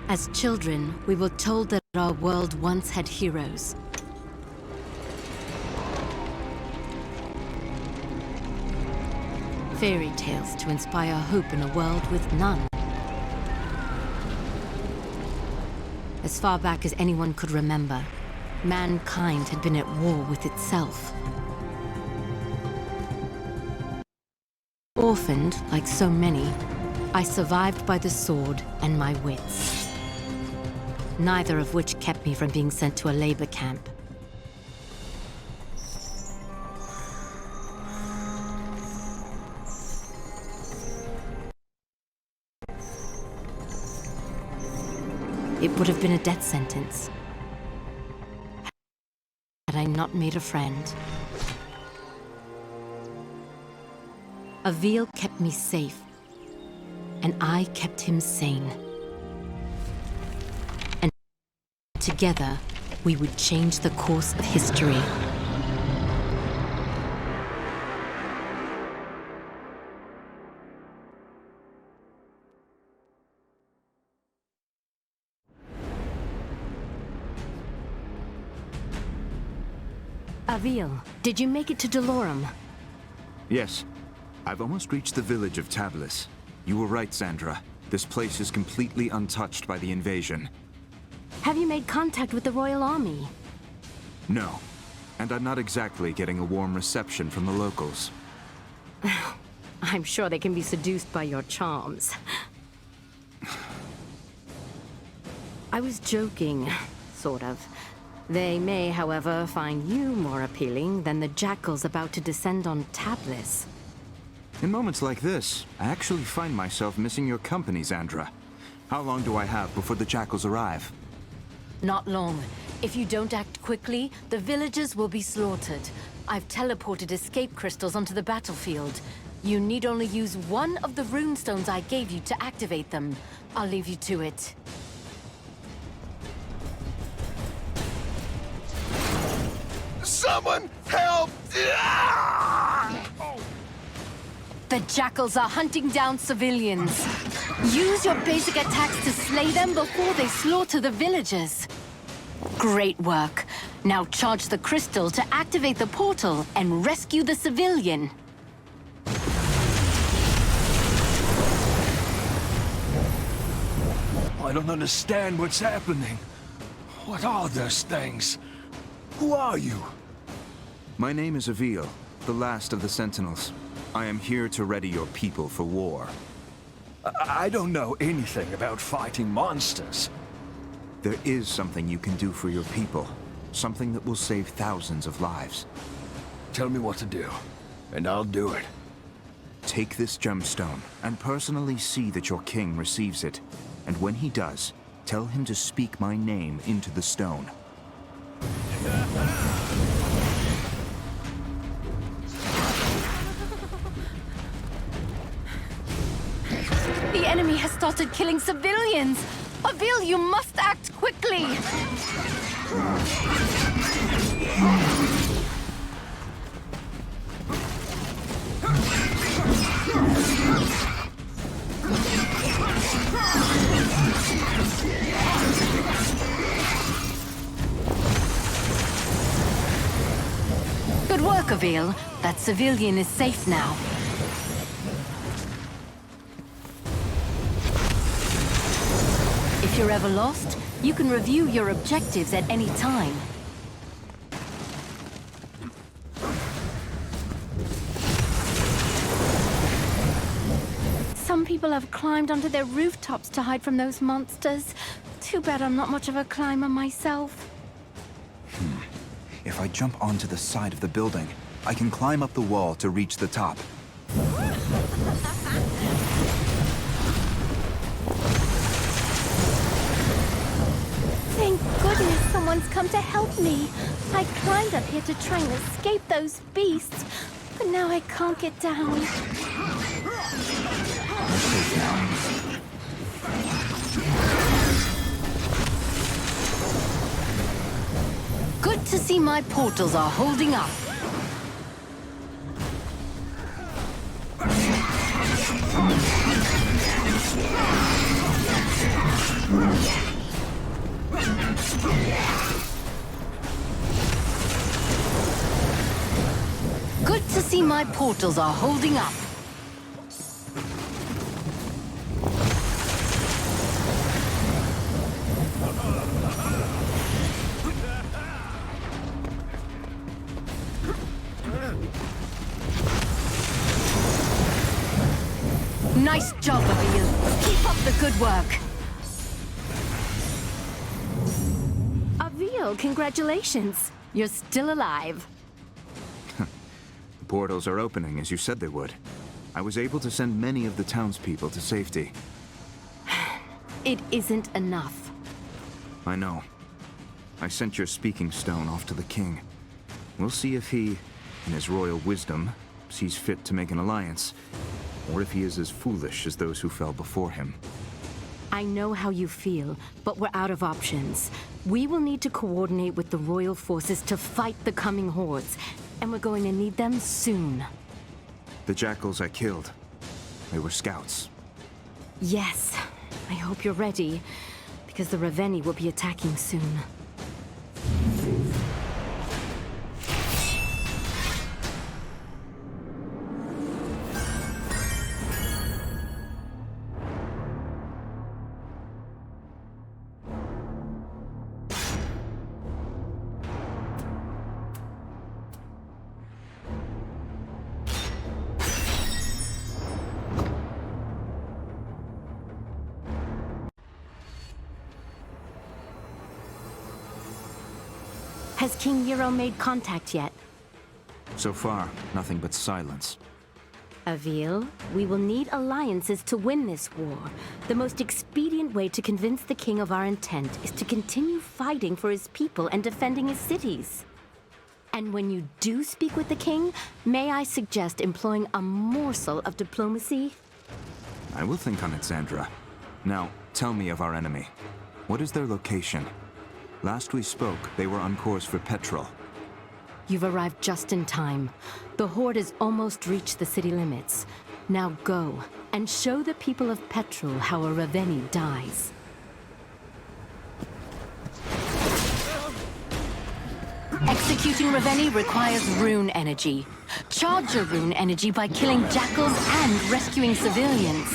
As children, we were told that our world once had heroes. Fairy tales to inspire hope in a world with none. As far back as anyone could remember, mankind had been at war with itself. Orphaned, like so many, I survived by the sword and my wits. Neither of which kept me from being sent to a labor camp. It would have been a death sentence had I not made a friend. Avil kept me safe, and I kept him sane. And together, we would change the course of history. Avil, did you make it to Delorum? Yes. I've almost reached the village of Tablis. You were right, Sandra. This place is completely untouched by the invasion. Have you made contact with the Royal Army? No. And I'm not exactly getting a warm reception from the locals. I'm sure they can be seduced by your charms. I was joking, sort of. They may, however, find you more appealing than the jackals about to descend on Tablis. In moments like this, I actually find myself missing your company, Sandra. How long do I have before the jackals arrive? Not long. If you don't act quickly, the villagers will be slaughtered. I've teleported escape crystals onto the battlefield. You need only use one of the runestones I gave you to activate them. I'll leave you to it. Someone help! The jackals are hunting down civilians. Use your basic attacks to slay them before they slaughter the villagers. Great work. Now charge the crystal to activate the portal and rescue the civilian. I don't understand what's happening. What are those things? Who are you? My name is Avil, the last of the Sentinels. I am here to ready your people for war. I don't know anything about fighting monsters. There is something you can do for your people. Something that will save thousands of lives. Tell me what to do, and I'll do it. Take this gemstone, and personally see that your king receives it. And when he does, tell him to speak my name into the stone. The enemy has started killing civilians! Avil, you must act quickly! Good work, Avil. That civilian is safe now. If you're ever lost, you can review your objectives at any time. Some people have climbed onto their rooftops to hide from those monsters. Too bad I'm not much of a climber myself. If I jump onto the side of the building, I can climb up the wall to reach the top. Thank goodness someone's come to help me. I climbed up here to try and escape those beasts, but now I can't get down. Good to see my portals are holding up. Good to see my portals are holding up. Nice job, Avil. Keep up the good work. Avil, congratulations. You're still alive. The portals are opening as you said they would. I was able to send many of the townspeople to safety. It isn't enough. I know. I sent your speaking stone off to the king. We'll see if he, in his royal wisdom, sees fit to make an alliance, or if he is as foolish as those who fell before him. I know how you feel, but we're out of options. We will need to coordinate with the royal forces to fight the coming hordes, and we're going to need them soon. The jackals I killed, they were scouts. Yes, I hope you're ready, because the Ravenii will be attacking soon. Has King Euro made contact yet? So far, nothing but silence. Avil, we will need alliances to win this war. The most expedient way to convince the king of our intent is to continue fighting for his people and defending his cities. And when you do speak with the king, may I suggest employing a morsel of diplomacy? I will think on it, Sandra. Now, tell me of our enemy. What is their location? Last we spoke, they were on course for Petrol. You've arrived just in time. The Horde has almost reached the city limits. Now go, and show the people of Petrol how a Ravenii dies. Executing Ravenii requires rune energy. Charge your rune energy by killing jackals and rescuing civilians.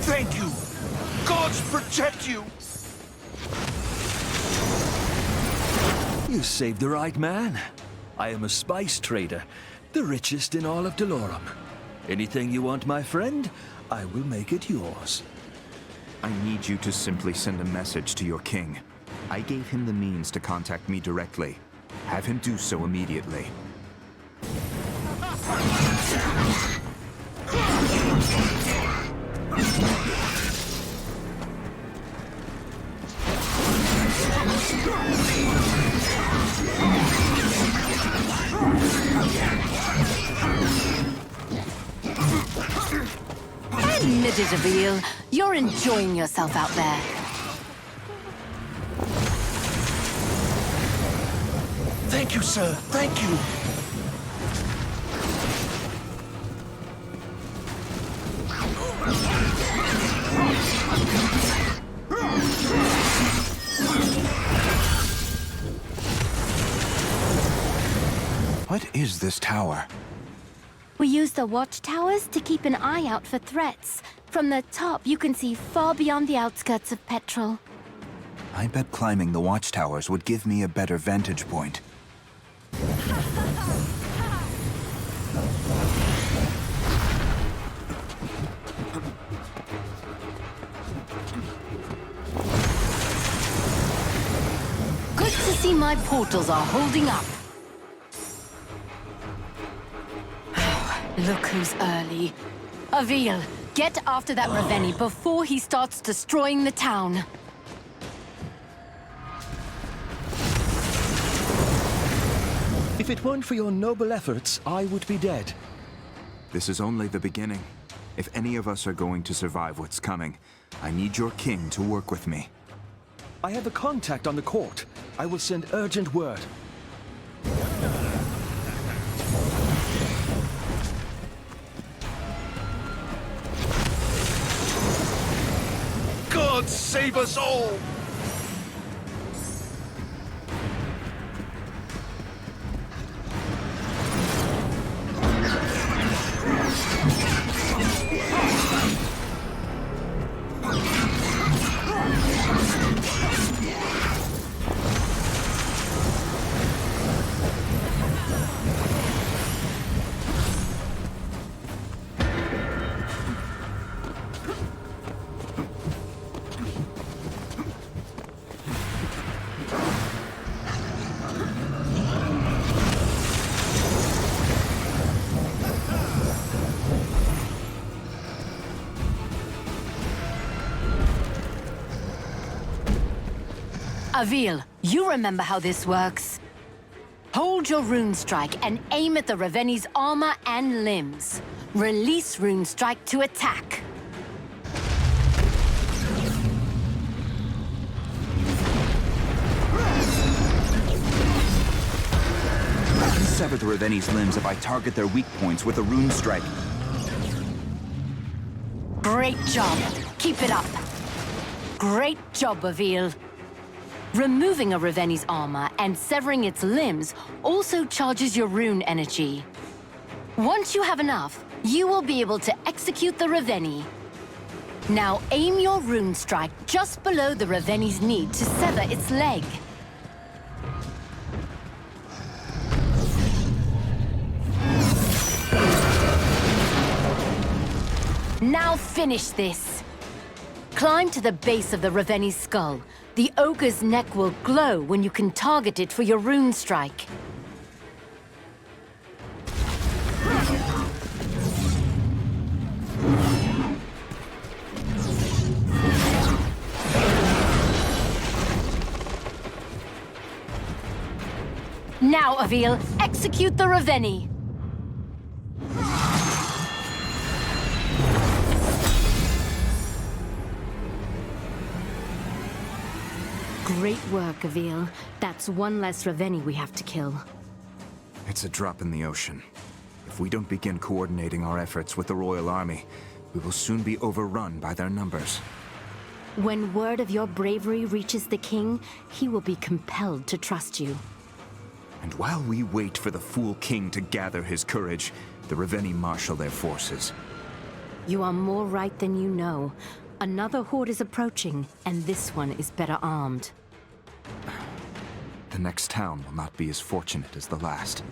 Thank you! Gods protect you! You saved the right man. I am a spice trader, the richest in all of Delorum. Anything you want, my friend, I will make it yours. I need you to simply send a message to your king. I gave him the means to contact me directly. Have him do so immediately. Admit it, Avil. You're enjoying yourself out there. Thank you, sir. Thank you. What is this tower? We use the watchtowers to keep an eye out for threats. From the top, you can see far beyond the outskirts of Petrol. I bet climbing the watchtowers would give me a better vantage point. Good to see my portals are holding up. Look who's early. Avil, get after that Ravenii before he starts destroying the town. If it weren't for your noble efforts, I would be dead. This is only the beginning. If any of us are going to survive what's coming, I need your king to work with me. I have a contact on the court. I will send urgent word. God save us all! Avil, you remember how this works. Hold your rune strike and aim at the Raveni's armor and limbs. Release rune strike to attack. I can sever the Raveni's limbs if I target their weak points with a rune strike. Great job. Keep it up. Great job, Avil. Removing a Raveni's armor and severing its limbs also charges your rune energy. Once you have enough, you will be able to execute the Ravenii. Now aim your rune strike just below the Raveni's knee to sever its leg. Now finish this. Climb to the base of the Raveni's skull. The ogre's neck will glow when you can target it for your rune strike. Now, Avil, execute the Ravenii. Great work, Avil. That's one less Ravenii we have to kill. It's a drop in the ocean. If we don't begin coordinating our efforts with the Royal Army, we will soon be overrun by their numbers. When word of your bravery reaches the king, he will be compelled to trust you. And while we wait for the fool king to gather his courage, the Ravenii marshal their forces. You are more right than you know. Another horde is approaching, and this one is better armed. The next town will not be as fortunate as the last.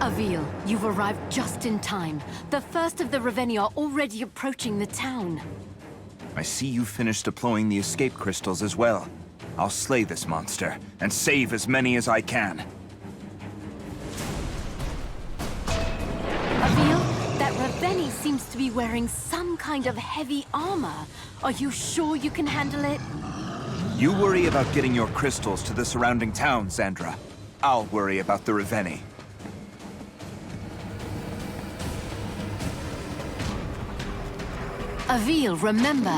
Avil, you've arrived just in time. The first of the Ravenii are already approaching the town. I see you finished deploying the escape crystals as well. I'll slay this monster, and save as many as I can. Avil, that Ravenii seems to be wearing some kind of heavy armor. Are you sure you can handle it? You worry about getting your crystals to the surrounding towns, Xandra. I'll worry about the Ravenii. Avil, remember,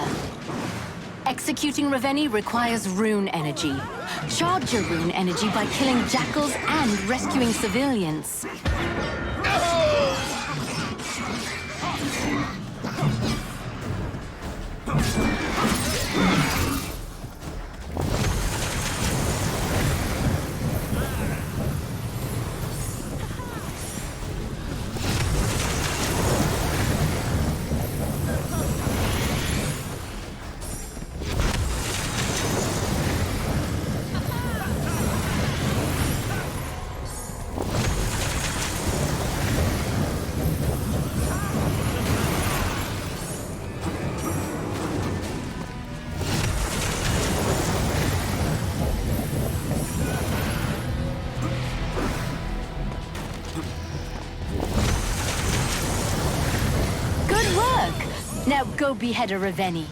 executing Ravenii requires rune energy. Charge your rune energy by killing jackals and rescuing civilians. work! Now go behead a Ravenii.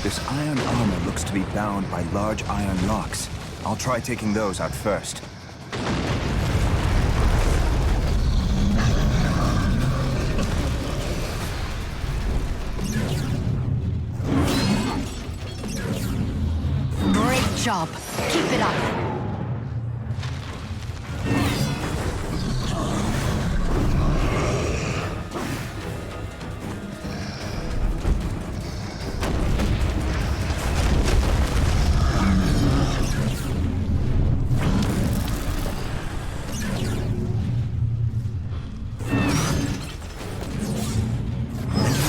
This iron armor looks to be bound by large iron locks. I'll try taking those out first. Great job. Keep it up.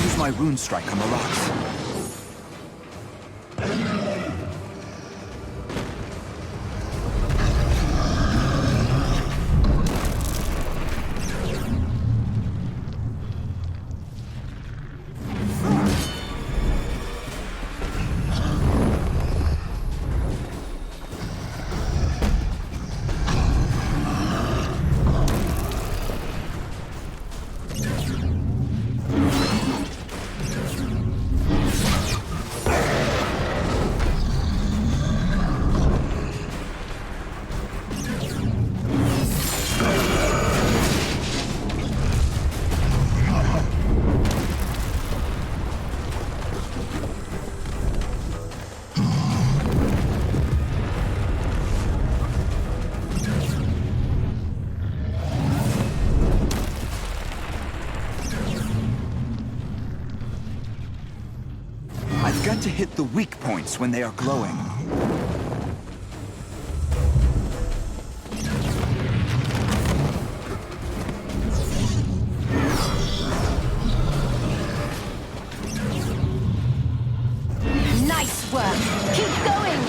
Use my rune strike on the locks. I've got to hit the weak points when they are glowing. Nice work! Keep going!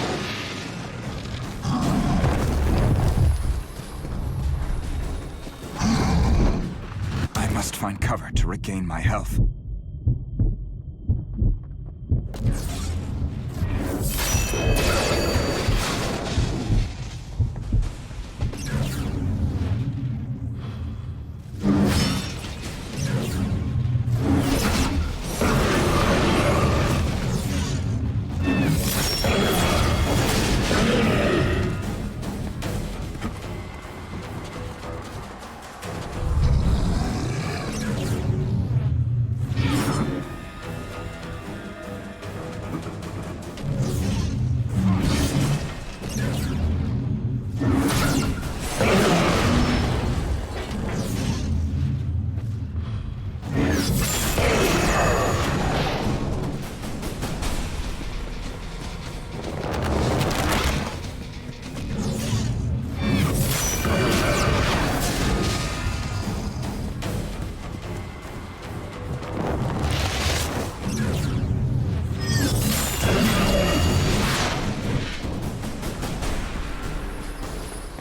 I must find cover to regain my health.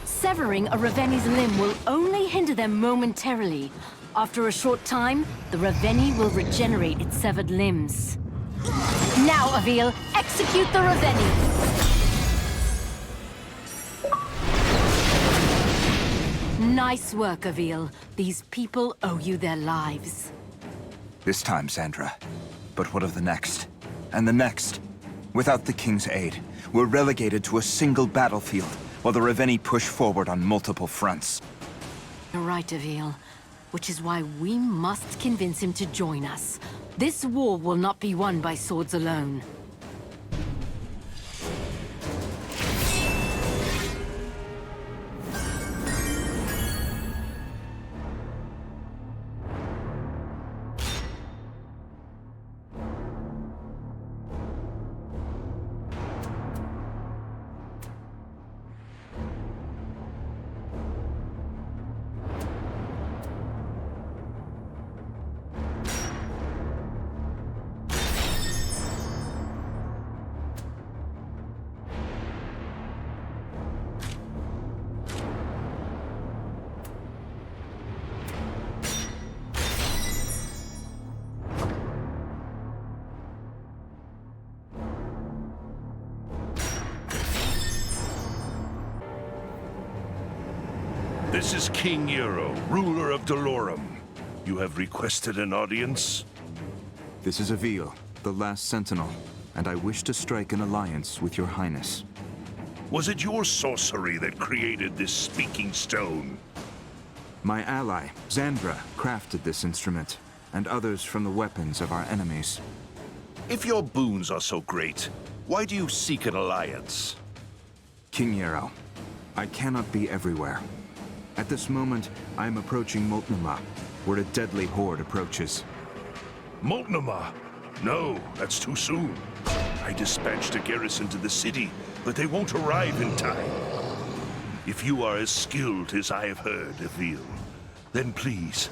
Severing a Ravenii's limb will only hinder them momentarily. After a short time, the Ravenii will regenerate its severed limbs. Now, Avil, execute the Ravenii! Nice work, Avil. These people owe you their lives. This time, Sandra. But what of the next? And the next? Without the King's aid, we're relegated to a single battlefield, while the Ravenii push forward on multiple fronts. You're right, Avil. Which is why we must convince him to join us. This war will not be won by swords alone. This is King Euro, ruler of Dolorum. You have requested an audience? This is Avil, the last Sentinel, and I wish to strike an alliance with your highness. Was it your sorcery that created this speaking stone? My ally, Xandra, crafted this instrument, and others from the weapons of our enemies. If your boons are so great, why do you seek an alliance? King Yarrow, I cannot be everywhere. At this moment, I am approaching Multnomah, where a deadly horde approaches. Multnomah? No, that's too soon. I dispatched a garrison to the city, but they won't arrive in time. If you are as skilled as I have heard, Avil, then please,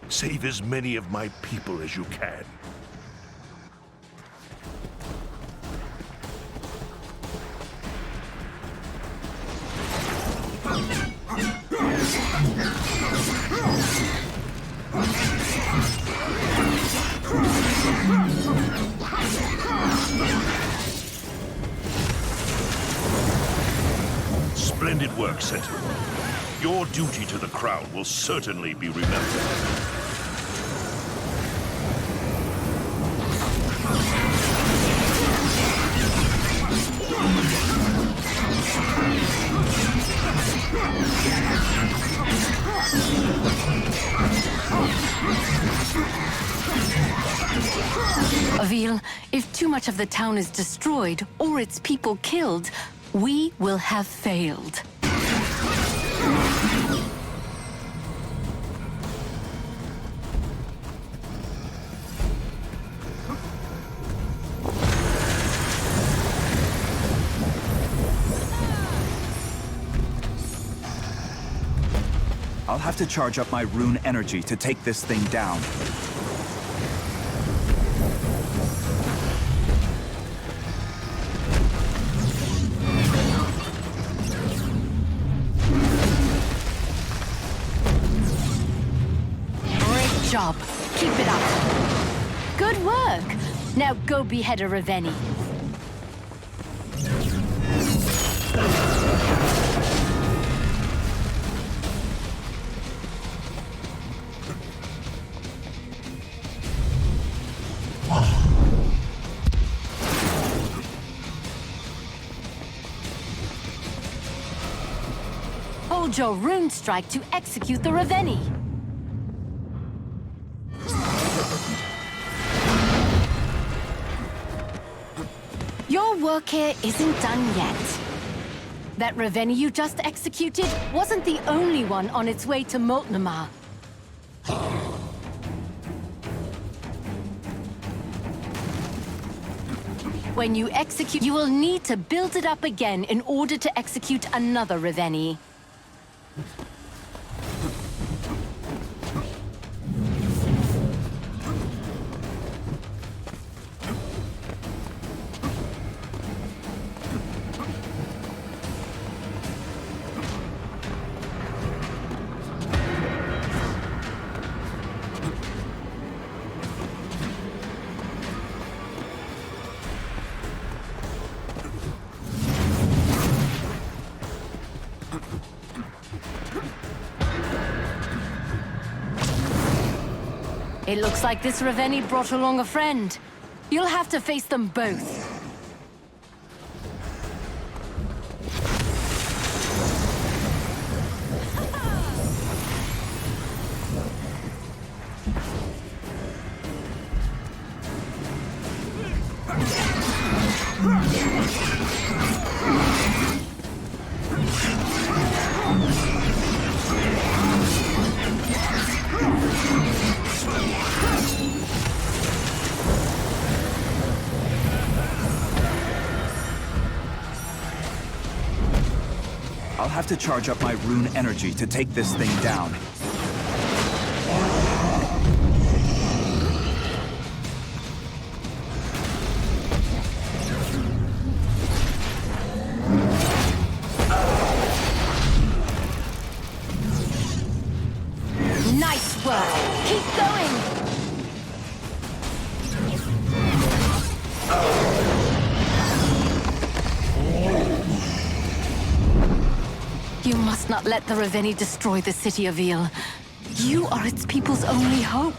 save as many of my people as you can. Splendid work, Sentinel. Your duty to the crown will certainly be remembered. Avil, if too much of the town is destroyed or its people killed, we will have failed. I'll have to charge up my rune energy to take this thing down. Great job. Keep it up. Good work. Now go behead a Ravenii. Hold your rune strike to execute the Ravenii. Your work here isn't done yet. That Ravenii you just executed wasn't the only one on its way to Multnomah. When you execute, you will need to build it up again in order to execute another Ravenii. It looks like this Ravenii brought along a friend. You'll have to face them both. I'll have to charge up my rune energy to take this thing down. Nice work! Keep going! You must not let the Ravenii destroy the city of Avil. You are its people's only hope.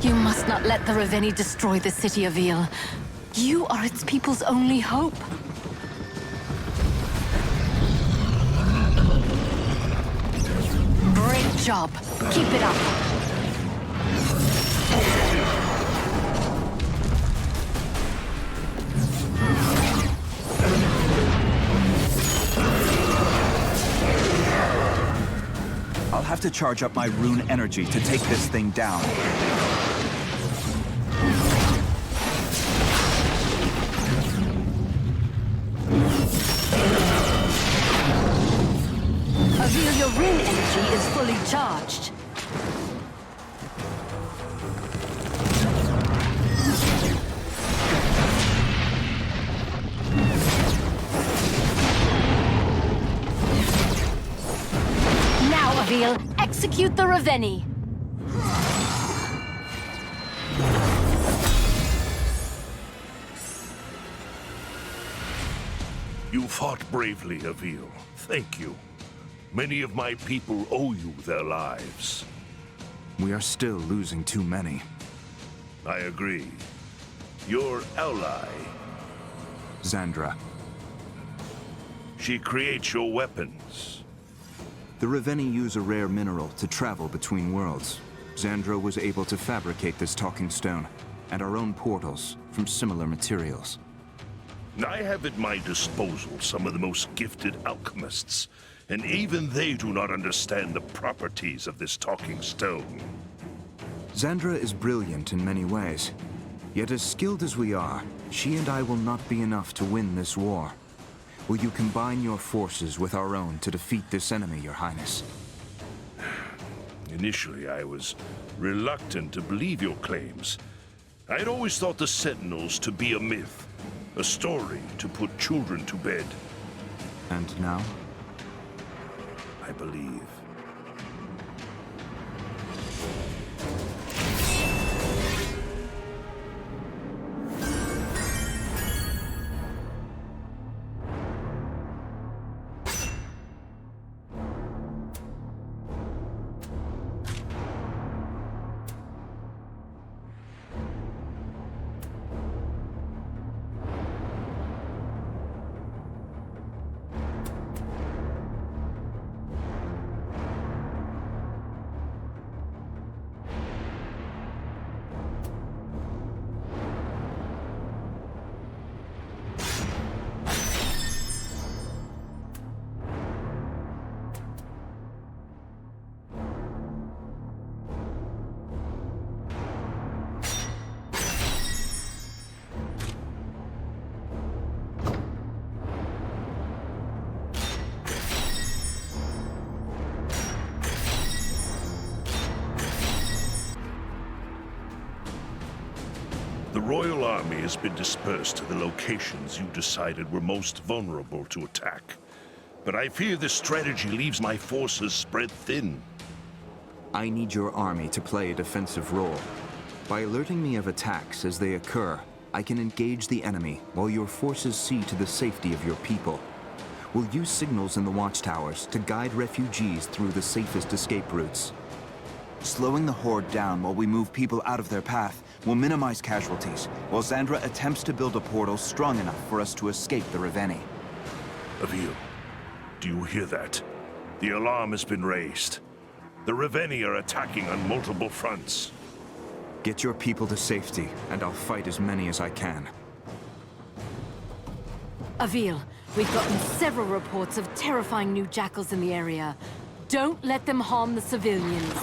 You must not let the Ravenii destroy the city of Avil. You are its people's only hope. Great job. Keep it up. I'll have to charge up my rune energy to take this thing down. Avil, your rune energy is fully charged. Now, Avil, execute the Ravenii. You fought bravely, Avil. Thank you. Many of my people owe you their lives. We are still losing too many. I agree. Your ally, Xandra. she creates your weapons. The Ravenii use a rare mineral to travel between worlds. Xandra was able to fabricate this talking stone, and our own portals, from similar materials. I have at my disposal some of the most gifted alchemists, and even they do not understand the properties of this talking stone. Xandra is brilliant in many ways. Yet as skilled as we are, she and I will not be enough to win this war. Will you combine your forces with our own to defeat this enemy, Your Highness? Initially, I was reluctant to believe your claims. I had always thought the Sentinels to be a myth, a story to put children to bed. And now? I believe. The Royal Army has been dispersed to the locations you decided were most vulnerable to attack. But I fear this strategy leaves my forces spread thin. I need your army to play a defensive role. By alerting me of attacks as they occur, I can engage the enemy while your forces see to the safety of your people. We'll use signals in the watchtowers to guide refugees through the safest escape routes. Slowing the Horde down while we move people out of their path will minimize casualties, while Xandra attempts to build a portal strong enough for us to escape the Ravenii. Avil, do you hear that? The alarm has been raised. The Ravenii are attacking on multiple fronts. Get your people to safety, and I'll fight as many as I can. Avil, we've gotten several reports of terrifying new jackals in the area. Don't let them harm the civilians.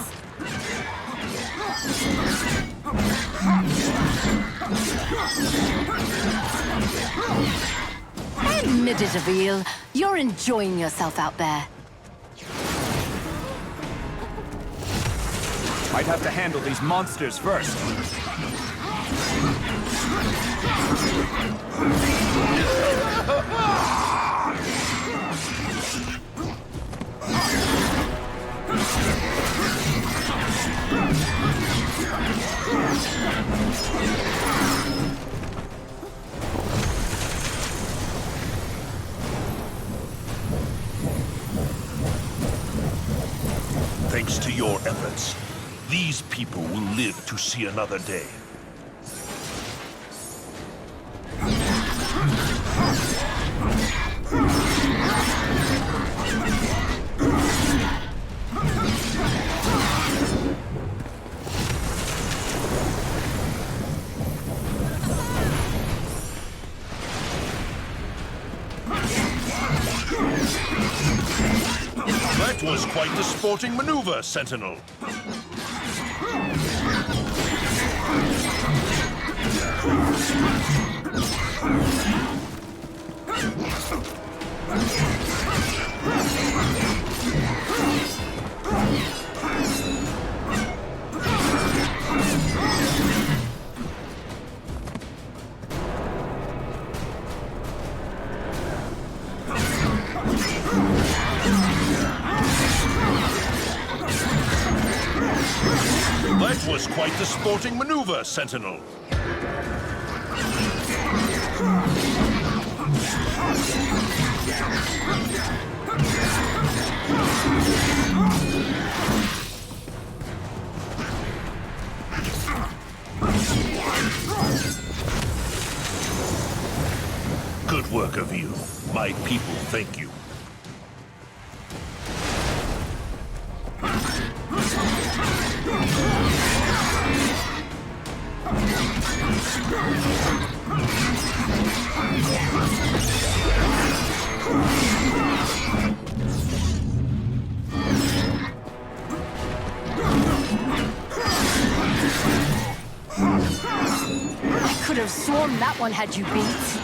Admit it, Avil. You're enjoying yourself out there. I'd have to handle these monsters first. Thanks to your efforts, these people will live to see another day. That was quite the sporting maneuver, Sentinel. That was quite the sporting maneuver, Sentinel. Good work, Avil. My people thank you. I could have sworn that one had you beat.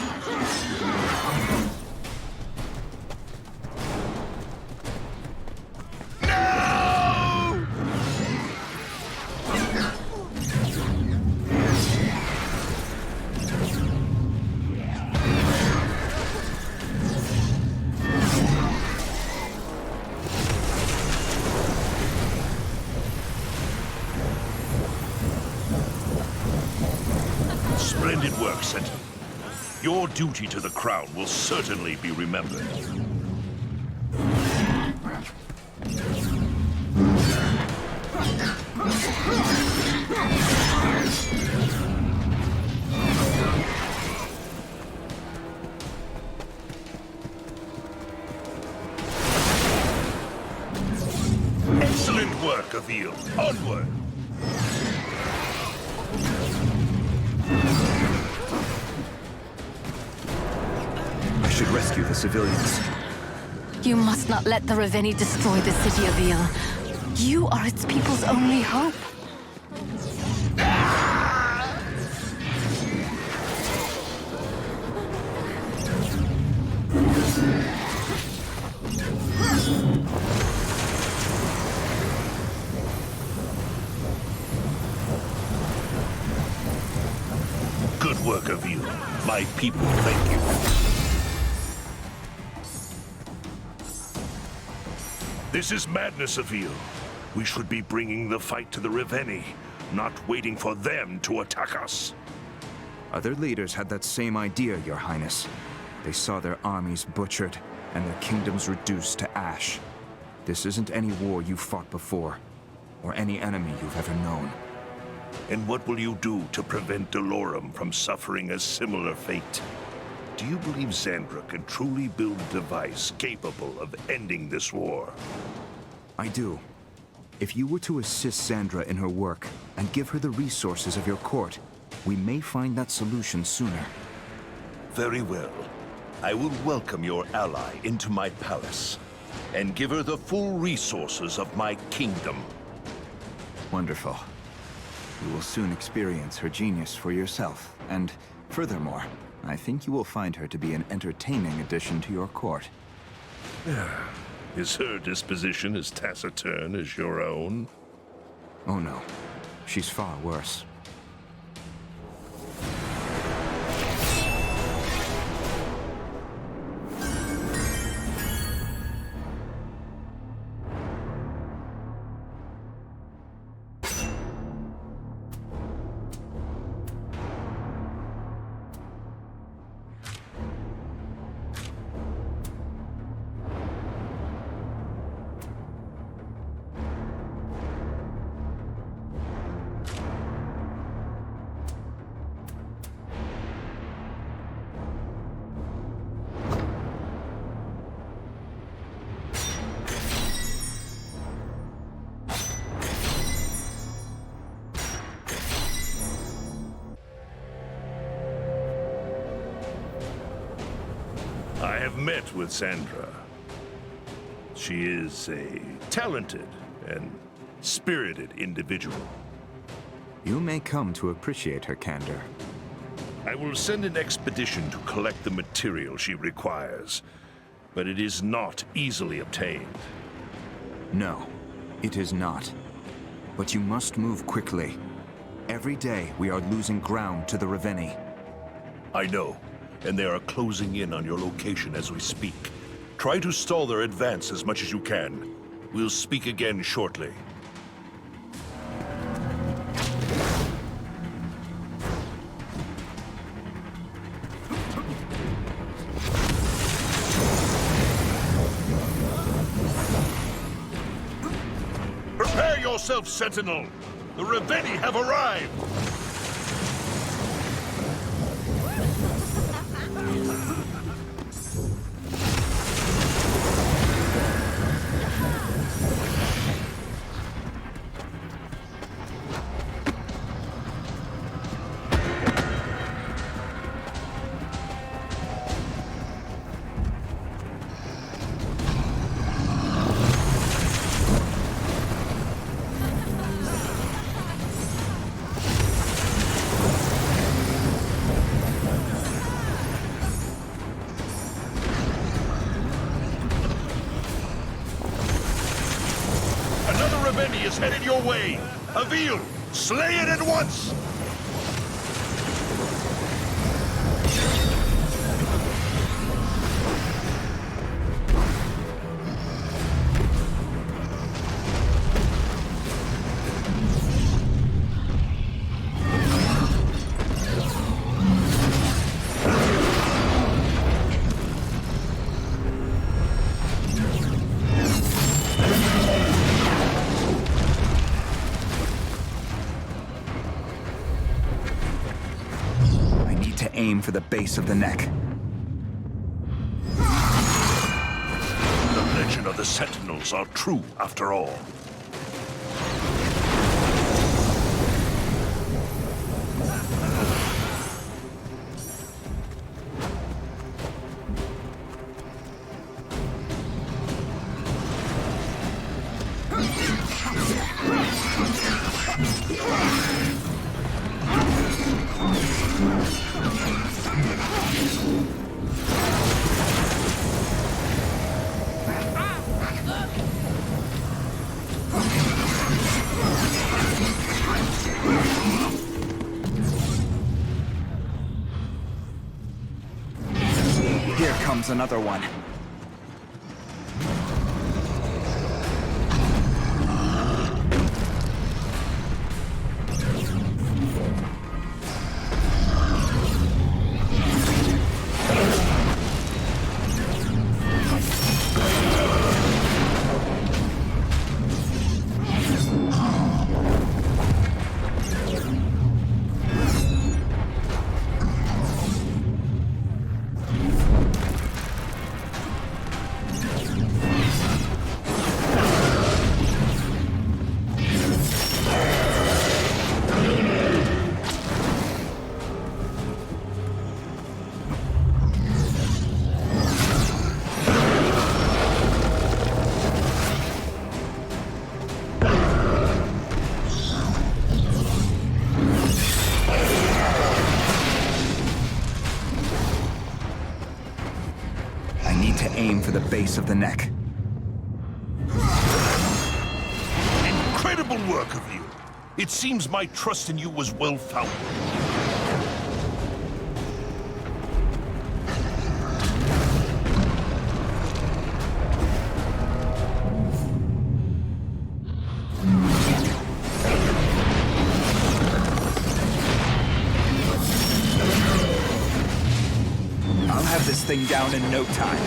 Splendid work, Sentinel. Your duty to the crown will certainly be remembered. Excellent work, Avil. Onward! I should rescue the civilians. You must not let the Ravenii destroy the city of Avil. You are its people's only hope. Good work, Avil. My people thank you. This is madness, Avil. We should be bringing the fight to the Ravenii, not waiting for them to attack us. Other leaders had that same idea, Your Highness. They saw their armies butchered and their kingdoms reduced to ash. This isn't any war you fought before, or any enemy you've ever known. And what will you do to prevent Dolorum from suffering a similar fate? Do you believe Xandra can truly build a device capable of ending this war? I do. If you were to assist Xandra in her work and give her the resources of your court, we may find that solution sooner. Very well. I will welcome your ally into my palace and give her the full resources of my kingdom. Wonderful. You will soon experience her genius for yourself, and furthermore, I think you will find her to be an entertaining addition to your court. Is her disposition as taciturn as your own? Oh no, she's far worse. I have met with Xandra. She is a talented and spirited individual. You may come to appreciate her candor. I will send an expedition to collect the material she requires, but it is not easily obtained. No, it is not. But you must move quickly. Every day we are losing ground to the Ravenii. I know, and they are closing in on your location as we speak. Try to stall their advance as much as you can. We'll speak again shortly. Prepare yourself, Sentinel! The Ravenii have arrived! Ravenii is headed your way. Avil, slay it at once! Aim for the base of the neck. The legend of the Sentinels are true after all. Here comes another one. for the base of the neck. Incredible work of you! It seems my trust in you was well-founded. I'll have this thing down in no time.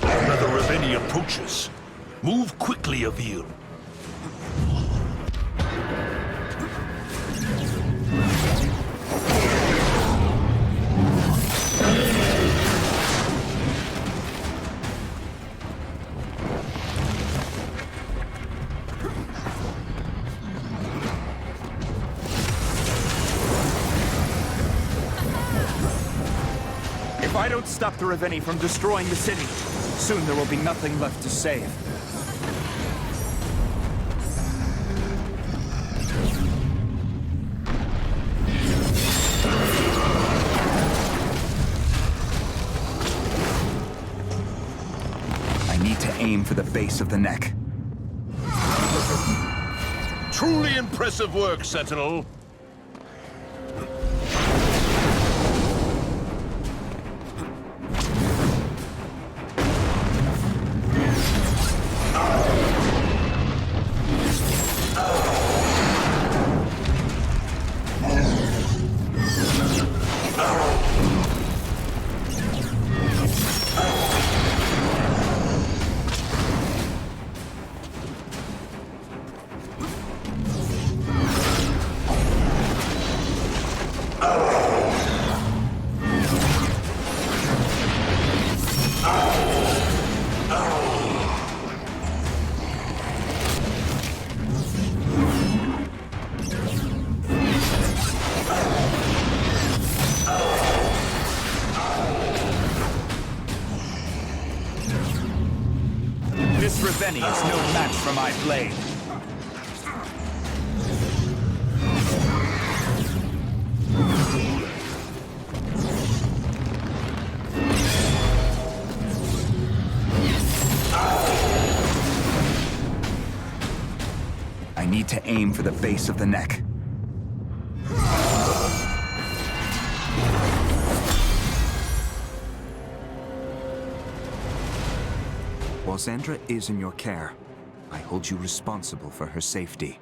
Another Ravenii approaches. Move quickly, Avil. If I don't stop the Ravenii from destroying the city, soon there will be nothing left to save. I need to aim for the base of the neck. Truly impressive work, Sentinel. This Ravenii is no match for my blade. I need to aim for the base of the neck. While Sandra is in your care, I hold you responsible for her safety.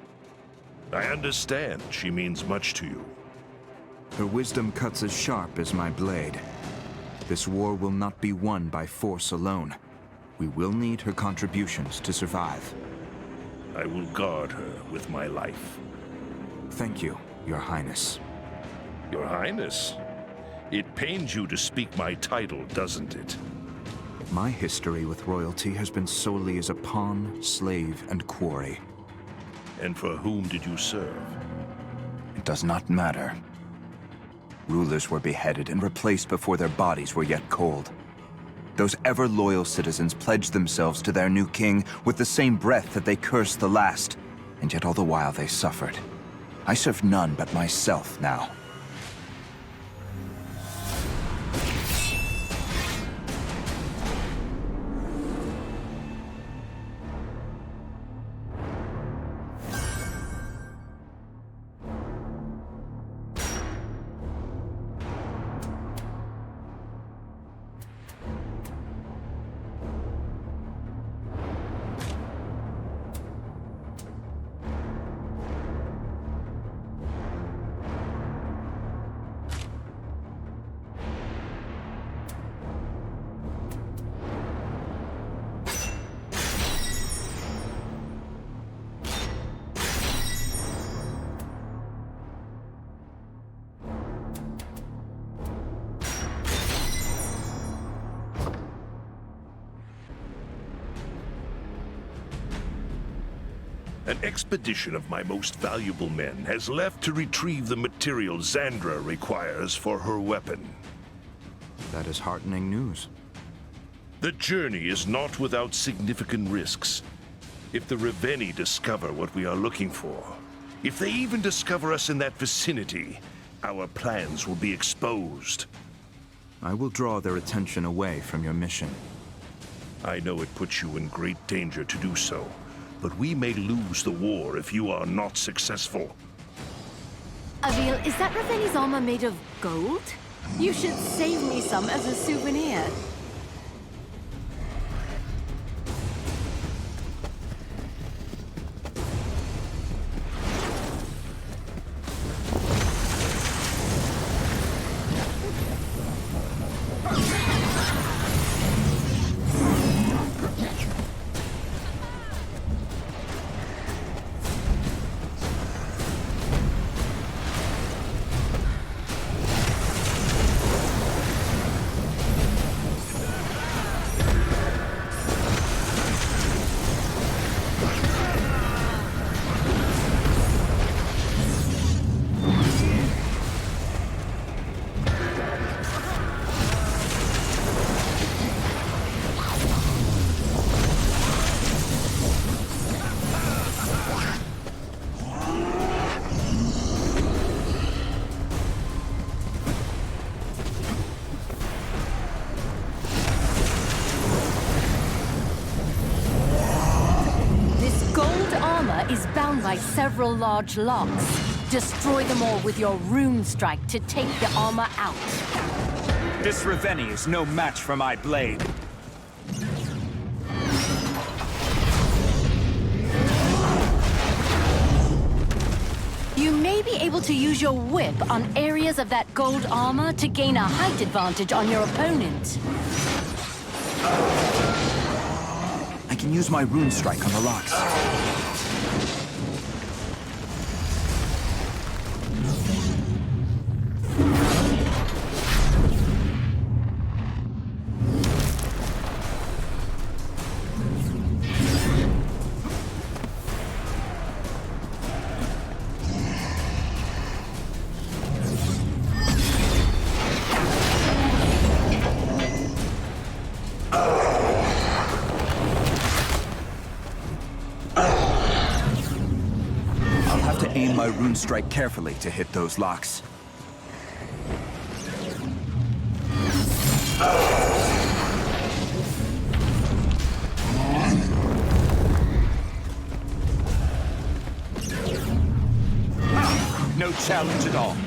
I understand she means much to you. Her wisdom cuts as sharp as my blade. This war will not be won by force alone. We will need her contributions to survive. I will guard her with my life. Thank you, Your Highness. Your Highness, it pains you to speak my title, doesn't it? My history with royalty has been solely as a pawn, slave, and quarry. And for whom did you serve? It does not matter. Rulers were beheaded and replaced before their bodies were yet cold. Those ever-loyal citizens pledged themselves to their new king with the same breath that they cursed the last, and yet all the while they suffered. I serve none but myself now. An expedition of my most valuable men has left to retrieve the material Xandra requires for her weapon. That is heartening news. The journey is not without significant risks. If the Ravenii discover what we are looking for, if they even discover us in that vicinity, our plans will be exposed. I will draw their attention away from your mission. I know it puts you in great danger to do so, but we may lose the war if you are not successful. Avil, is that Raveni's armor made of gold? You should save me some as a souvenir. Is bound by several large locks. Destroy them all with your rune strike to take the armor out. This Ravenii is no match for my blade. You may be able to use your whip on areas of that gold armor to gain a height advantage on your opponent. I can use my rune strike on the locks. Aim my rune strike carefully to hit those locks. No challenge at all.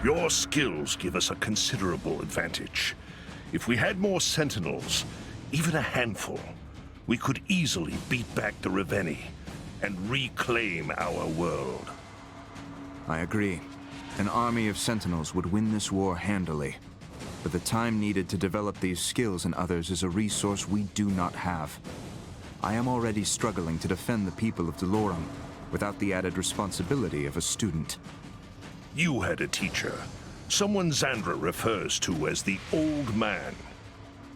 Your skills give us a considerable advantage. If we had more Sentinels, even a handful, we could easily beat back the Ravenii and reclaim our world. I agree. An army of Sentinels would win this war handily. But the time needed to develop these skills in others is a resource we do not have. I am already struggling to defend the people of Delorum without the added responsibility of a student. You had a teacher, someone Xandra refers to as the Old Man.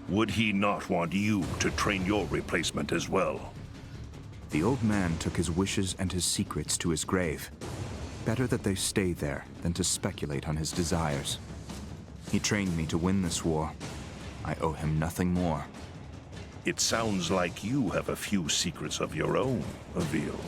Would he not want you to train your replacement as well? The old man took his wishes and his secrets to his grave. Better that they stay there than to speculate on his desires. He trained me to win this war. I owe him nothing more. It sounds like you have a few secrets of your own, Avil.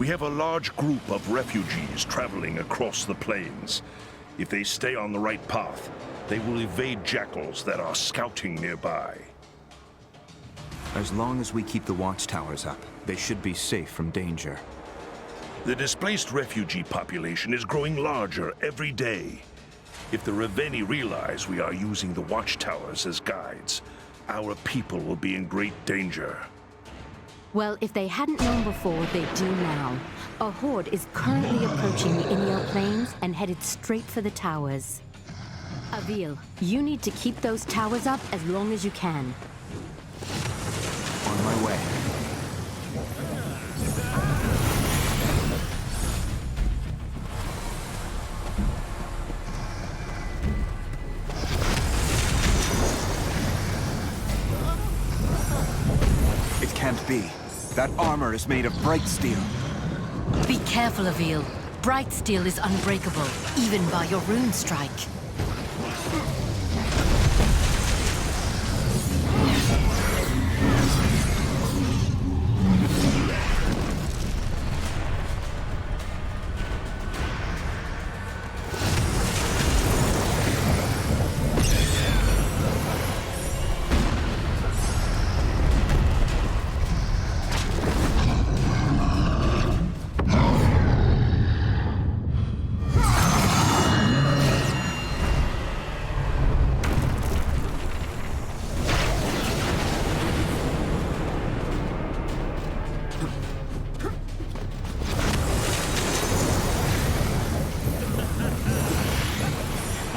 We have a large group of refugees traveling across the plains. If they stay on the right path, they will evade jackals that are scouting nearby. As long as we keep the watchtowers up, they should be safe from danger. The displaced refugee population is growing larger every day. If the Ravenii realize we are using the watchtowers as guides, our people will be in great danger. Well, if they hadn't known before, they do now. A horde is currently approaching the Ineo Plains and headed straight for the towers. Avil, you need to keep those towers up as long as you can. On my way. It can't be. That armor is made of bright steel. Be careful, Avil. Bright steel is unbreakable, even by your rune strike.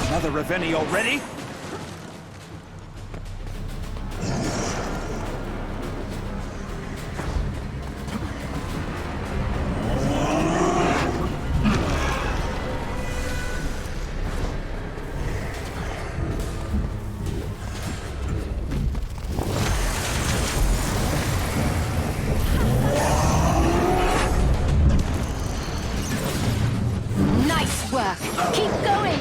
Another Ravenii already? Nice work! Keep going!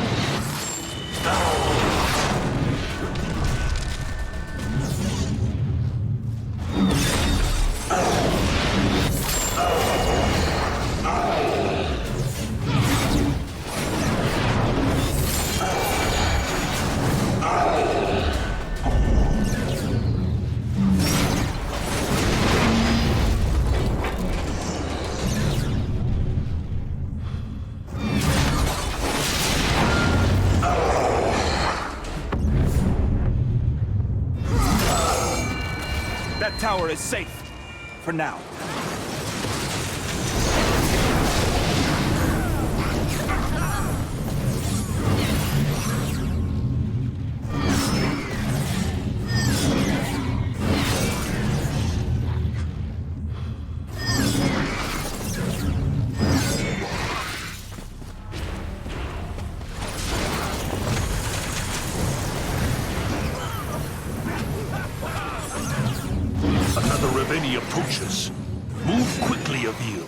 That tower is safe. For now. Another Ravenii approaches. Move quickly, Avil.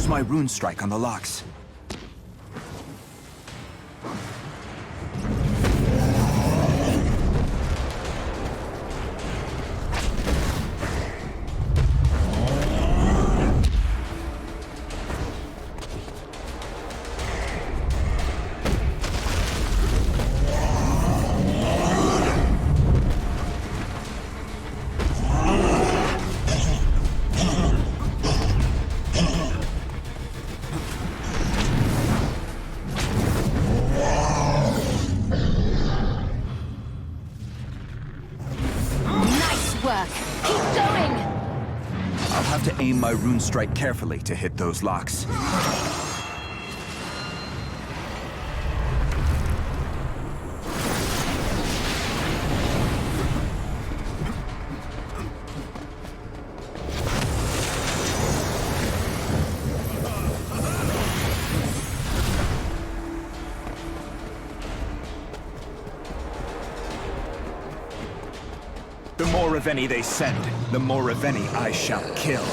My rune strike on the locks. Keep going! I'll have to aim my rune strike carefully to hit those locks. more Ravenii they send, the more Ravenii I shall kill.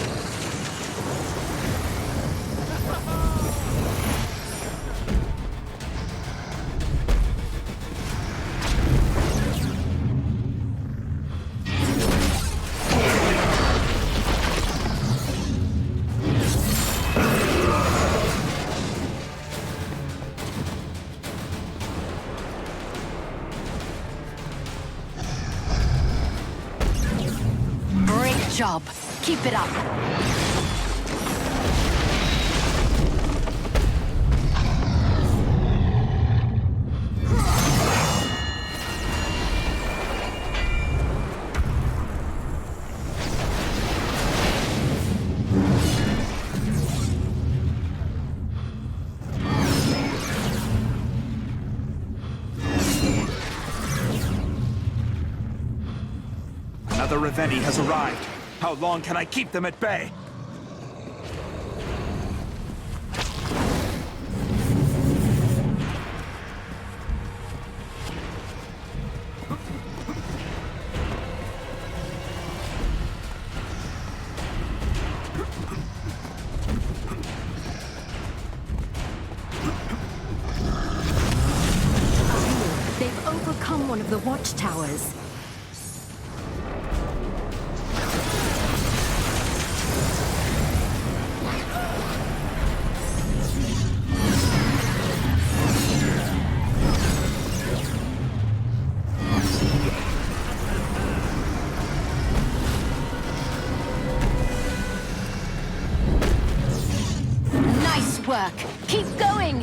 Job. Keep it up. Another Ravenii has arrived. How long can I keep them at bay? They've overcome one of the watchtowers. Work. Keep going!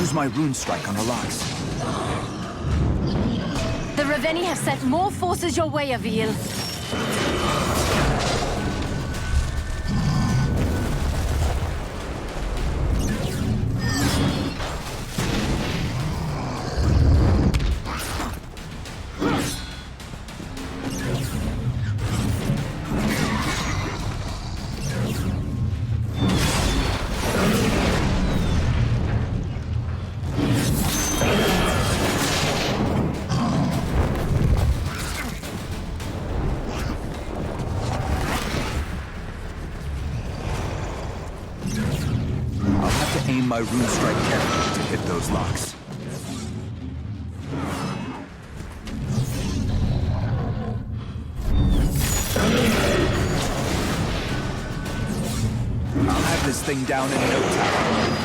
Use my rune strike on the locks. The Ravenii have sent more forces your way, Avil. Aim my rune strike carefully to hit those locks. I'll have this thing down in no time.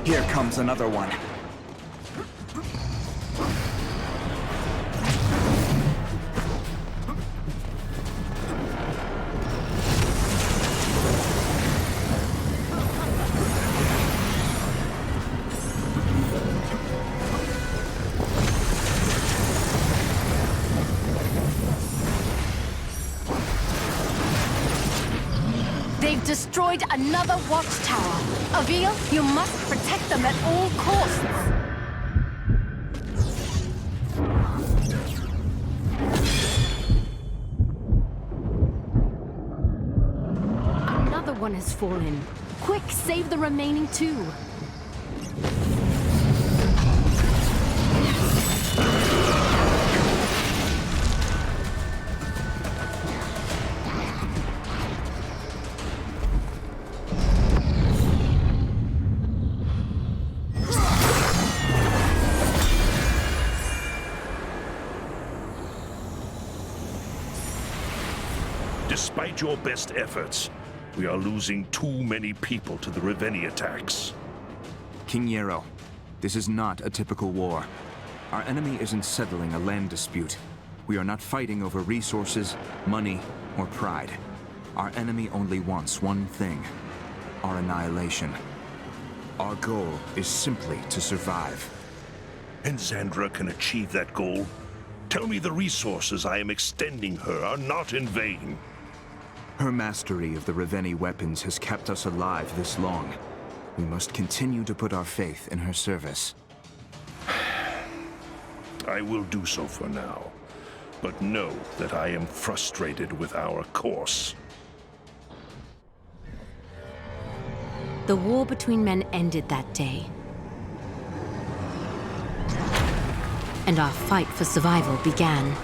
Here comes another one. They've destroyed another watchtower. Avil, you must protect them at all costs. Another one has fallen. Quick, save the remaining two. Despite your best efforts, we are losing too many people to the Ravenii attacks. King Yarrow, this is not a typical war. Our enemy isn't settling a land dispute. We are not fighting over resources, money, or pride. Our enemy only wants one thing: our annihilation. Our goal is simply to survive. And Zandra can achieve that goal? Tell me the resources I am extending her are not in vain. Her mastery of the Ravenii weapons has kept us alive this long. We must continue to put our faith in her service. I will do so for now, but know that I am frustrated with our course. The war between men ended that day. And our fight for survival began.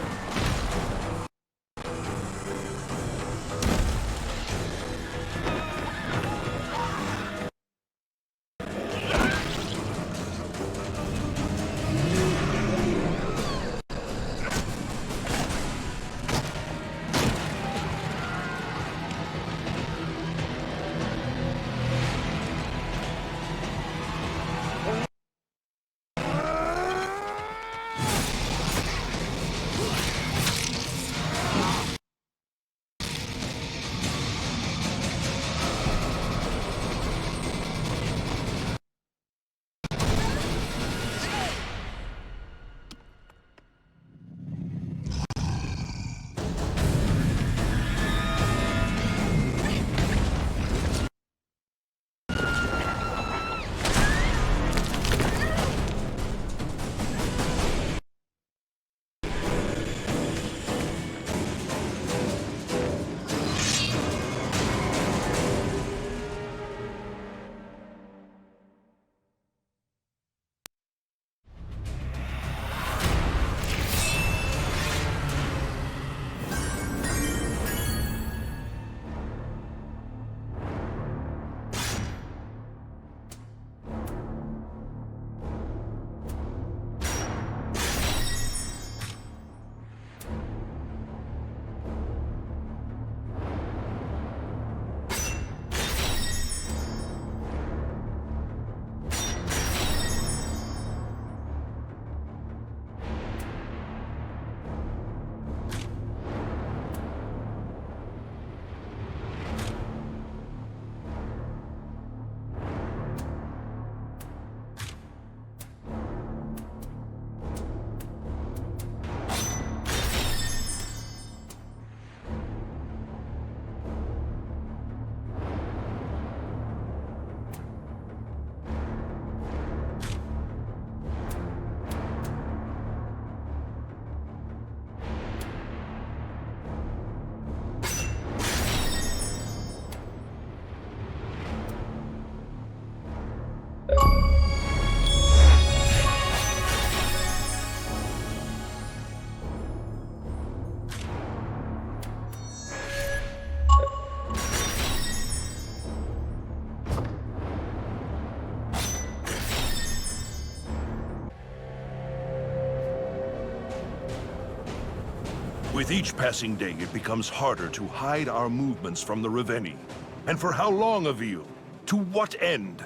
With each passing day, it becomes harder to hide our movements from the Ravenii. And for how long, Avil? To what end?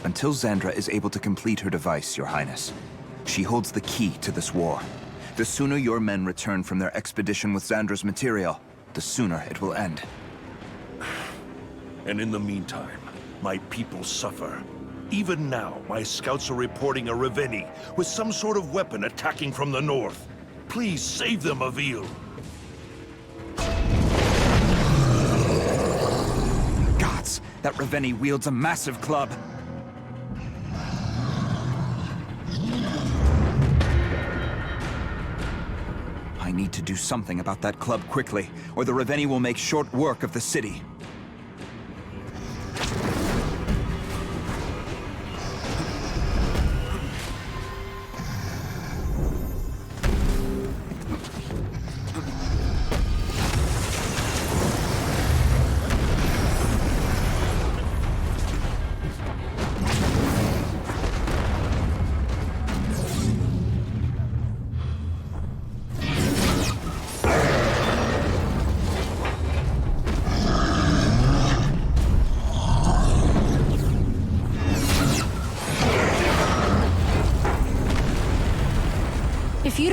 Until Zandra is able to complete her device, Your Highness. She holds the key to this war. The sooner your men return from their expedition with Zandra's material, the sooner it will end. And in the meantime, my people suffer. Even now, my scouts are reporting a Ravenii with some sort of weapon attacking from the north. Please save them, Avil. Gods, that Ravenii wields a massive club. I need to do something about that club quickly, or the Ravenii will make short work of the city.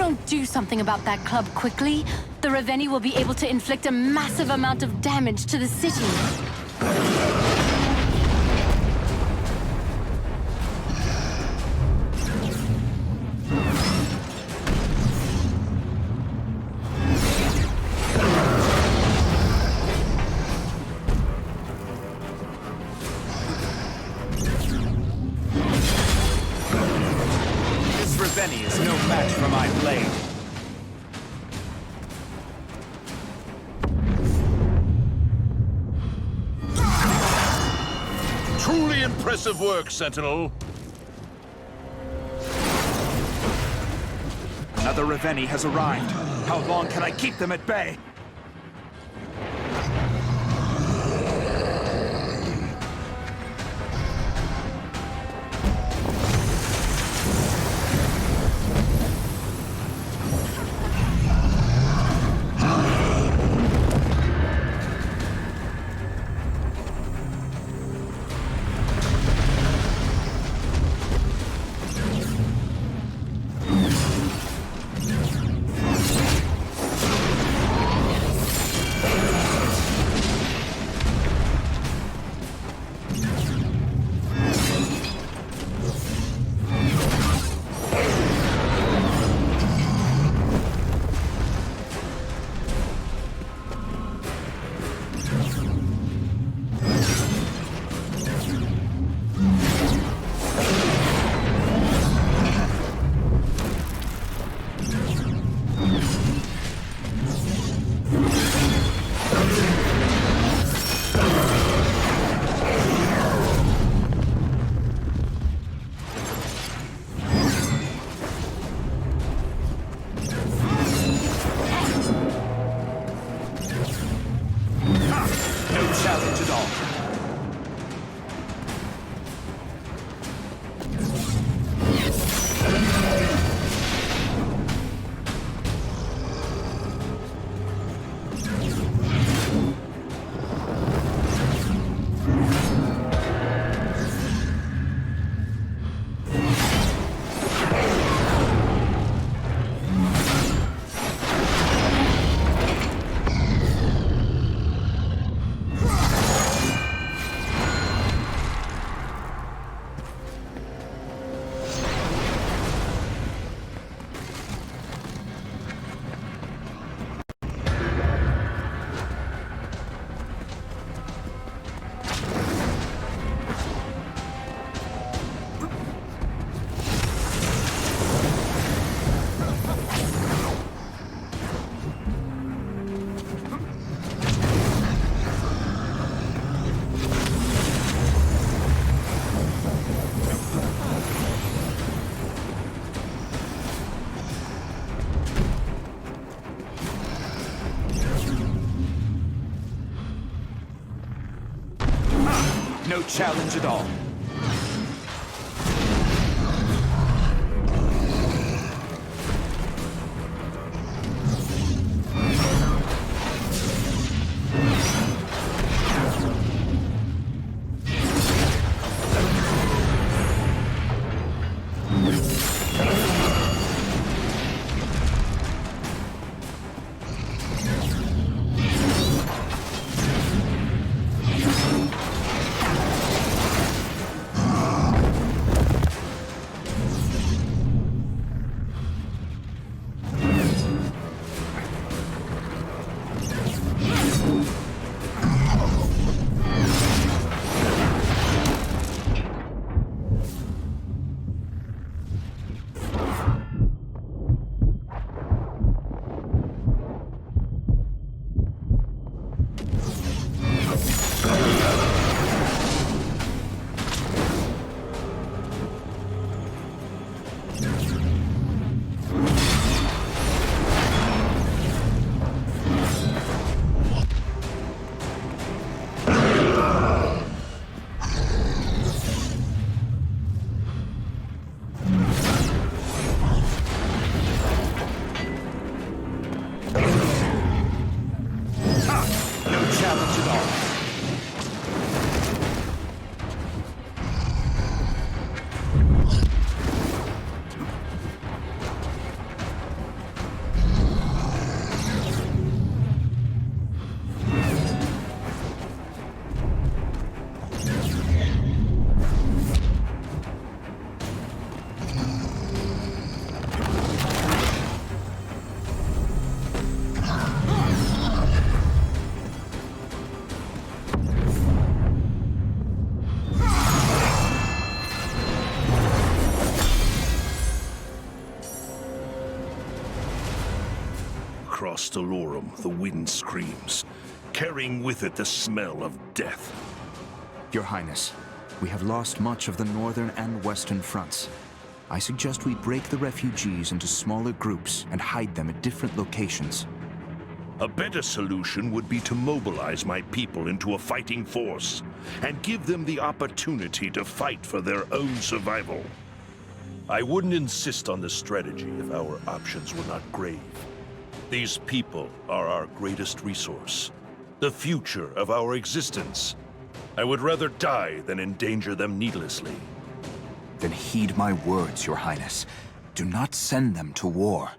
don't do something about that club quickly, the Ravenii will be able to inflict a massive amount of damage to the city. Ravenii is no match for my blade. Truly impressive work, Sentinel. Another Ravenii has arrived. How long can I keep them at bay? No challenge at all. across Dolorum, the wind screams, carrying with it the smell of death. Your Highness, we have lost much of the northern and western fronts. I suggest we break the refugees into smaller groups and hide them at different locations. A better solution would be to mobilize my people into a fighting force and give them the opportunity to fight for their own survival. I wouldn't insist on this strategy if our options were not grave. These people are our greatest resource, the future of our existence. I would rather die than endanger them needlessly. Then heed my words, Your Highness. Do not send them to war.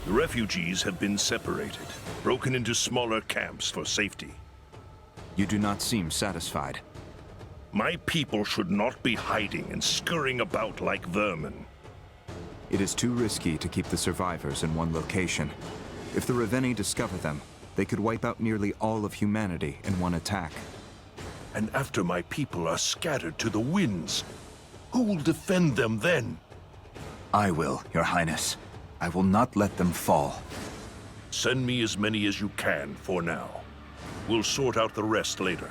The refugees have been separated, broken into smaller camps for safety. You do not seem satisfied. My people should not be hiding and scurrying about like vermin. It is too risky to keep the survivors in one location. If the Ravenii discover them, they could wipe out nearly all of humanity in one attack. And after my people are scattered to the winds, who will defend them then? I will, Your Highness. I will not let them fall. Send me as many as you can for now. We'll sort out the rest later.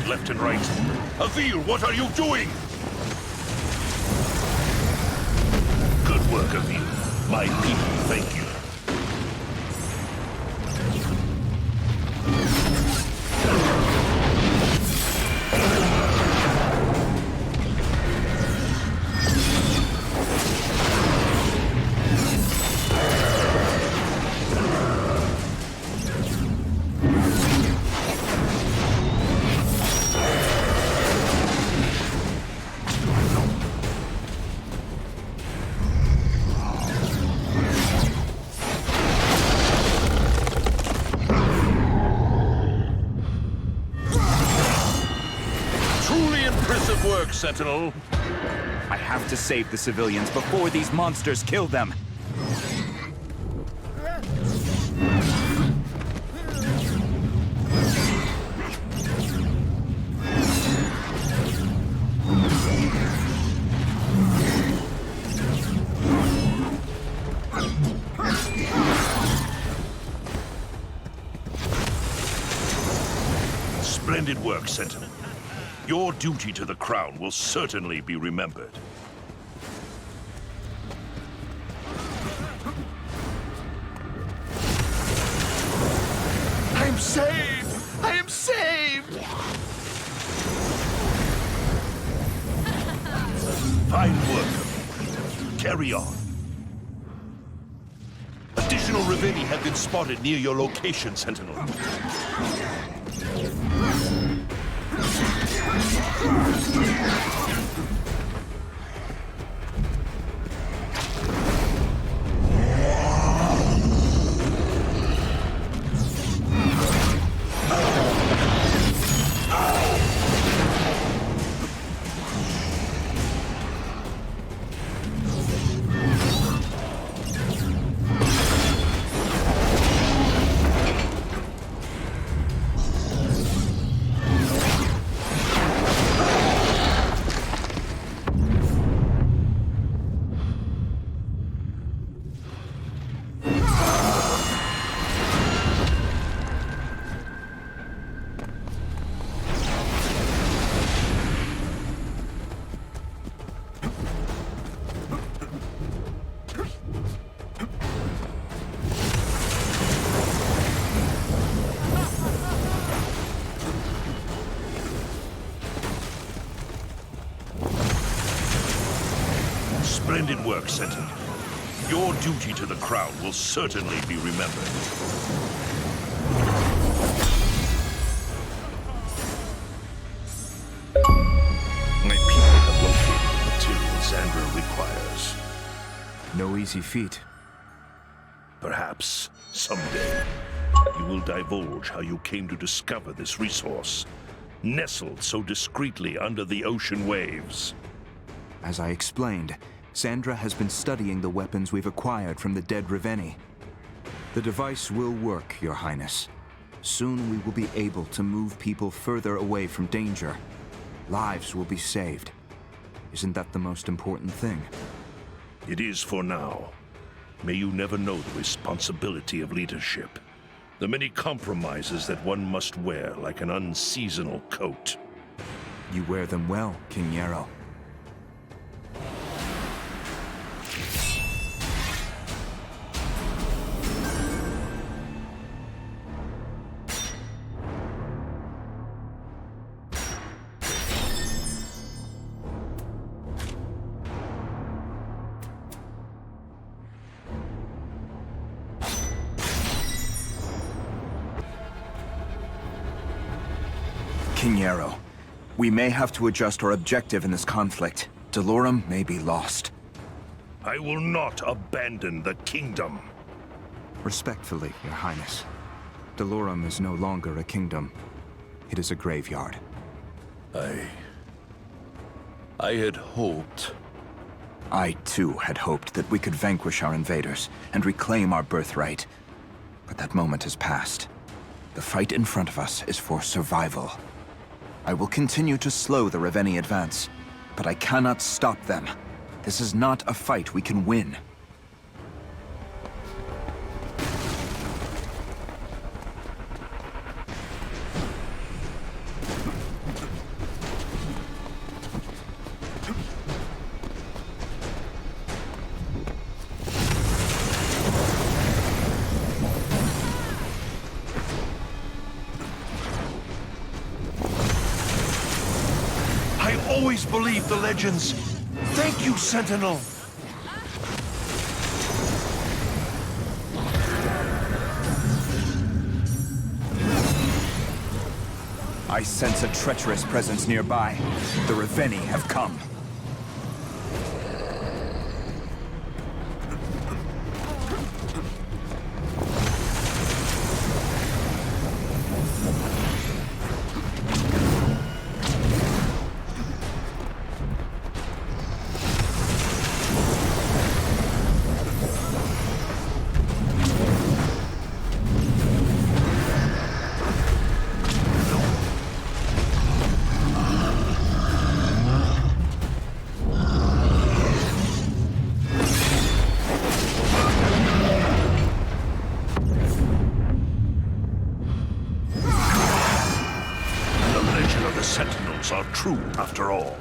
Left and right. Avil, what are you doing? Good work, Avil. My people thank you. Impressive work, Sentinel. I have to save the civilians before these monsters kill them. Splendid work, Sentinel. Your duty to the crown will certainly be remembered. I'm saved! I am saved! Fine work. Carry on. Additional Additional Ravenii have been spotted near your location, Sentinel. Splendid work, Sentinel. Your duty to the crown will certainly be remembered. My people have located the material Xandra requires. No easy feat. Perhaps, someday, you will divulge how you came to discover this resource, nestled so discreetly under the ocean waves. As I explained, Sandra has been studying the weapons we've acquired from the dead Ravenii. The device will work, Your Highness. Soon we will be able to move people further away from danger. Lives will be saved. Isn't that the most important thing? It is for now. May you never know the responsibility of leadership. The many compromises that one must wear like an unseasonal coat. You wear them well, King Yarrow. King Yarrow, we may have to adjust our objective in this conflict. Delorum may be lost. I will not abandon the kingdom. Respectfully, Your Highness. Delorum is no longer a kingdom. It is a graveyard. I had hoped. I, too, had hoped that we could vanquish our invaders and reclaim our birthright. But that moment has passed. The fight in front of us is for survival. I will continue to slow the Ravenii advance, but I cannot stop them. This is not a fight we can win. I always believed the legends. Thank you, Sentinel. I sense a treacherous presence nearby. The Ravenii have come. The Sentinels are true after all.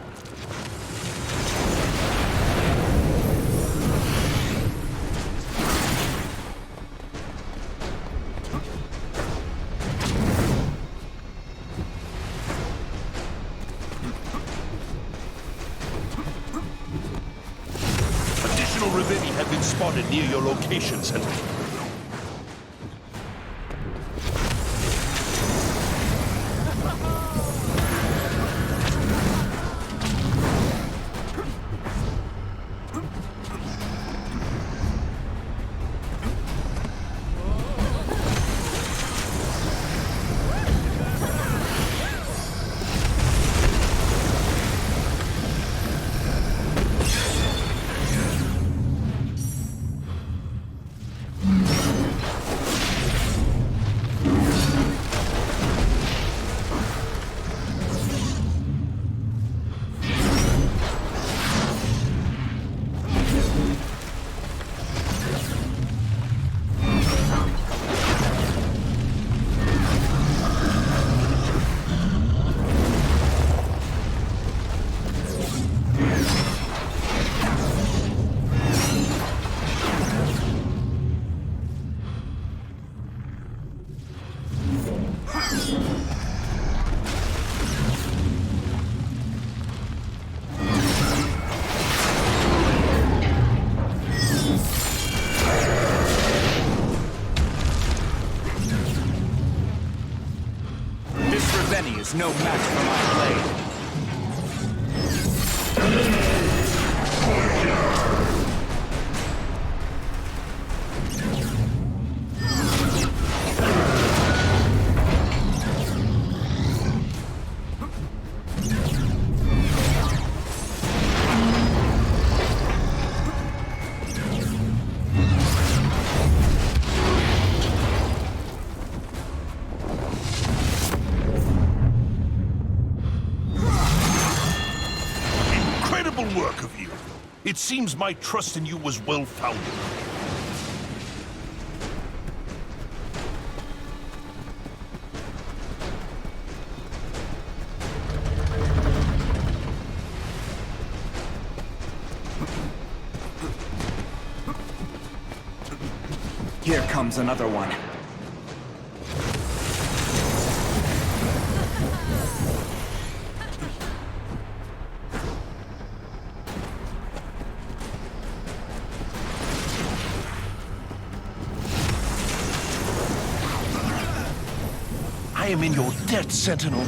Additional Ravenii have been spotted near your location, Sentinel. Ravenii is no match for my blade. Work of you. It seems my trust in you was well-founded. Here comes another one. I am in your debt, Sentinel.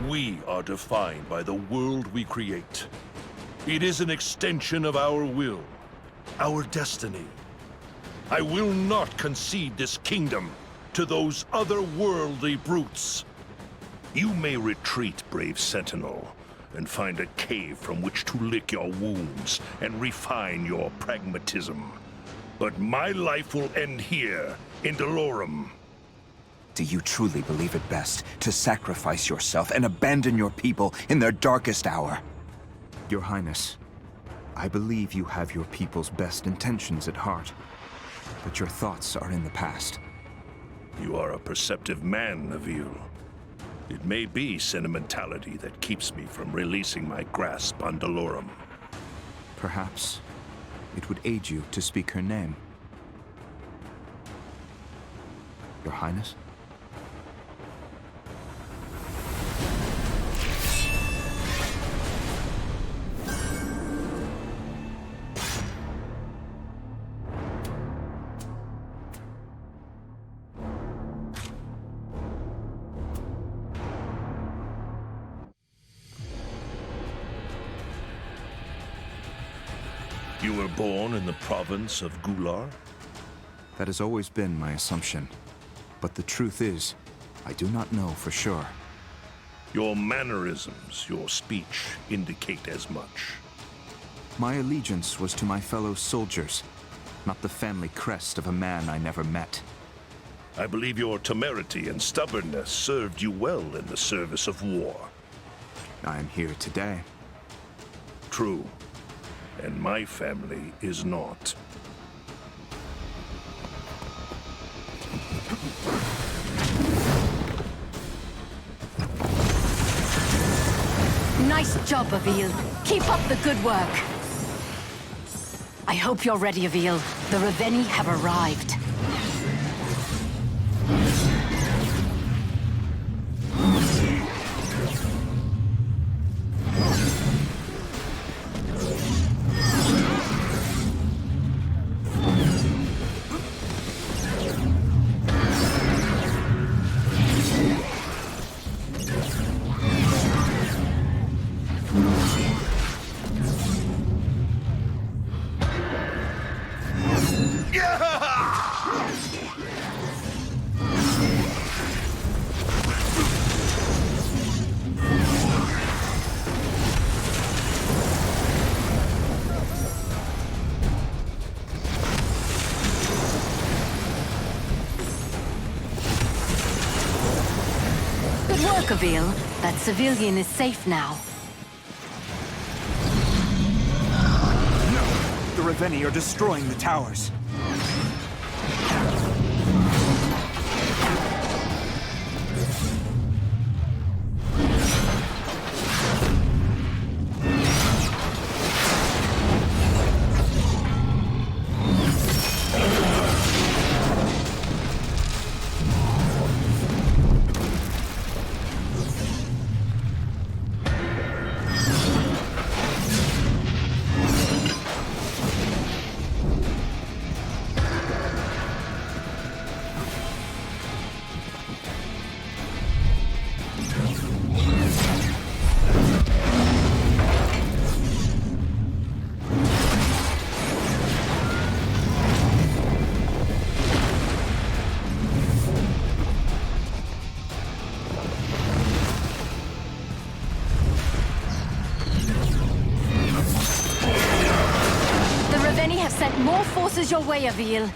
We are defined by the world we create. It is an extension of our will, our destiny. I will not concede this kingdom to those otherworldly brutes. You may retreat, brave Sentinel, and find a cave from which to lick your wounds and refine your pragmatism. But my life will end here, in Delorum. Do you truly believe it best to sacrifice yourself and abandon your people in their darkest hour? Your Highness, I believe you have your people's best intentions at heart, but your thoughts are in the past. You are a perceptive man, Avil. It may be sentimentality that keeps me from releasing my grasp on Delorum. Perhaps it would aid you to speak her name. Your Highness? You were born in the province of Gular? That has always been my assumption. But the truth is, I do not know for sure. Your mannerisms, your speech, indicate as much. My allegiance was to my fellow soldiers, not the family crest of a man I never met. I believe your temerity and stubbornness served you well in the service of war. I am here today. True. And my family is not. Nice job, Avil. Keep up the good work. I hope you're ready, Avil. The Ravenii have arrived. work, Avil. That civilian is safe now. The Ravenii are destroying the towers. Sent more forces your way, Avil.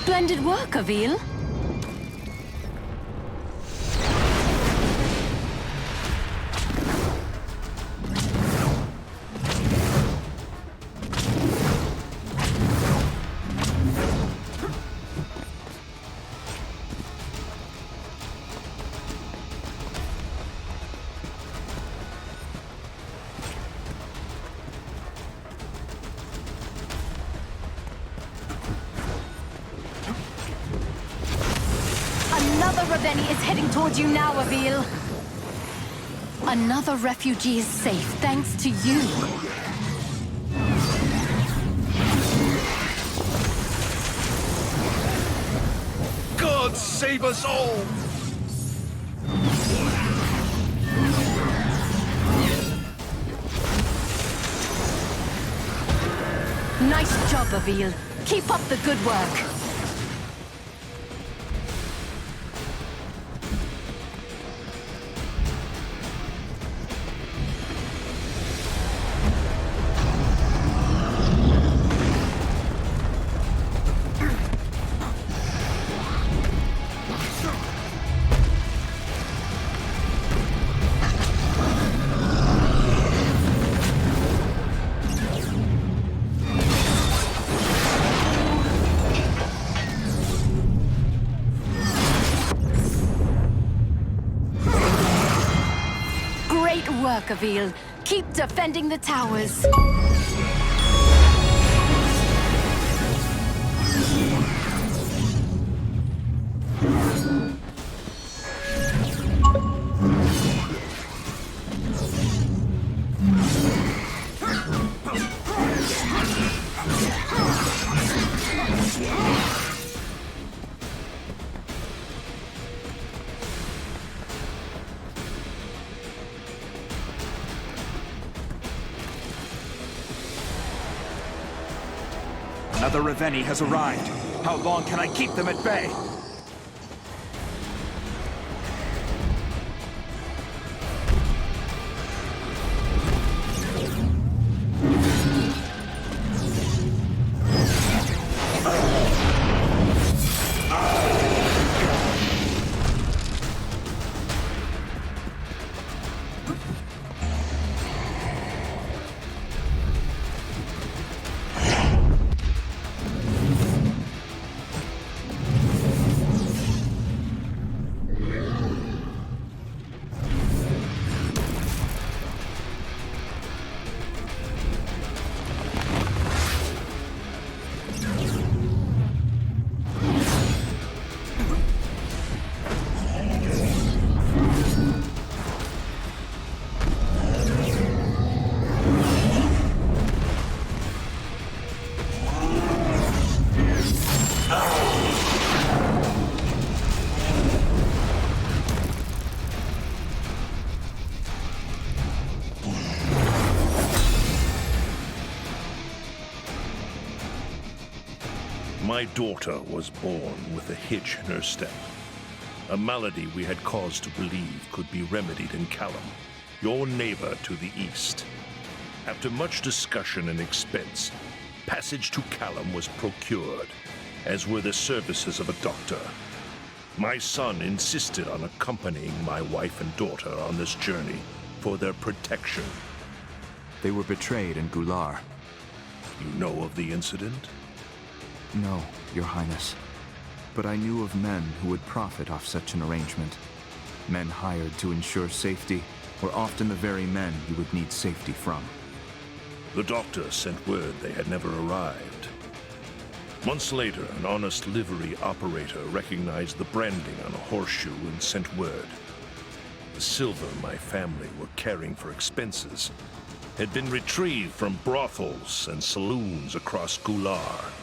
Splendid work, Avil. Another Ravenii is heading towards you now, Avil. Another refugee is safe, thanks to you. God save us all! Nice job, Avil. Keep up the good work. Great work, Avil. Keep defending the towers. Now the Ravenii has arrived. How long can I keep them at bay? My daughter was born with a hitch in her step. A malady we had cause to believe could be remedied in Callum, your neighbor to the east. After much discussion and expense, passage to Callum was procured, as were the services of a doctor. My son insisted on accompanying my wife and daughter on this journey for their protection. They were betrayed in Gular. You know of the incident? No, Your Highness. But I knew of men who would profit off such an arrangement. Men hired to ensure safety were often the very men you would need safety from. The doctor sent word they had never arrived. Months later, an honest livery operator recognized the branding on a horseshoe and sent word. The silver my family were carrying for expenses had been retrieved from brothels and saloons across Gular.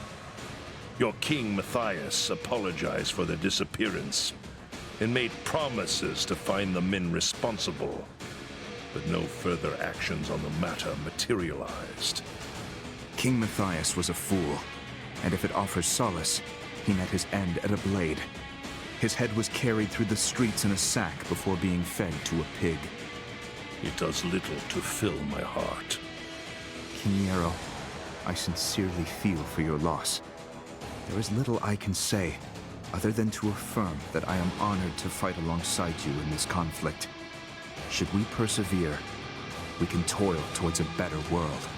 Your King Matthias apologized for their disappearance and made promises to find the men responsible, but no further actions on the matter materialized. King Matthias was a fool, and if it offers solace, he met his end at a blade. His head was carried through the streets in a sack before being fed to a pig. It does little to fill my heart. King Yarrow, I sincerely feel for your loss. There is little I can say, other than to affirm that I am honored to fight alongside you in this conflict. Should we persevere, we can toil towards a better world.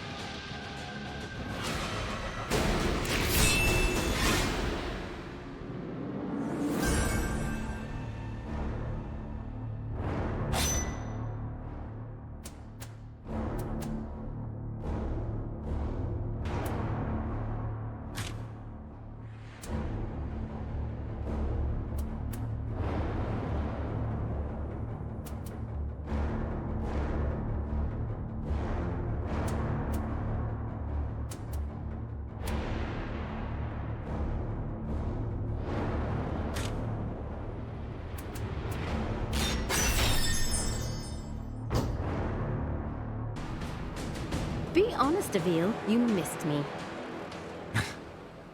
Be honest, Avil, you missed me.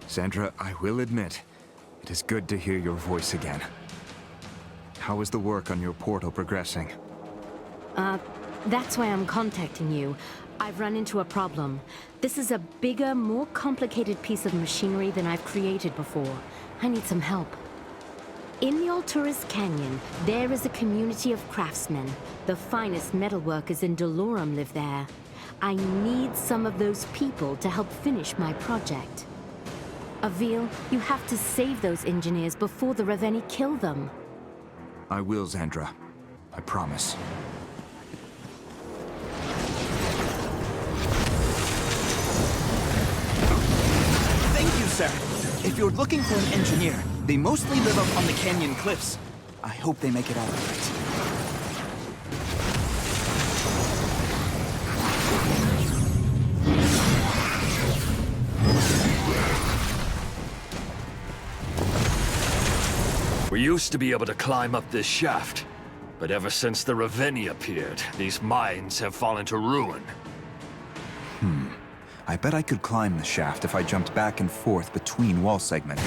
Sandra, I will admit, it is good to hear your voice again. How is the work on your portal progressing? That's why I'm contacting you. I've run into a problem. This is a bigger, more complicated piece of machinery than I've created before. I need some help. In the Alturas Canyon, there is a community of craftsmen. The finest metalworkers in Dolorum live there. I need some of those people to help finish my project. Avil, you have to save those engineers before the Ravenii kill them. I will, Xandra. I promise. Thank you, sir. If you're looking for an engineer, they mostly live up on the canyon cliffs. I hope they make it out all right. We used to be able to climb up this shaft, but ever since the Ravenii appeared, these mines have fallen to ruin. I bet I could climb the shaft if I jumped back and forth between wall segments.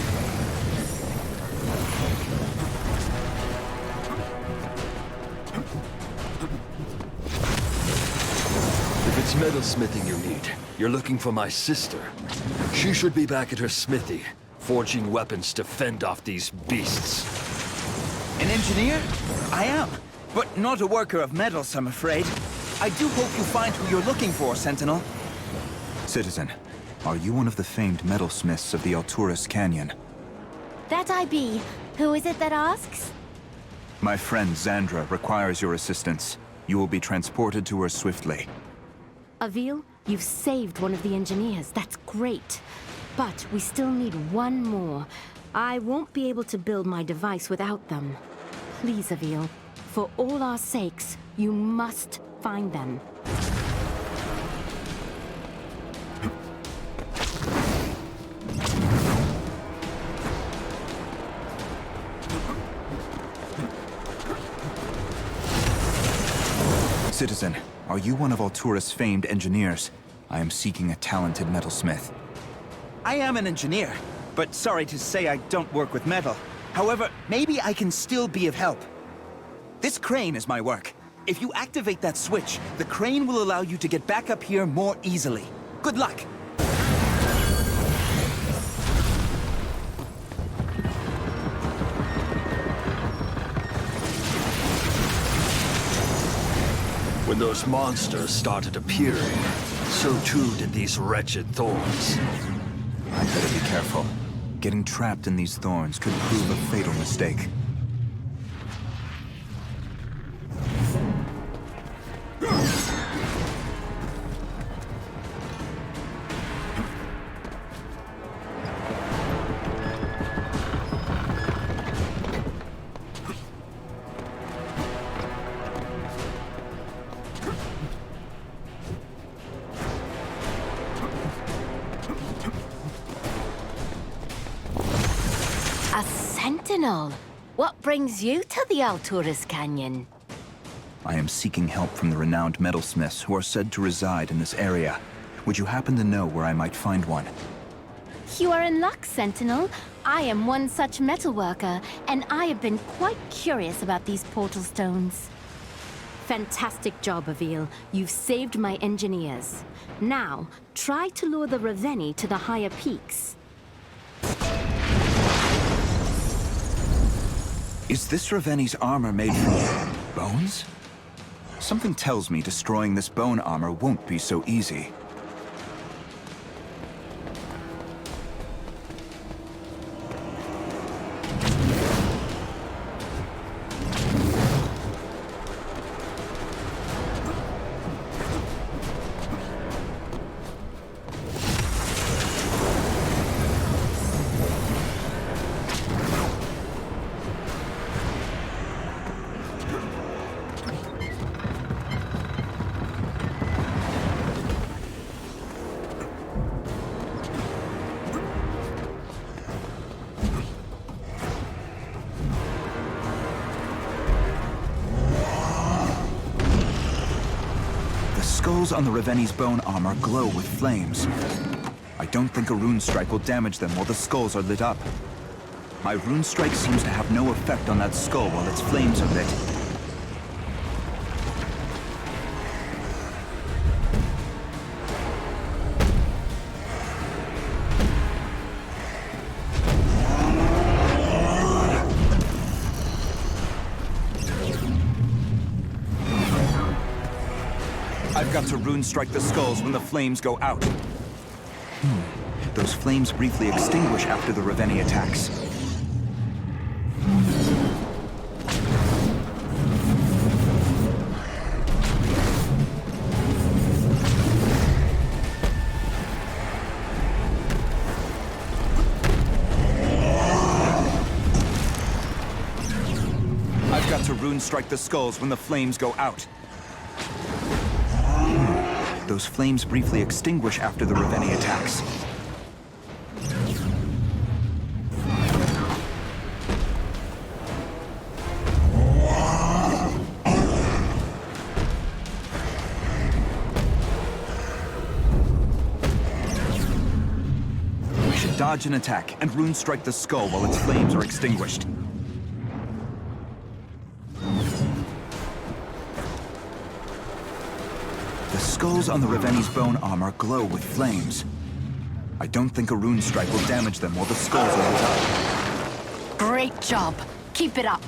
If it's metalsmithing you need, you're looking for my sister. She should be back at her smithy, forging weapons to fend off these beasts. An engineer? I am, but not a worker of metals, I'm afraid. I do hope you find who you're looking for, Sentinel. Citizen, are you one of the famed metalsmiths of the Alturas Canyon? That I be. Who is it that asks? My friend Xandra requires your assistance. You will be transported to her swiftly. Avil, you've saved one of the engineers. That's great. But we still need one more. I won't be able to build my device without them. Please, Avil, for all our sakes, you must find them. Citizen, are you one of Altura's famed engineers? I am seeking a talented metalsmith. I am an engineer, but sorry to say I don't work with metal. However, maybe I can still be of help. This crane is my work. If you activate that switch, the crane will allow you to get back up here more easily. Good luck! When those monsters started appearing, so too did these wretched thorns. I'd better be careful. Getting trapped in these thorns could prove a fatal mistake. A Sentinel? What brings you to the Alturas Canyon? I am seeking help from the renowned metalsmiths who are said to reside in this area. Would you happen to know where I might find one? You are in luck, Sentinel. I am one such metalworker, and I have been quite curious about these portal stones. Fantastic job, Avil. You've saved my engineers. Now, try to lure the Ravenii to the higher peaks. Is this Raveni's armor made from bones? Something tells me destroying this bone armor won't be so easy. Skulls on the Raveni's bone armor glow with flames. I don't think a rune strike will damage them while the skulls are lit up. My rune strike seems to have no effect on that skull while its flames are lit. I've got to rune strike the skulls when the flames go out. Those flames briefly extinguish after the Ravenii attacks. I've got to rune strike the skulls when the flames go out. Those flames briefly extinguish after the Ravenii attacks. dodge an attack and rune strike the skull while its flames are extinguished. The skulls on the Ravenii's bone armor glow with flames. I don't think a rune strike will damage them while the skulls are lit up. Great job. Keep it up.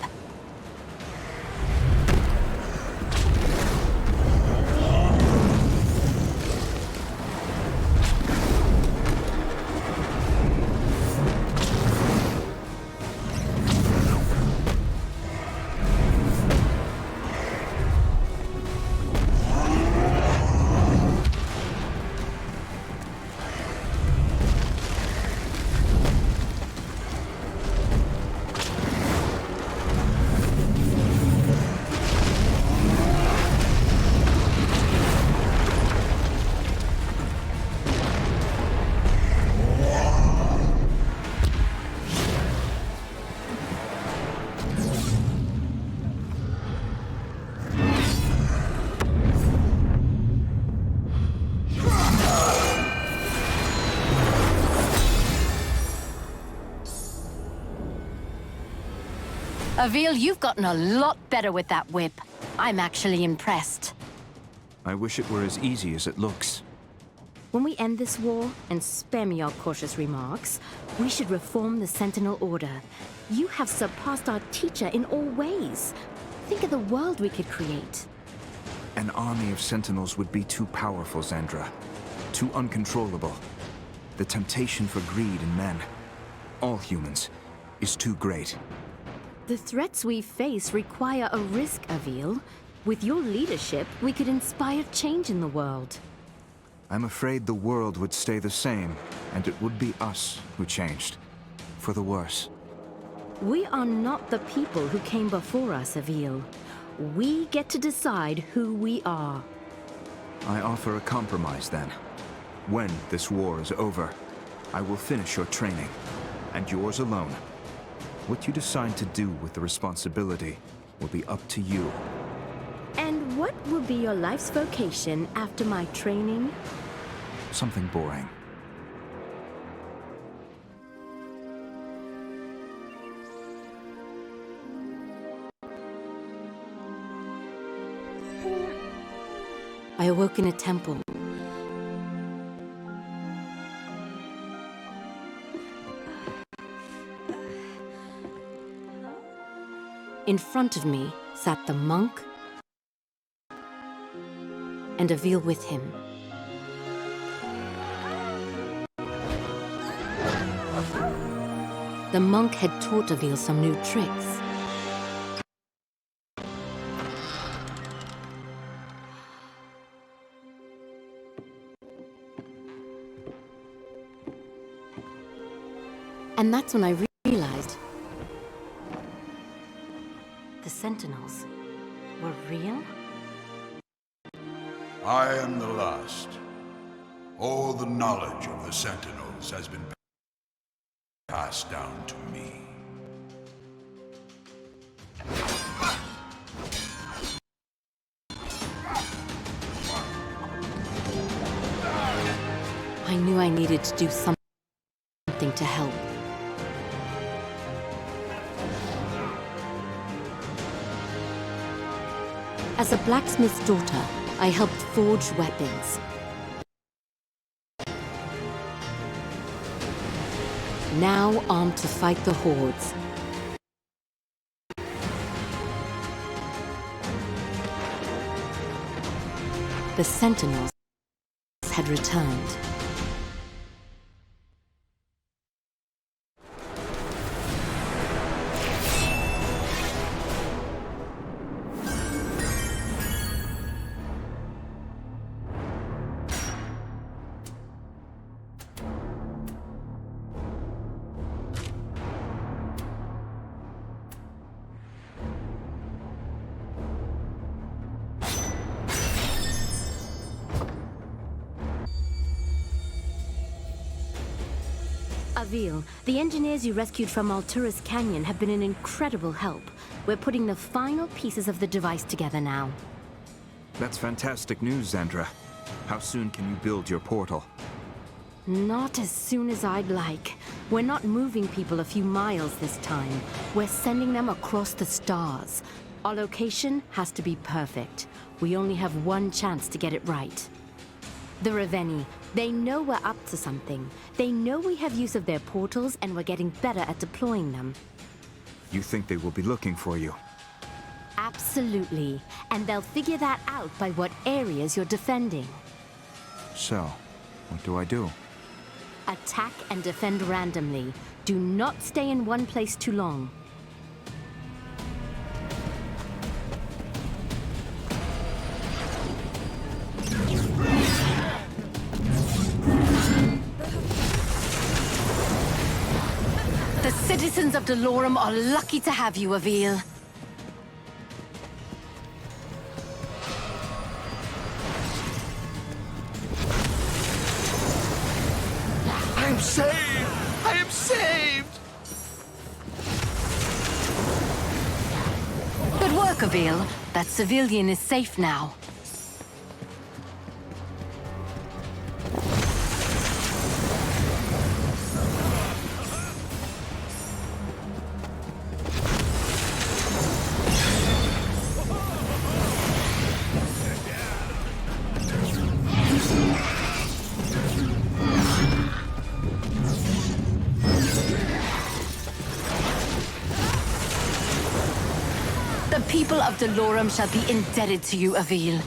Avil, you've gotten a lot better with that whip. I'm actually impressed. I wish it were as easy as it looks. When we end this war, and spare me your cautious remarks, we should reform the Sentinel Order. You have surpassed our teacher in all ways. Think of the world we could create. An army of Sentinels would be too powerful, Zandra. Too uncontrollable. The temptation for greed in men, all humans, is too great. The threats we face require a risk, Avil. With your leadership, we could inspire change in the world. I'm afraid the world would stay the same, and it would be us who changed. For the worse. We are not the people who came before us, Avil. We get to decide who we are. I offer a compromise, then. When this war is over, I will finish your training, and yours alone. What you decide to do with the responsibility will be up to you. And what will be your life's vocation after my training? Something boring. I awoke in a temple. In front of me sat the monk and Avil with him. The monk had taught Avil some new tricks. And that's when I realized the Sentinels were real? I am the last. All the knowledge of the Sentinels has been passed down to me. I knew I needed to do something to help. As a blacksmith's daughter, I helped forge weapons. Now armed to fight the Hordes. The Sentinels had returned. Avil, the engineers you rescued from Alturas Canyon have been an incredible help. We're putting the final pieces of the device together now. That's fantastic news, Zandra. How soon can you build your portal? Not as soon as I'd like. We're not moving people a few miles this time. We're sending them across the stars. Our location has to be perfect. We only have one chance to get it right. The Ravenii, they know we're up to something. They know we have use of their portals and we're getting better at deploying them. You think they will be looking for you? Absolutely. And they'll figure that out by what areas you're defending. So, what do I do? Attack and defend randomly. Do not stay in one place too long. The citizens of Delorum are lucky to have you, Avil. I'm saved! I am saved! Good work, Avil. That civilian is safe now. The people of Delorum shall be indebted to you, Avil.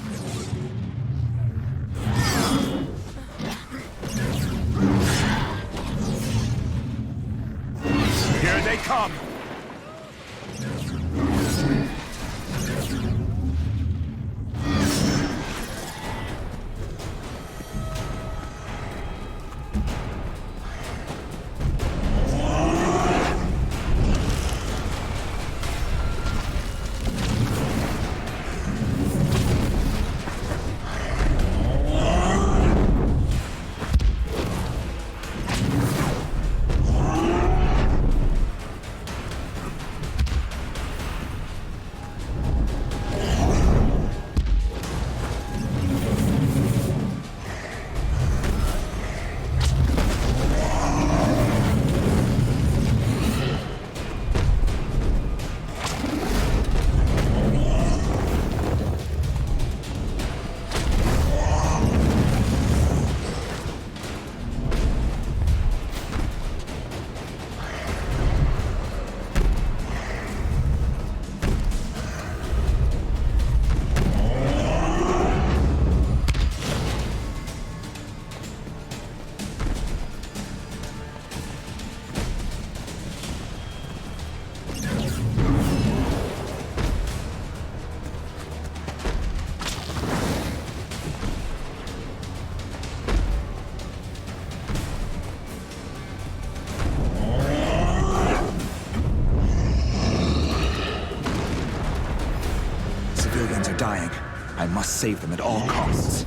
Here they come! Dying. I must save them at all costs.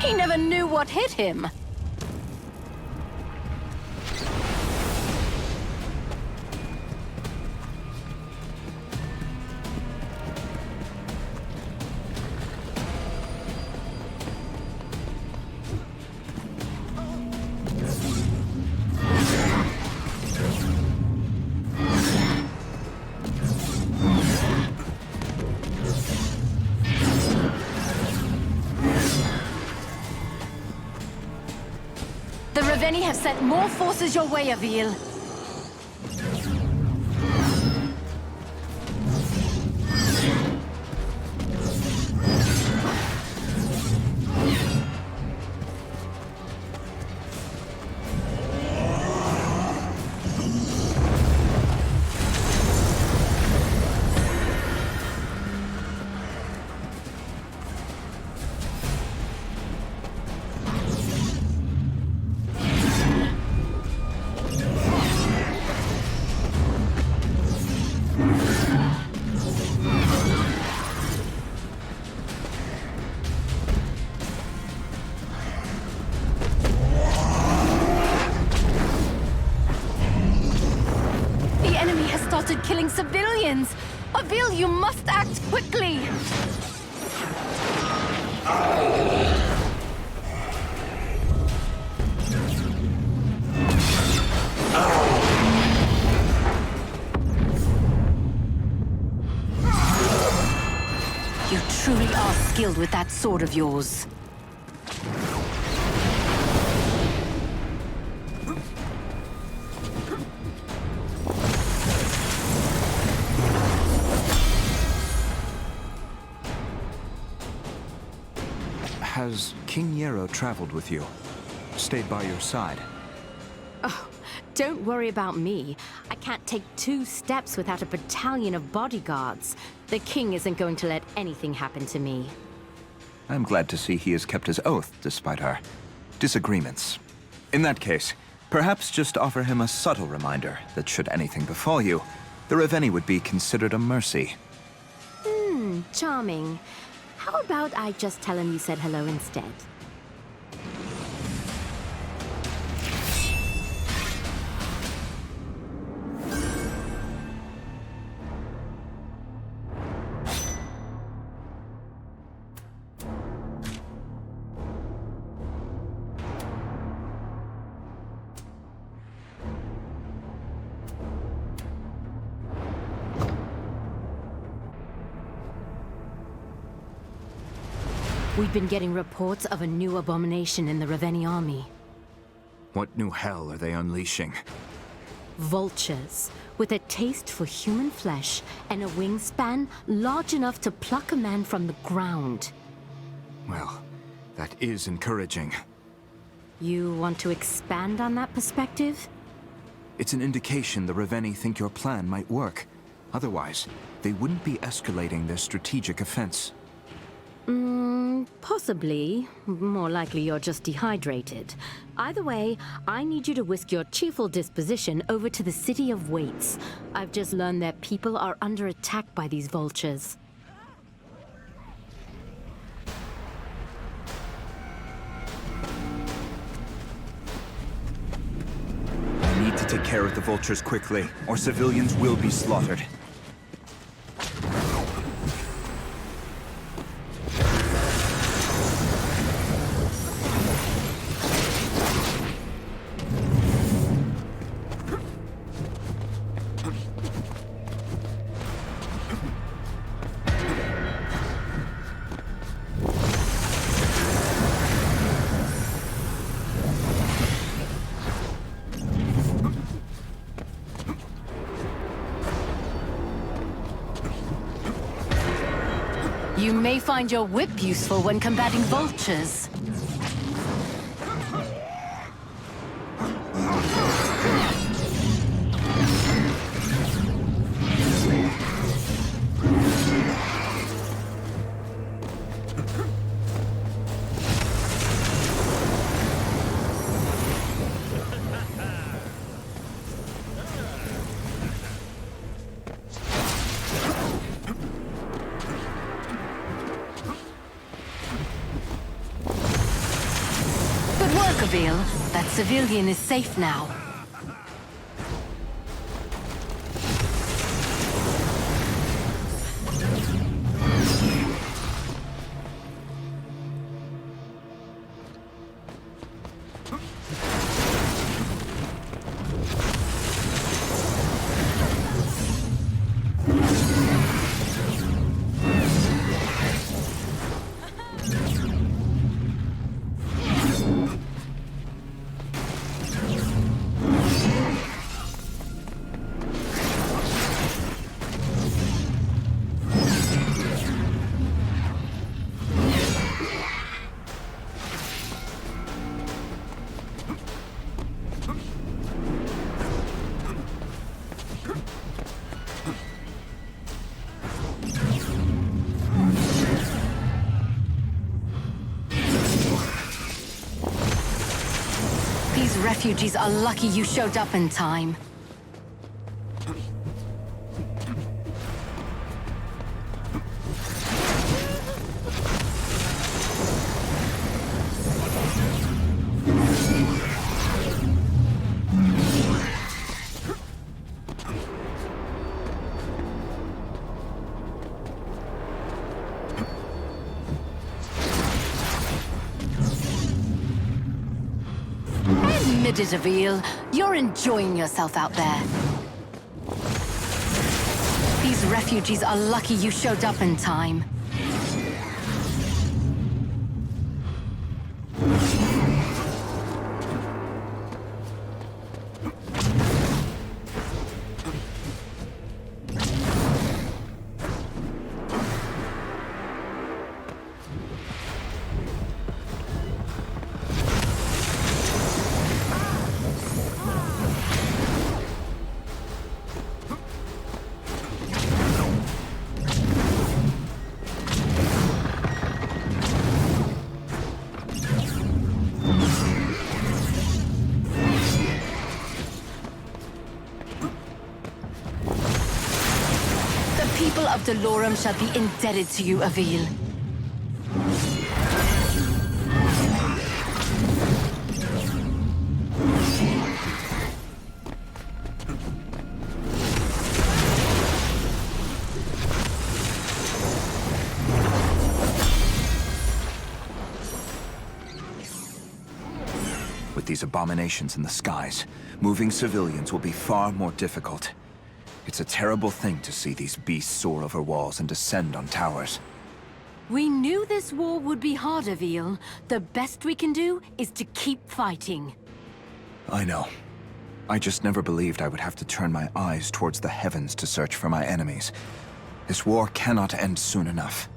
He never knew what hit him. The Ravenii have sent more forces your way, Avil. Killing civilians! Avil, you must act quickly! You truly are skilled with that sword of yours. Has King Yarrow traveled with you? Stayed by your side? Oh, don't worry about me. I can't take 2 steps without a battalion of bodyguards. The king isn't going to let anything happen to me. I'm glad to see he has kept his oath despite our disagreements. In that case, perhaps just offer him a subtle reminder that should anything befall you, the Ravenii would be considered a mercy. Charming. How about I just tell him you said hello instead? We've been getting reports of a new abomination in the Ravenii army. What new hell are they unleashing? Vultures, with a taste for human flesh and a wingspan large enough to pluck a man from the ground. Well, that is encouraging. You want to expand on that perspective? It's an indication the Ravenii think your plan might work. Otherwise, they wouldn't be escalating their strategic offense. Possibly. More likely you're just dehydrated. Either way, I need you to whisk your cheerful disposition over to the City of Waits. I've just learned that people are under attack by these vultures. I need to take care of the vultures quickly, or civilians will be slaughtered. You may find your whip useful when combating vultures. Avil, that civilian is safe now. These refugees are lucky you showed up in time. Admit it, Avil. You're enjoying yourself out there. These refugees are lucky you showed up in time. People of Delorum shall be indebted to you, Avil. With these abominations in the skies, moving civilians will be far more difficult. It's a terrible thing to see these beasts soar over walls and descend on towers. We knew this war would be hard, Avil. The best we can do is to keep fighting. I know. I just never believed I would have to turn my eyes towards the heavens to search for my enemies. This war cannot end soon enough.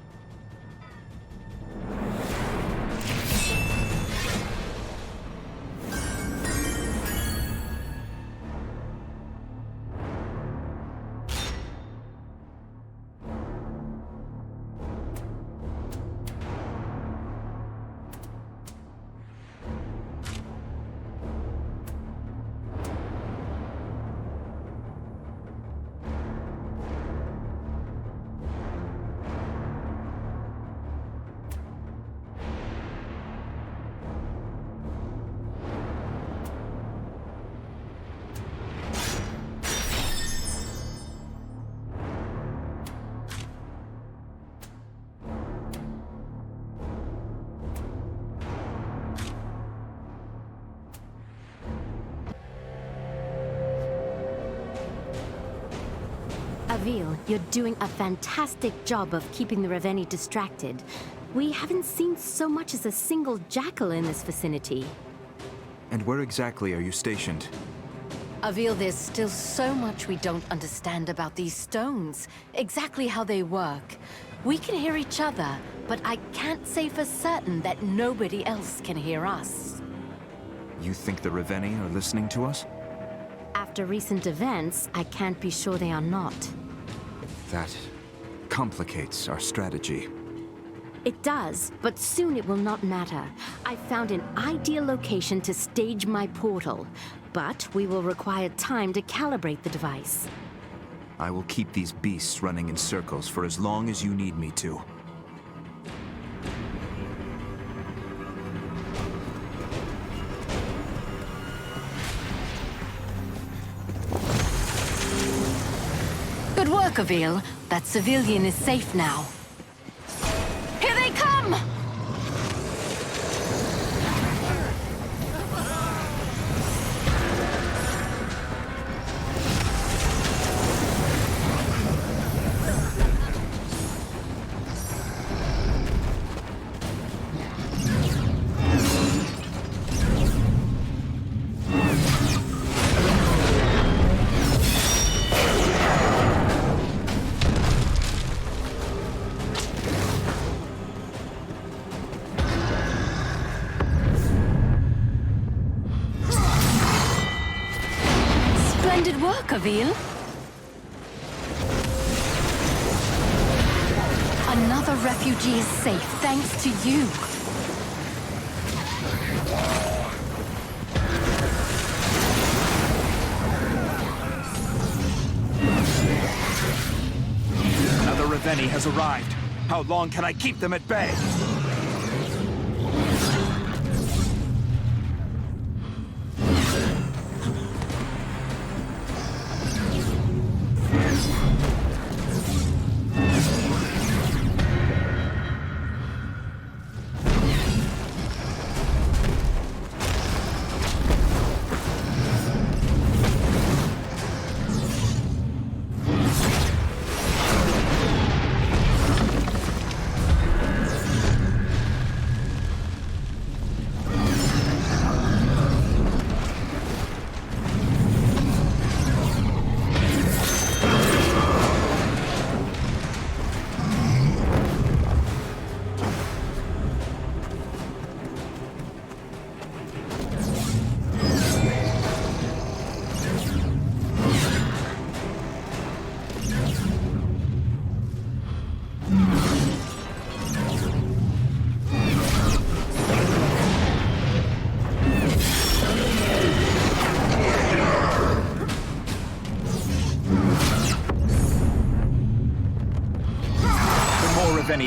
Avil, you're doing a fantastic job of keeping the Ravenii distracted. We haven't seen so much as a single jackal in this vicinity. And where exactly are you stationed? Avil, there's still so much we don't understand about these stones. Exactly how they work. We can hear each other, but I can't say for certain that nobody else can hear us. You think the Ravenii are listening to us? After recent events, I can't be sure they are not. That complicates our strategy. It does, but soon it will not matter. I found an ideal location to stage my portal, but we will require time to calibrate the device. I will keep these beasts running in circles for as long as you need me to. Good work, Avil. That civilian is safe now. Here they come! Splendid work, Avil. Another refugee is safe thanks to you. Another Ravenii has arrived. How long can I keep them at bay?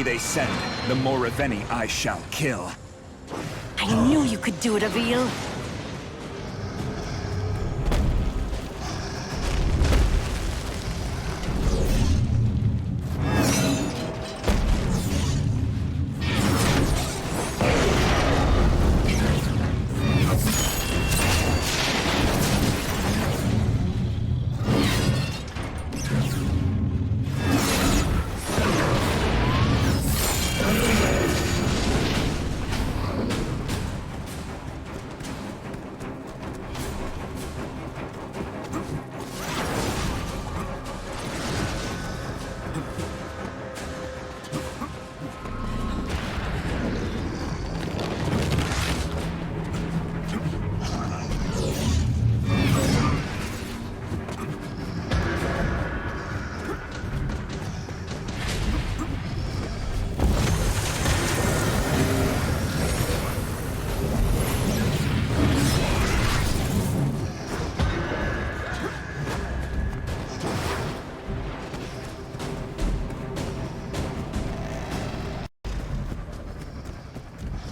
Ravenii they send, the more Ravenii I shall kill. I knew you could do it, Avil.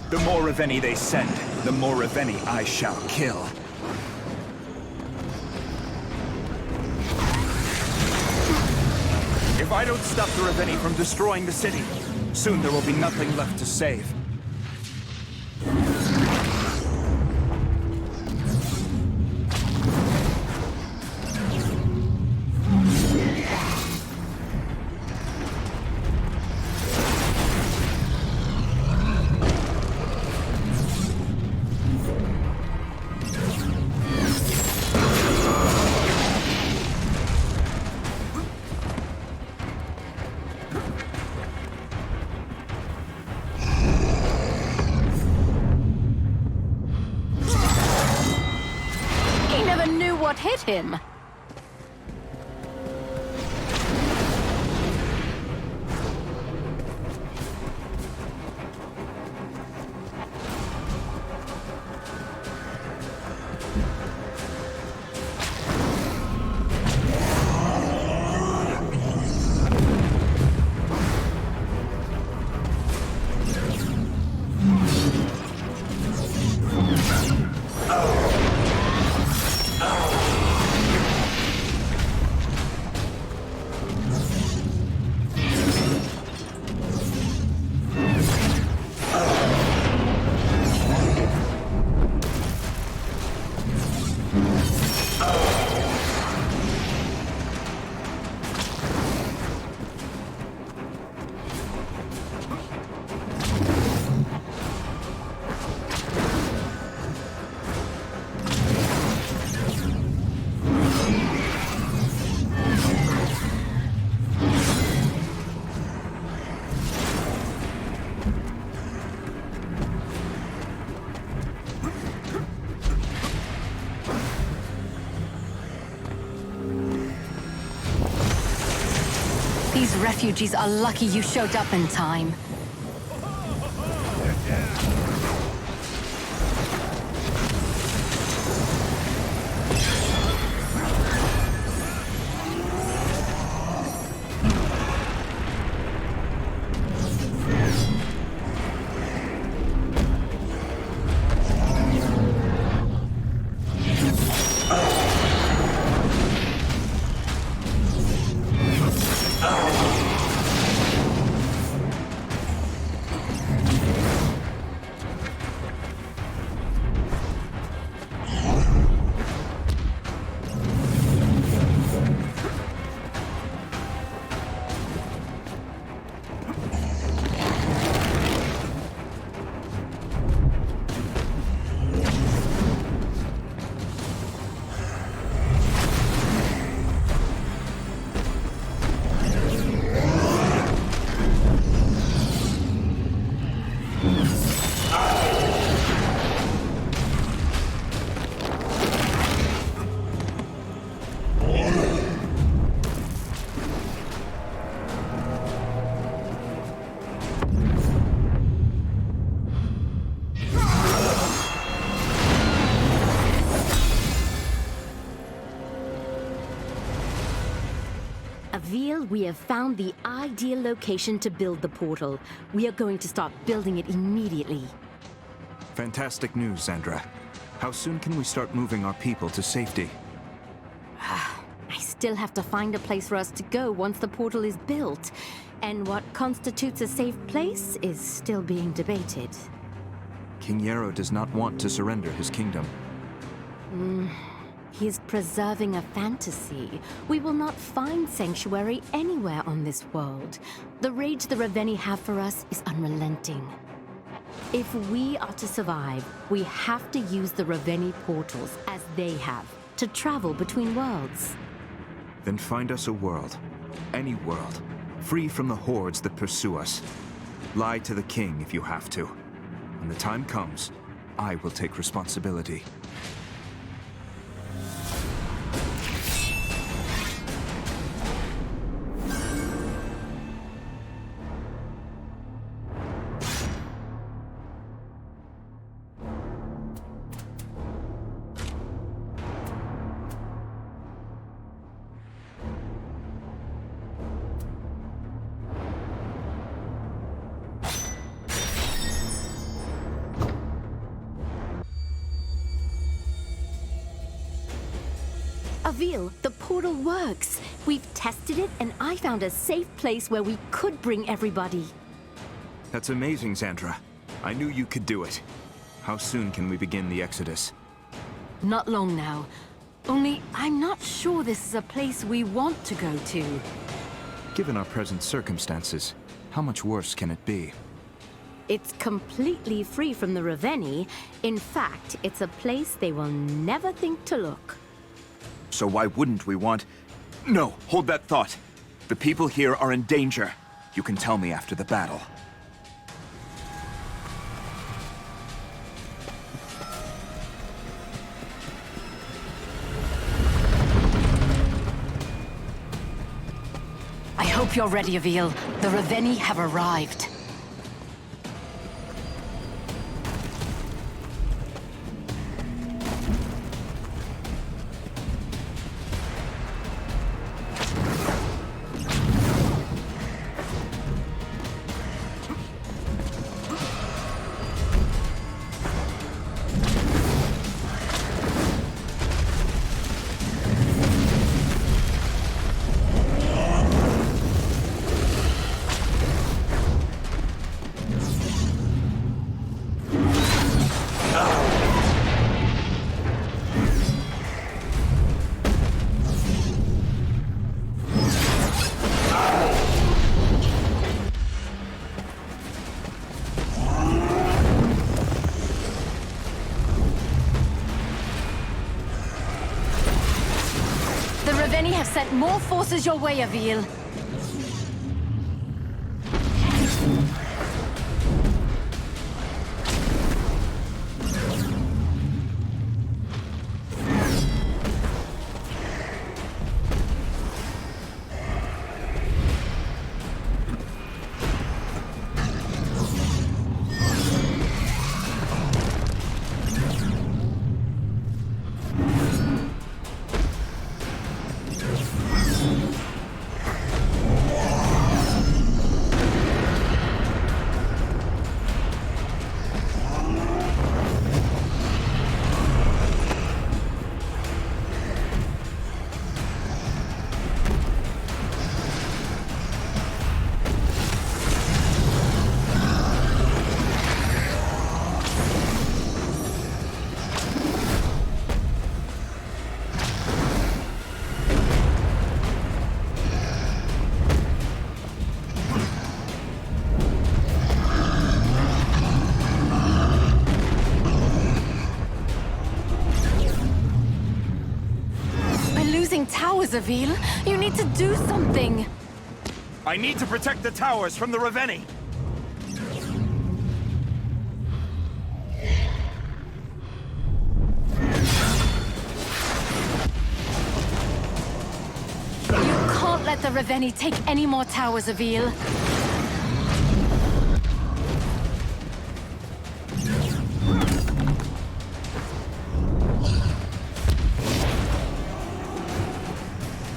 The more Ravenii they send, the more Ravenii I shall kill. If I don't stop the Ravenii from destroying the city, soon there will be nothing left to save. What hit him? These refugees are lucky you showed up in time. Avil, we have found the ideal location to build the portal. We are going to start building it immediately. Fantastic news, Sandra. How soon can we start moving our people to safety? I still have to find a place for us to go once the portal is built. And what constitutes a safe place is still being debated. King Yarrow does not want to surrender his kingdom. He is preserving a fantasy. We will not find sanctuary anywhere on this world. The rage the Ravenii have for us is unrelenting. If we are to survive, we have to use the Ravenii portals, as they have, to travel between worlds. Then find us a world. Any world. Free from the hordes that pursue us. Lie to the king if you have to. When the time comes, I will take responsibility. Avil, the portal works. We've tested it, and I found a safe place where we could bring everybody. That's amazing, Sandra. I knew you could do it. How soon can we begin the Exodus? Not long now. Only, I'm not sure this is a place we want to go to. Given our present circumstances, how much worse can it be? It's completely free from the Ravenii. In fact, it's a place they will never think to look. So why wouldn't we want... No, hold that thought. The people here are in danger. You can tell me after the battle. I hope you're ready, Avil. The Ravenii have arrived. The Ravenii have sent more forces your way, Avil. Towers, Avil. You need to do something. I need to protect the towers from the Ravenii. You can't let the Ravenii take any more towers, Avil.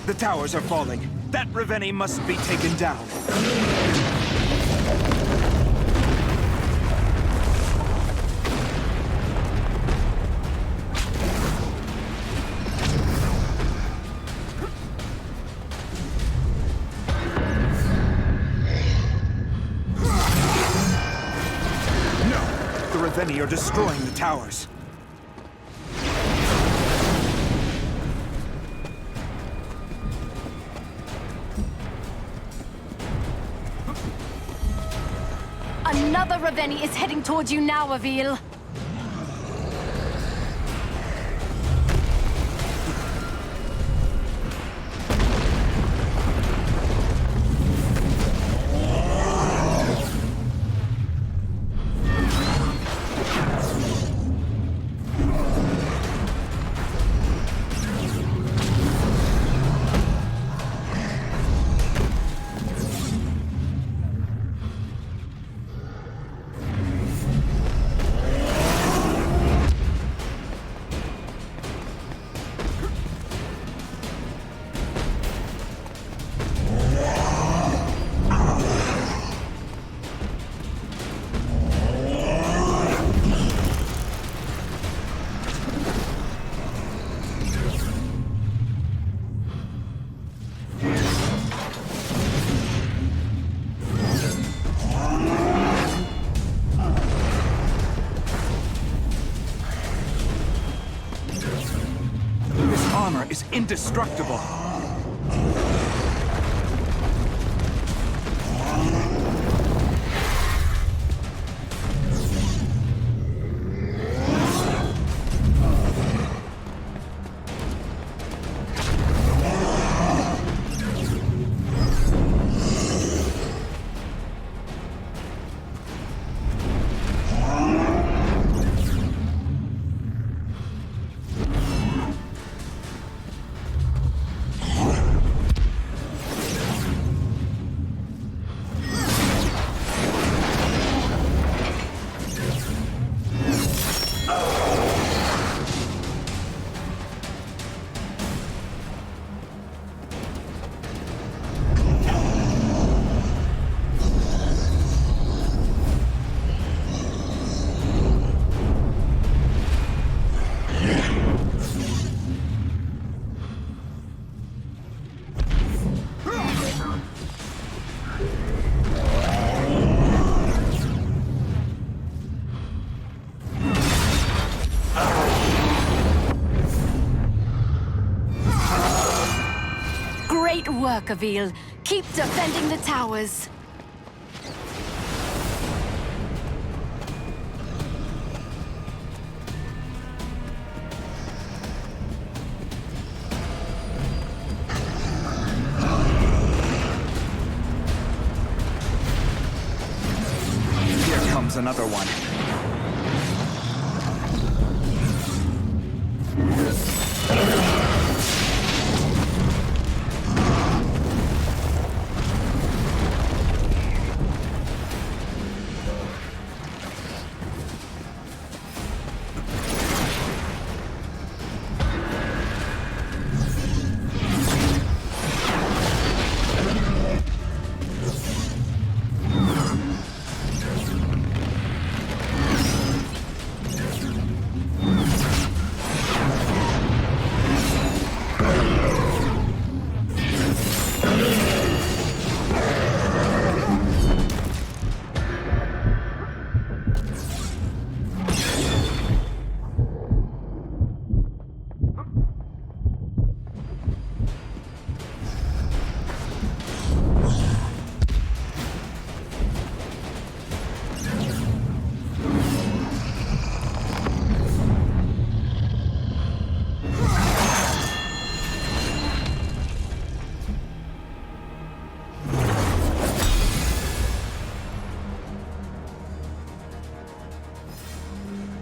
The The towers are falling. That Ravenii must be taken down. No! The Ravenii are destroying the towers. Another Ravenii is heading towards you now, Avil. Is indestructible. Great work, Avil. Keep defending the towers. Here comes another one.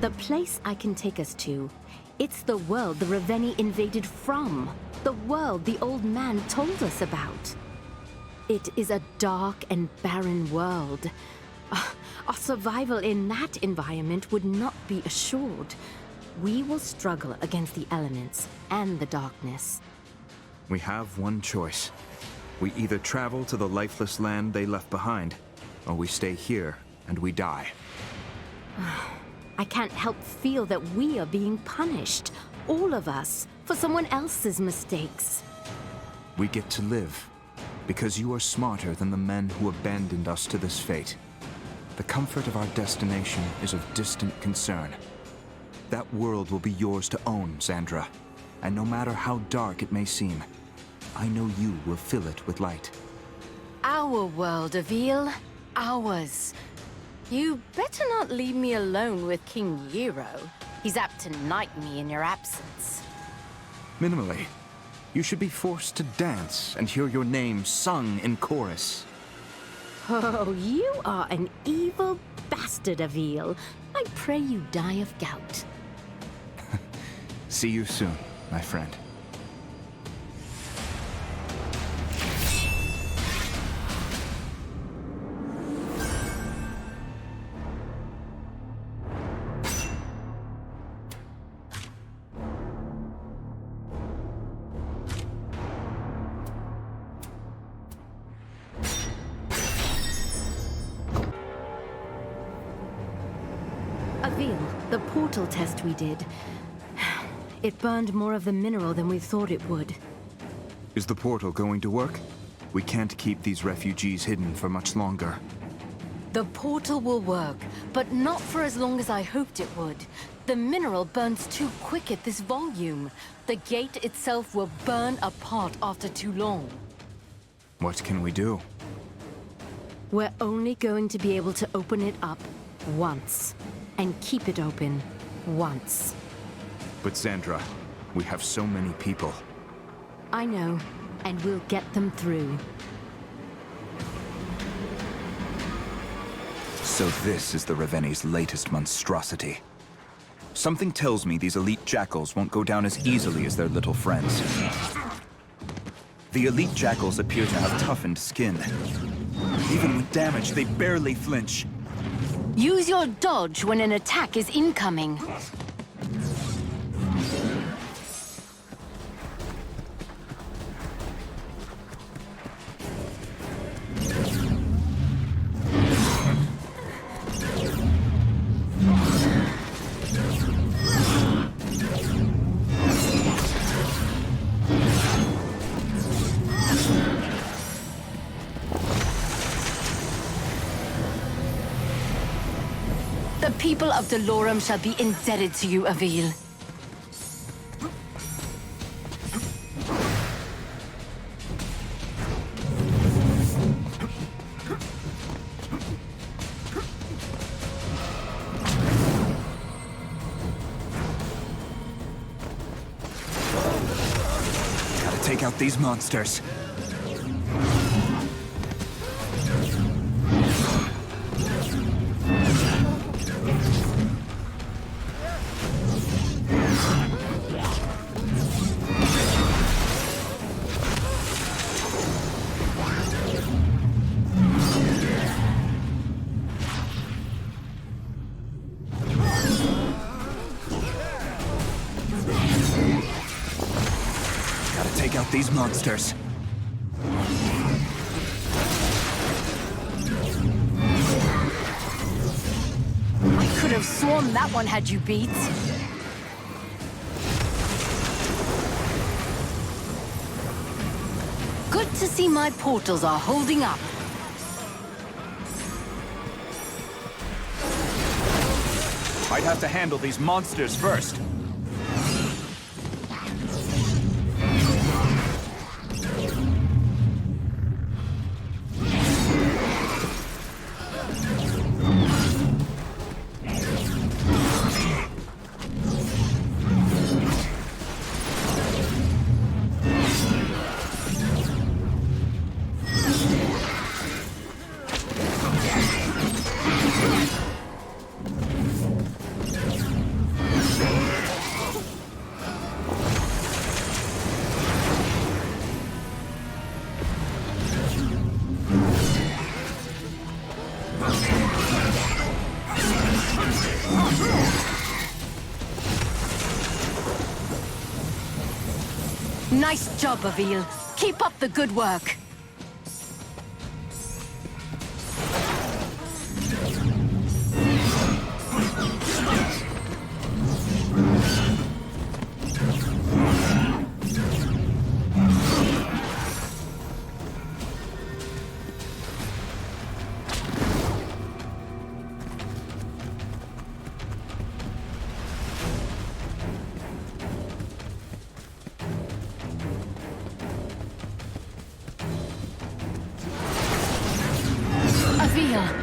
The place I can take us to, it's the world the Ravenii invaded from. The world the old man told us about. It is a dark and barren world. Our survival in that environment would not be assured. We will struggle against the elements and the darkness. We have one choice. We either travel to the lifeless land they left behind, or we stay here and we die. I can't help feel that we are being punished, all of us, for someone else's mistakes. We get to live, because you are smarter than the men who abandoned us to this fate. The comfort of our destination is of distant concern. That world will be yours to own, Sandra. And no matter how dark it may seem, I know you will fill it with light. Our world, Avil. Ours. You better not leave me alone with King Yero. He's apt to knight me in your absence. Minimally, you should be forced to dance and hear your name sung in chorus. Oh, you are an evil bastard, Avil. I pray you die of gout. See you soon, my friend. Avil, the portal test we did. It burned more of the mineral than we thought it would. Is the portal going to work? We can't keep these refugees hidden for much longer. The portal will work, but not for as long as I hoped it would. The mineral burns too quick at this volume. The gate itself will burn apart after too long. What can we do? We're only going to be able to open it up once. And keep it open once. But Sandra, we have so many people. I know, and we'll get them through. So this is the Ravenii's latest monstrosity. Something tells me these elite jackals won't go down as easily as their little friends. The elite jackals appear to have toughened skin. Even with damage, they barely flinch. Use your dodge when an attack is incoming. The people of Delorum shall be indebted to you, Avil. Gotta take out these monsters. Take out these monsters. I could have sworn that one had you beat. Good to see my portals are holding up. I'd have to handle these monsters first. Nice job, Avil. Keep up the good work.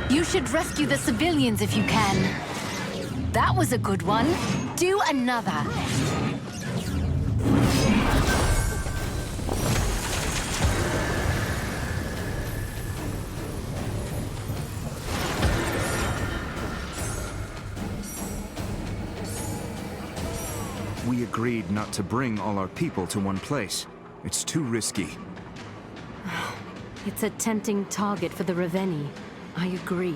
You should rescue the civilians if you can. That was a good one. Do another. We agreed not to bring all our people to one place. It's too risky. It's a tempting target for the Ravenii. I agree.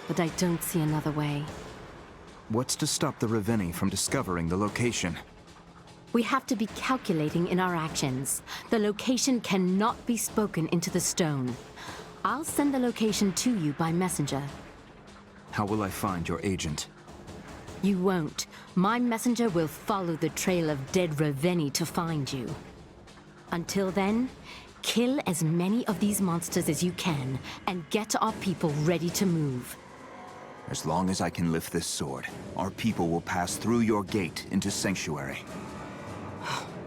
But I don't see another way. What's to stop the Ravenii from discovering the location? We have to be calculating in our actions. The location cannot be spoken into the stone. I'll send the location to you by messenger. How will I find your agent? You won't. My messenger will follow the trail of dead Ravenii to find you. Until then, kill as many of these monsters as you can, and get our people ready to move. As long as I can lift this sword, our people will pass through your gate into Sanctuary.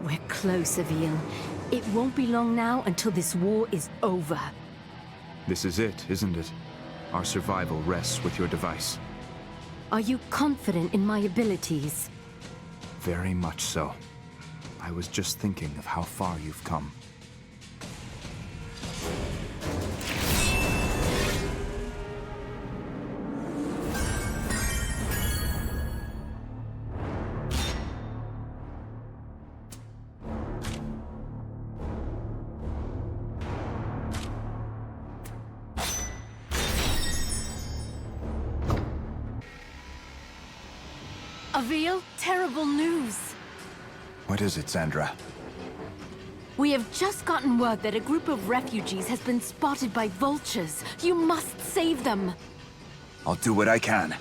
We're close, Avil. It won't be long now until this war is over. This is it, isn't it? Our survival rests with your device. Are you confident in my abilities? Very much so. I was just thinking of how far you've come. Avil, terrible news. What is it, Sandra? We have just gotten word that a group of refugees has been spotted by vultures. You must save them. I'll do what I can.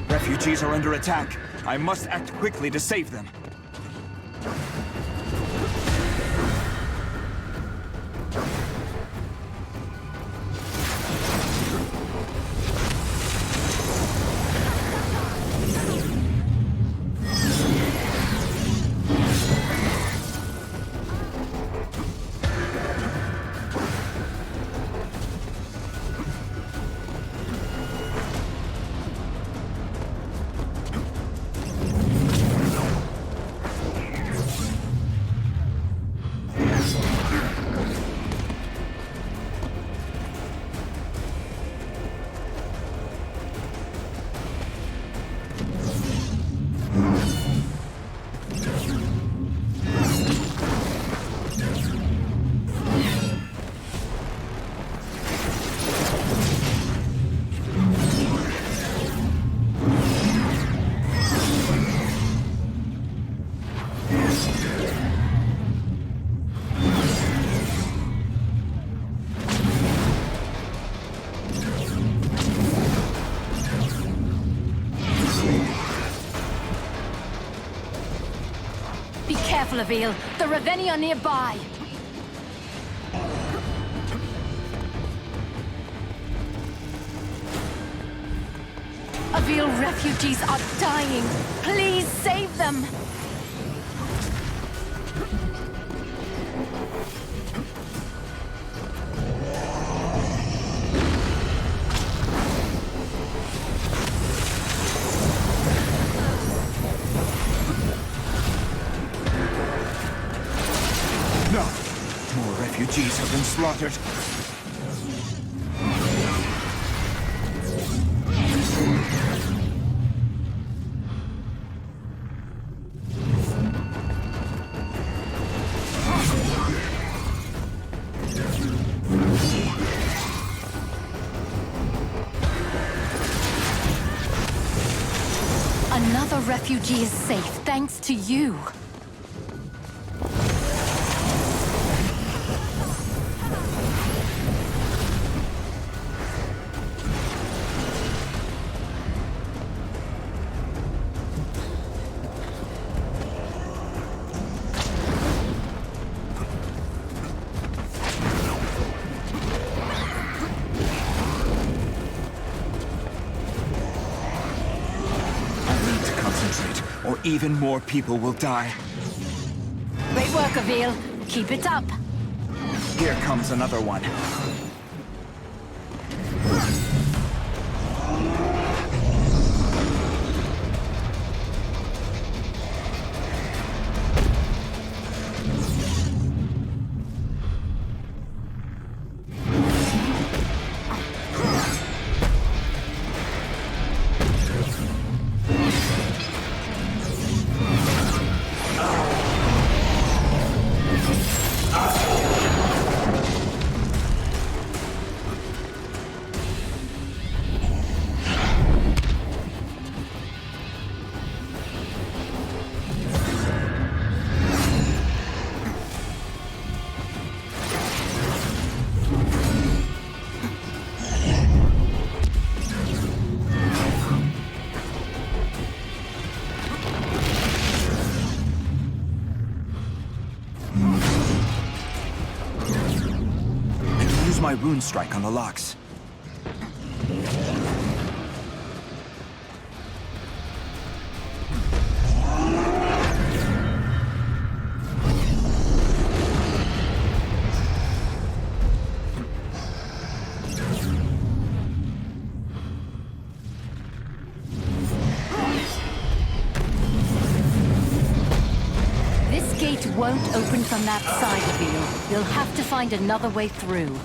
Refugees are under attack. I must act quickly to save them. Careful, Avil. The Ravenii are nearby. Avil refugees are dying. Please save them. Refugees have been slaughtered. Another refugee is safe thanks to you. Or even more people will die. Great work, Avil. Keep it up. Here comes another one. My rune strike on the locks. This gate won't open from that side, Avil. You'll have to find another way through.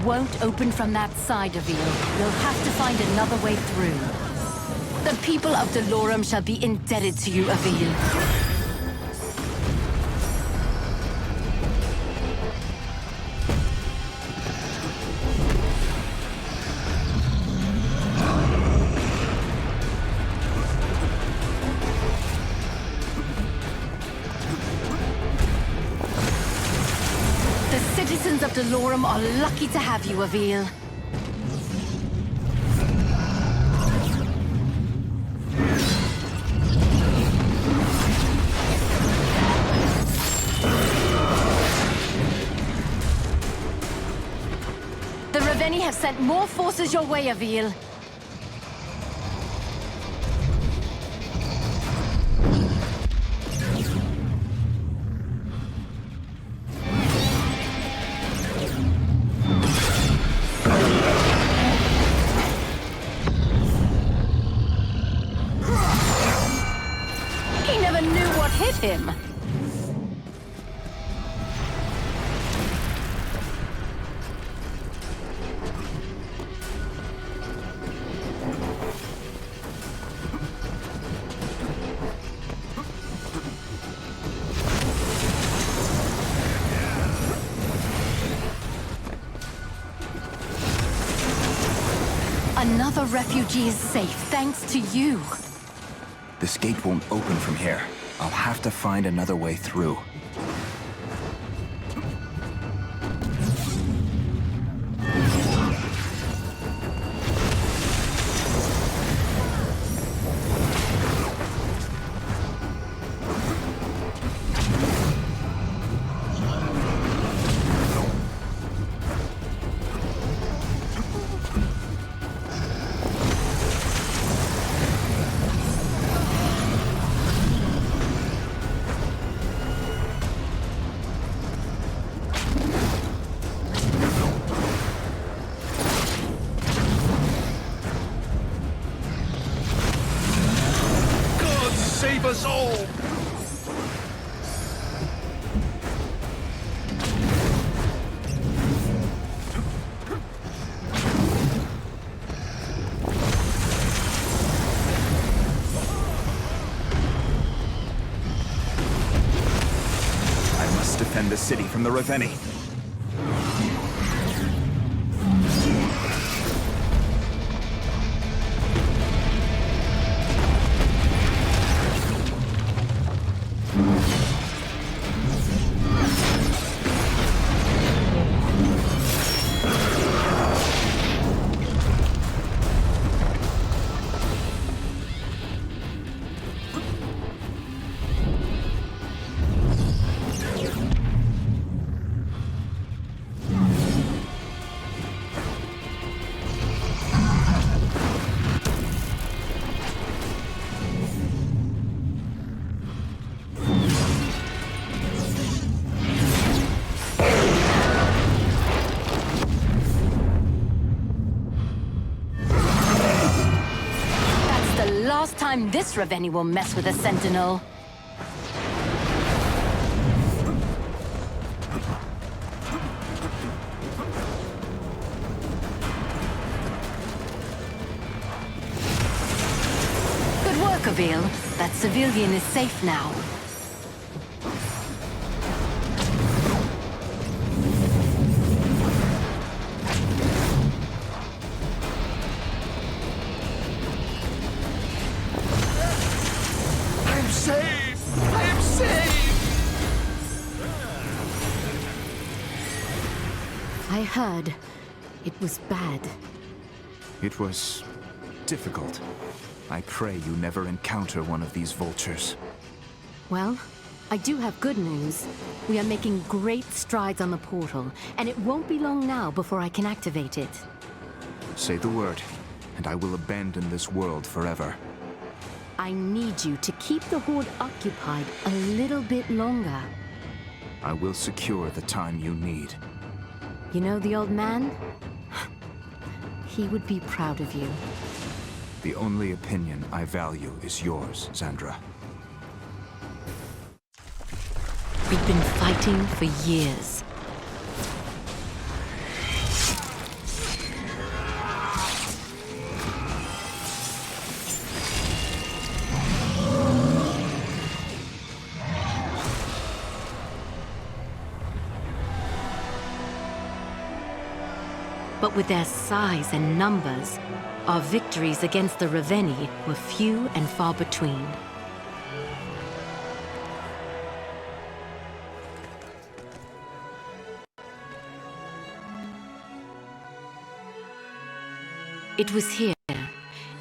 Won't open from that side, Avil. You'll have to find another way through. The people of Dolorum shall be indebted to you, Avil. The citizens of Dolorum are lucky to have you, Avil. The Ravenii have sent more forces your way, Avil. Him. Another refugee is safe thanks to you. This gate won't open from here. I'll have to find another way through. save us all! I must defend the city from the Ravenii. Last time this Ravenii will mess with a Sentinel. Good work, Avil. That civilian is safe now. I heard. It was bad. It was difficult. I pray you never encounter one of these vultures. Well, I do have good news. We are making great strides on the portal, and it won't be long now before I can activate it. Say the word, and I will abandon this world forever. I need you to keep the Horde occupied a little bit longer. I will secure the time you need. You know the old man? He would be proud of you. The only opinion I value is yours, Sandra. We've been fighting for years. But with their size and numbers, our victories against the Ravenii were few and far between. It was here,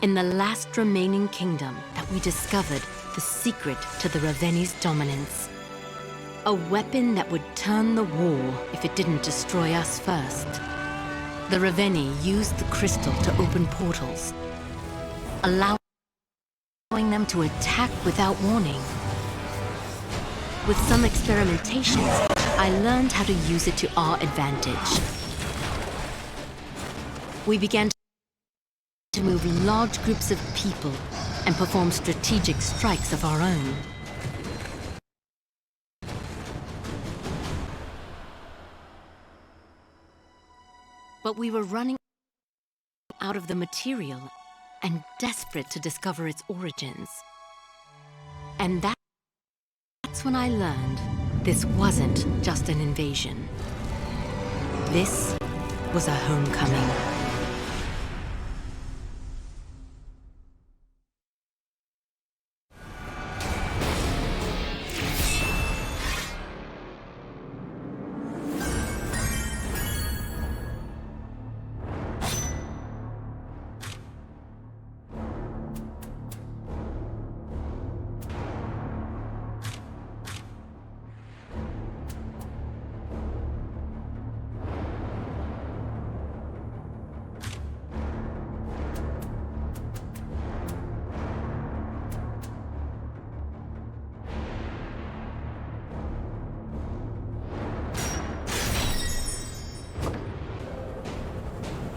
in the last remaining kingdom, that we discovered the secret to the Ravenii's dominance. A weapon that would turn the war if it didn't destroy us first. The Ravenii used the crystal to open portals, allowing them to attack without warning. With some experimentations, I learned how to use it to our advantage. We began to move large groups of people and perform strategic strikes of our own. But we were running out of the material and desperate to discover its origins. And that's when I learned this wasn't just an invasion. This was a homecoming.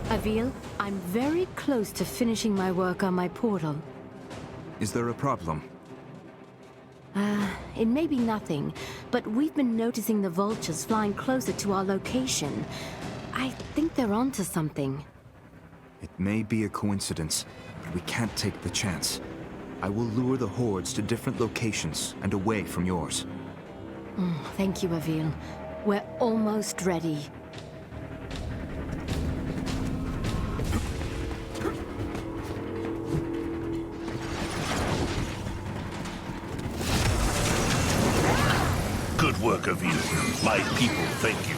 Avil, I'm very close to finishing my work on my portal. Is there a problem? It may be nothing, but we've been noticing the vultures flying closer to our location. I think they're onto something. It may be a coincidence, but we can't take the chance. I will lure the hordes to different locations and away from yours. Thank you, Avil. We're almost ready. Good work, Avil. My people thank you.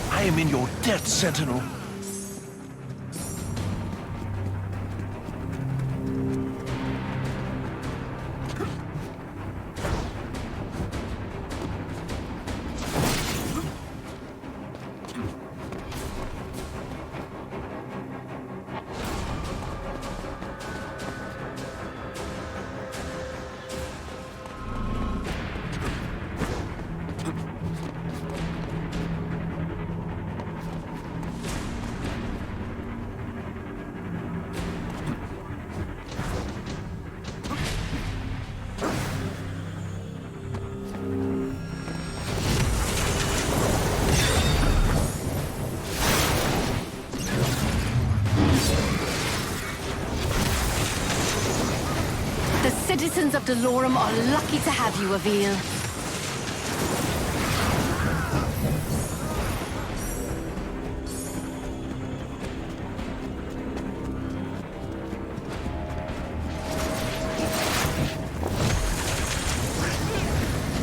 I am in your debt, Sentinel. The citizens of Delorum are lucky to have you, Avil.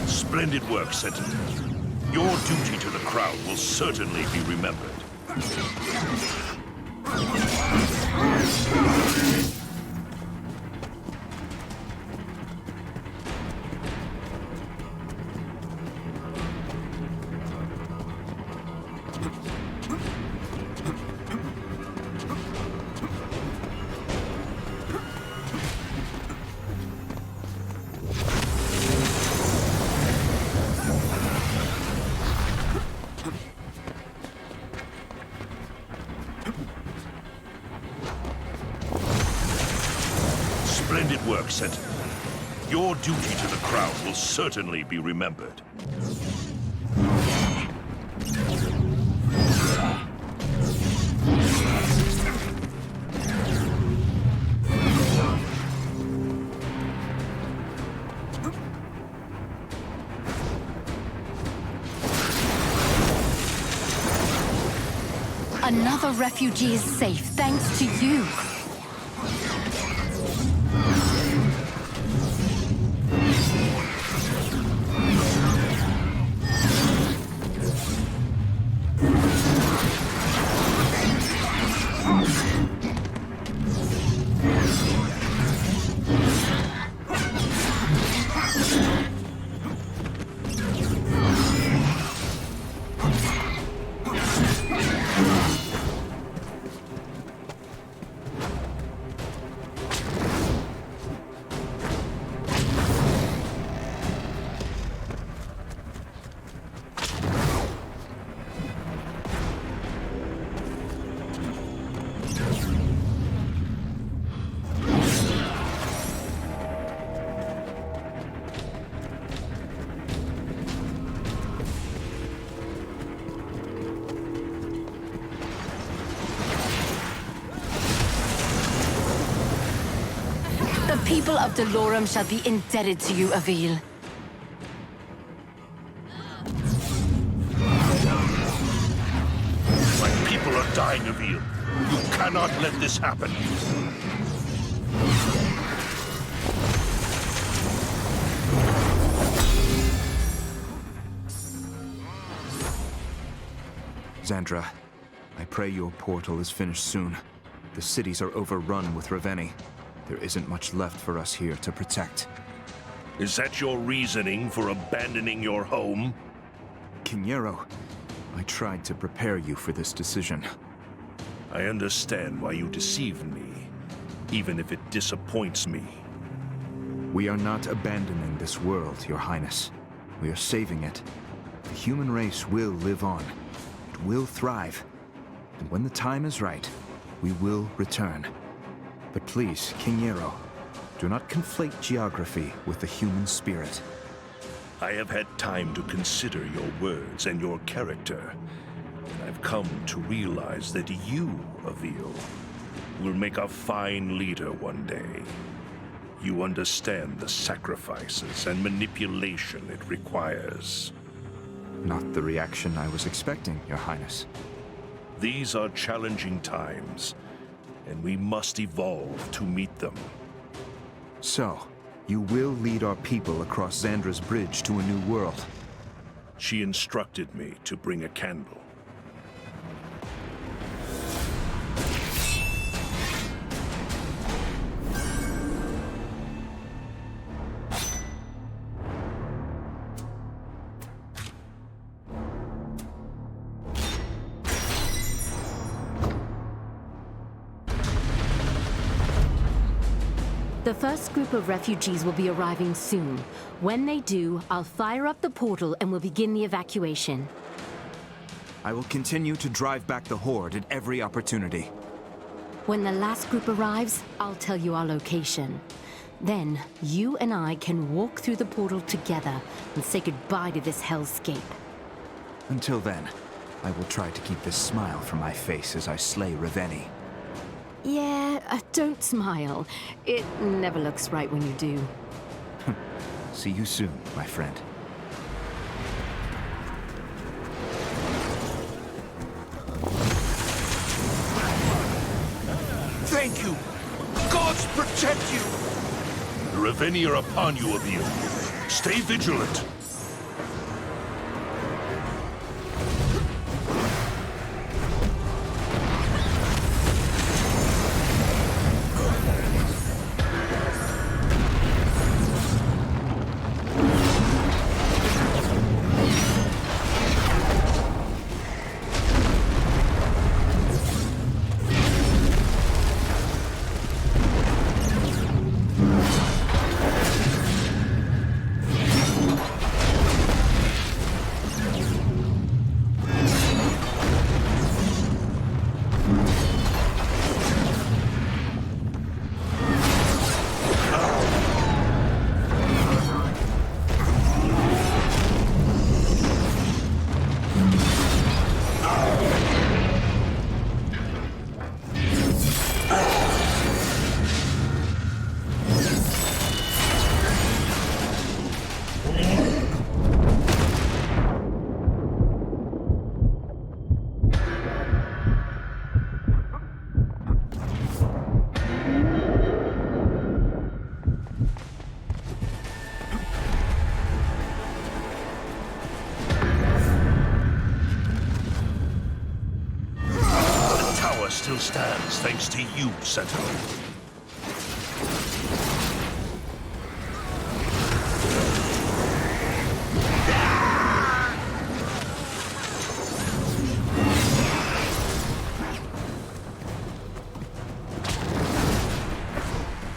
Splendid work, Sentinel. Your duty to the crown will certainly be remembered. Splendid work, Sentinel. Your duty to the crown will certainly be remembered. Another refugee is safe thanks to you. The people of Delorum shall be indebted to you, Avil. My people are dying, Avil. You cannot let this happen. Xandra, I pray your portal is finished soon. The cities are overrun with Ravenii. There isn't much left for us here to protect. Is that your reasoning for abandoning your home? King Yarrow, I tried to prepare you for this decision. I understand why you deceived me, even if it disappoints me. We are not abandoning this world, Your Highness. We are saving it. The human race will live on. It will thrive. And when the time is right, we will return. But please, King Yarrow, do not conflate geography with the human spirit. I have had time to consider your words and your character, and I've come to realize that you, Avil, will make a fine leader one day. You understand the sacrifices and manipulation it requires. Not the reaction I was expecting, Your Highness. These are challenging times, and we must evolve to meet them. So, you will lead our people across Xandra's bridge to a new world. She instructed me to bring a candle. The first group of refugees will be arriving soon. When they do, I'll fire up the portal and we'll begin the evacuation. I will continue to drive back the Horde at every opportunity. When the last group arrives, I'll tell you our location. Then, you and I can walk through the portal together and say goodbye to this hellscape. Until then, I will try to keep this smile from my face as I slay Ravenii. Yeah, don't smile. It never looks right when you do. See you soon, my friend. Thank you! Gods protect you! The Ravenii are upon you, Avil. Stay vigilant. Still stands thanks to you, Sentinel.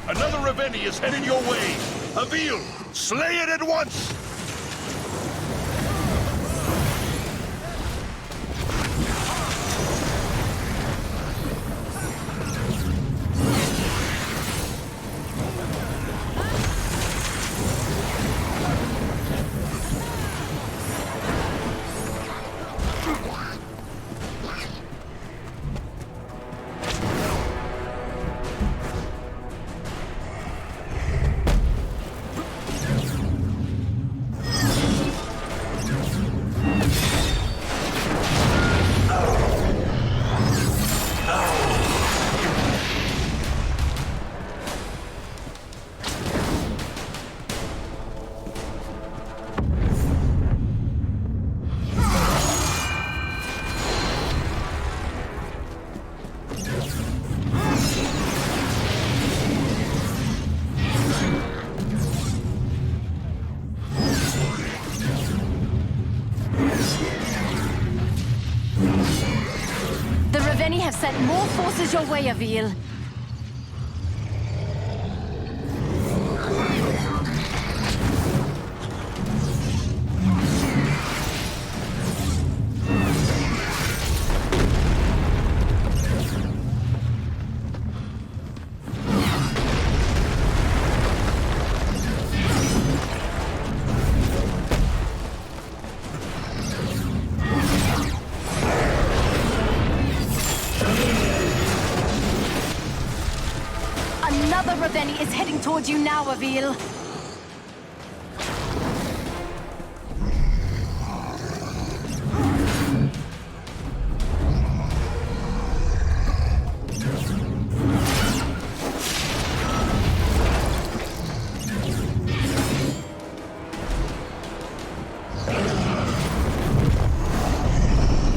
Another Ravenii is heading your way. Avil, slay it at once! Ravenii have sent more forces your way, Avil. Another Ravenii is heading towards you now, Avil.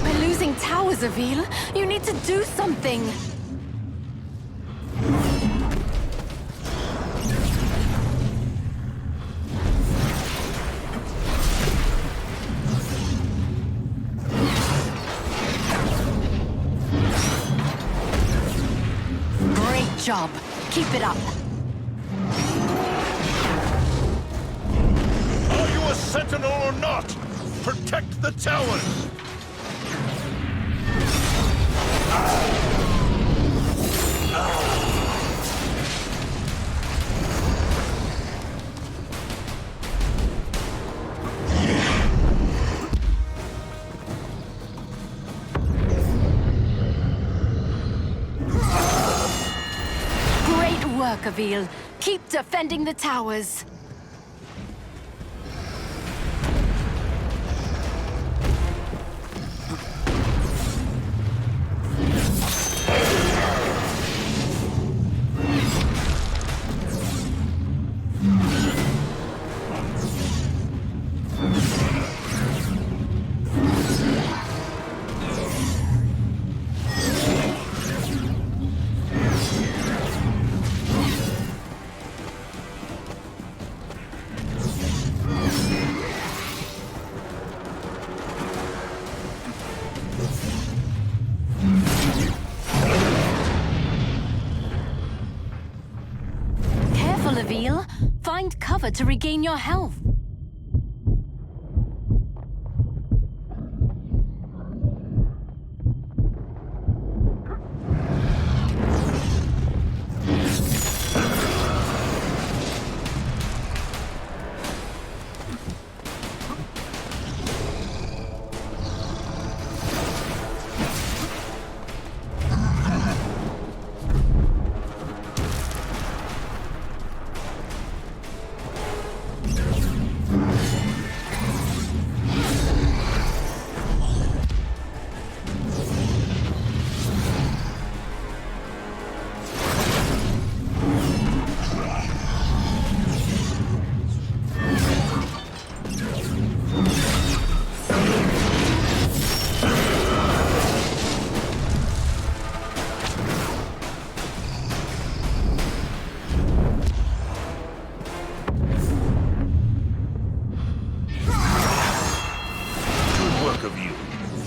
We're losing towers, Avil. You need to do something. Job. Keep it up. Are you a Sentinel or not? Protect the towers! Work, Avil. Keep defending the towers. Avil, find cover to regain your health.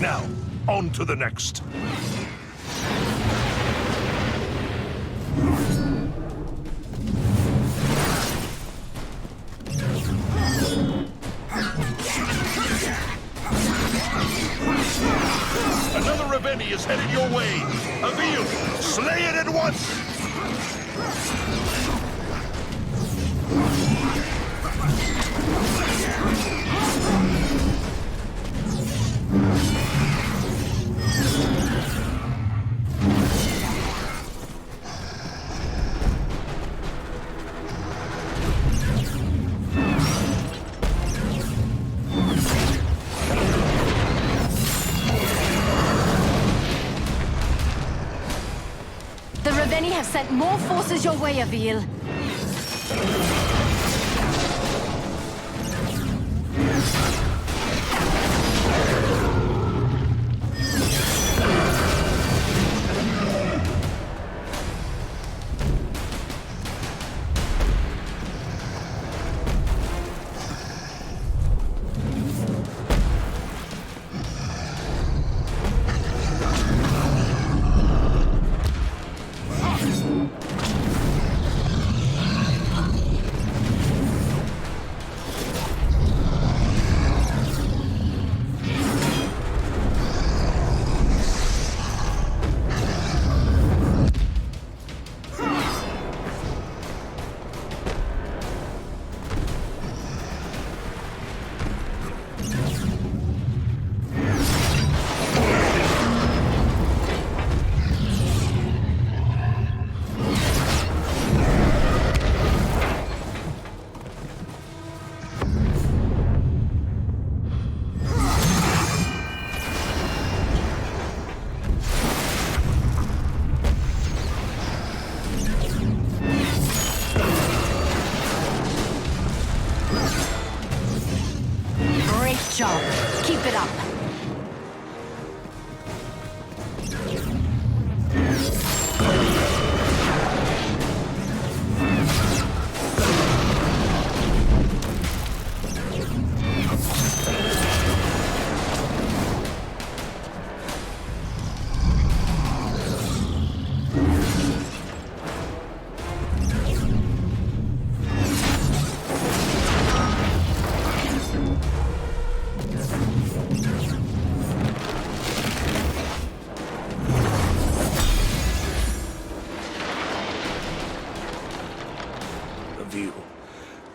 Now, on to the next. Another Ravenii is headed your way. Avil, slay it at once! The Ravenii have sent more forces your way, Avil.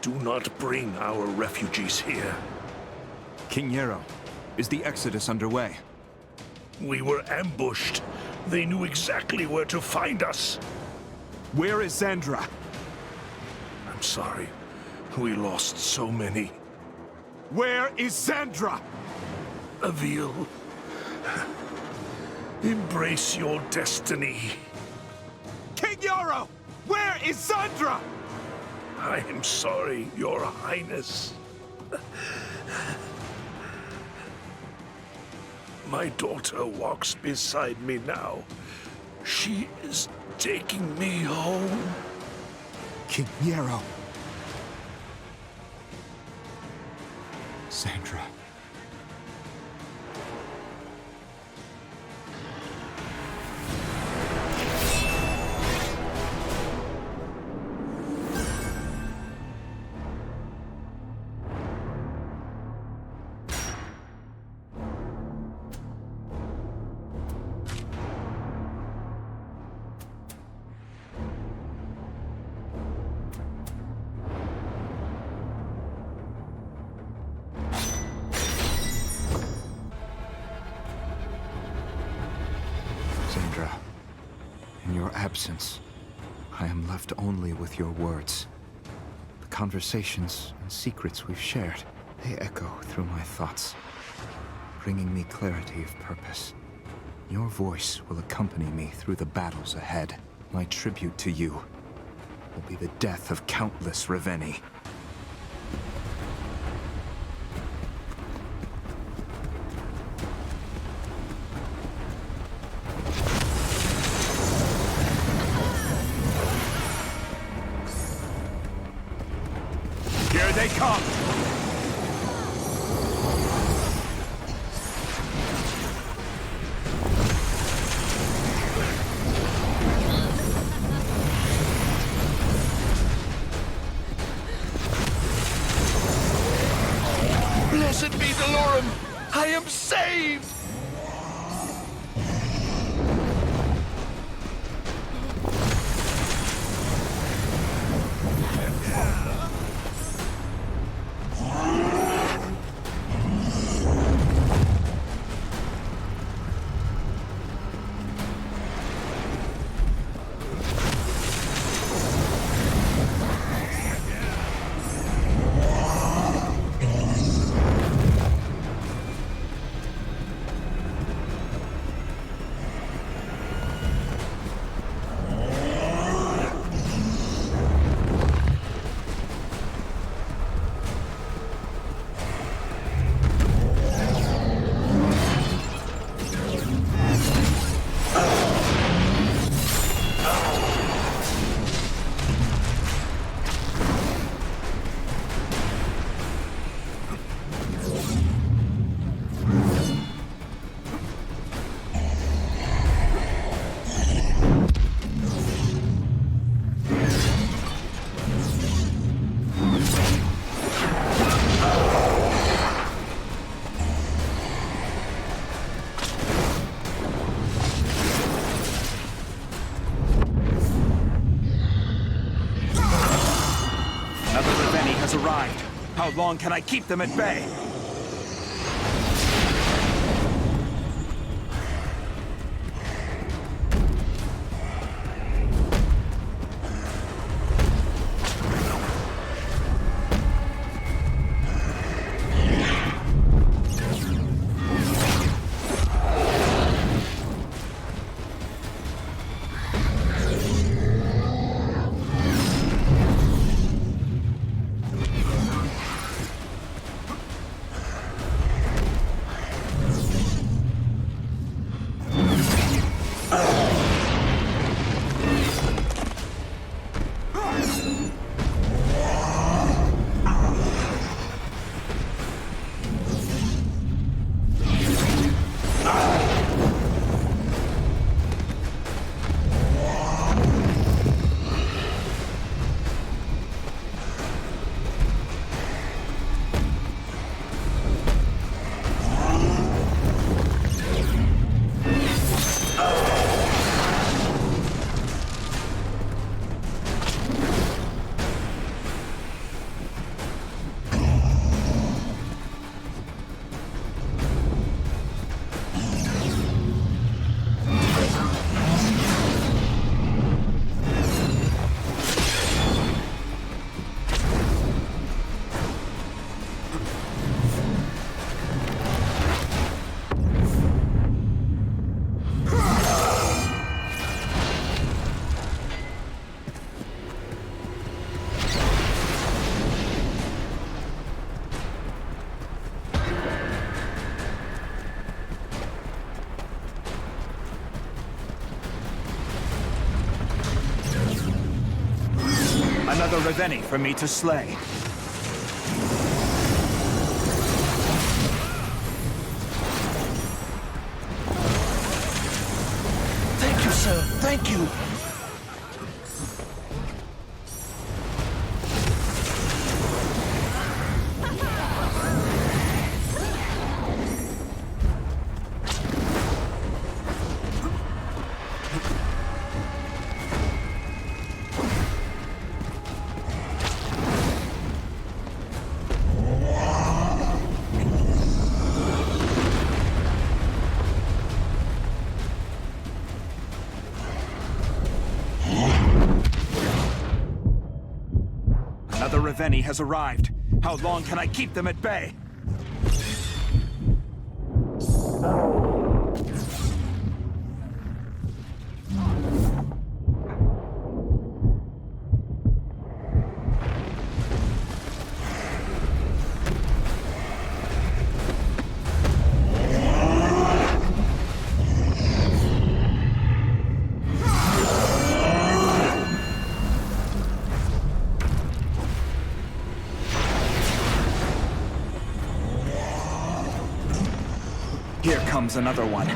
Do not bring our refugees here. King Yarrow, is the Exodus underway? We were ambushed. They knew exactly where to find us. Where is Zandra? I'm sorry. We lost so many. Where is Zandra? Avil. Embrace your destiny. King Yarrow! Where is Zandra? I am sorry, Your Highness. My daughter walks beside me now. She is taking me home. King Yarrow. Zandra. Zandra, in your absence, I am left only with your words. The conversations and secrets we've shared, they echo through my thoughts, bringing me clarity of purpose. Your voice will accompany me through the battles ahead. My tribute to you will be the death of countless Ravenii. Here they come! Blessed be Delorum! I am saved! Arrived. How long can I keep them at bay? Another Ravenii for me to slay. Thank you, sir. Thank you. Another Ravenii has arrived. How long can I keep them at bay? Here comes another one.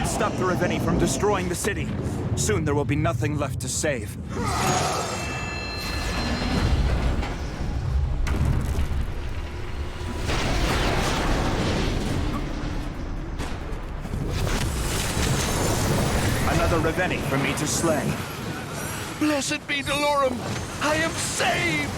Stop the Ravenii from destroying the city. Soon there will be nothing left to save. Another Ravenii for me to slay. Blessed be Delorum! I am saved!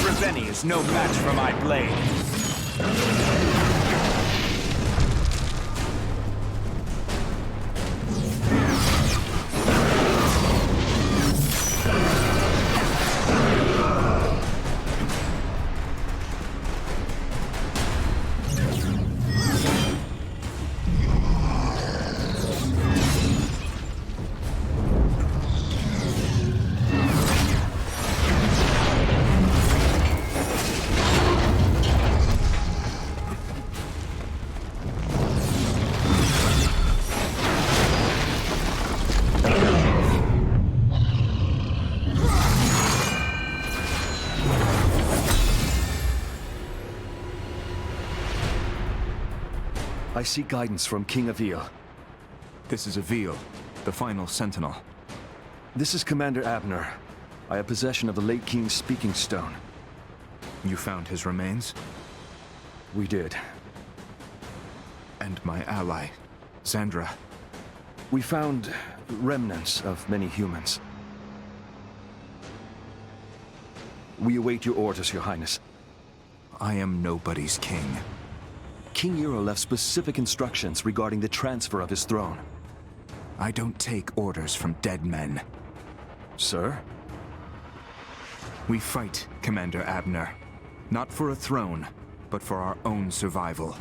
Ravenii is no match for my blade. I seek guidance from King Avil. This is Avil, the final Sentinel. This is Commander Abner. I have possession of the late King's speaking stone. You found his remains? We did. And my ally, Zandra. We found remnants of many humans. We await your orders, Your Highness. I am nobody's king. King Euro left specific instructions regarding the transfer of his throne. I don't take orders from dead men. Sir? We fight, Commander Abner. Not for a throne, but for our own survival.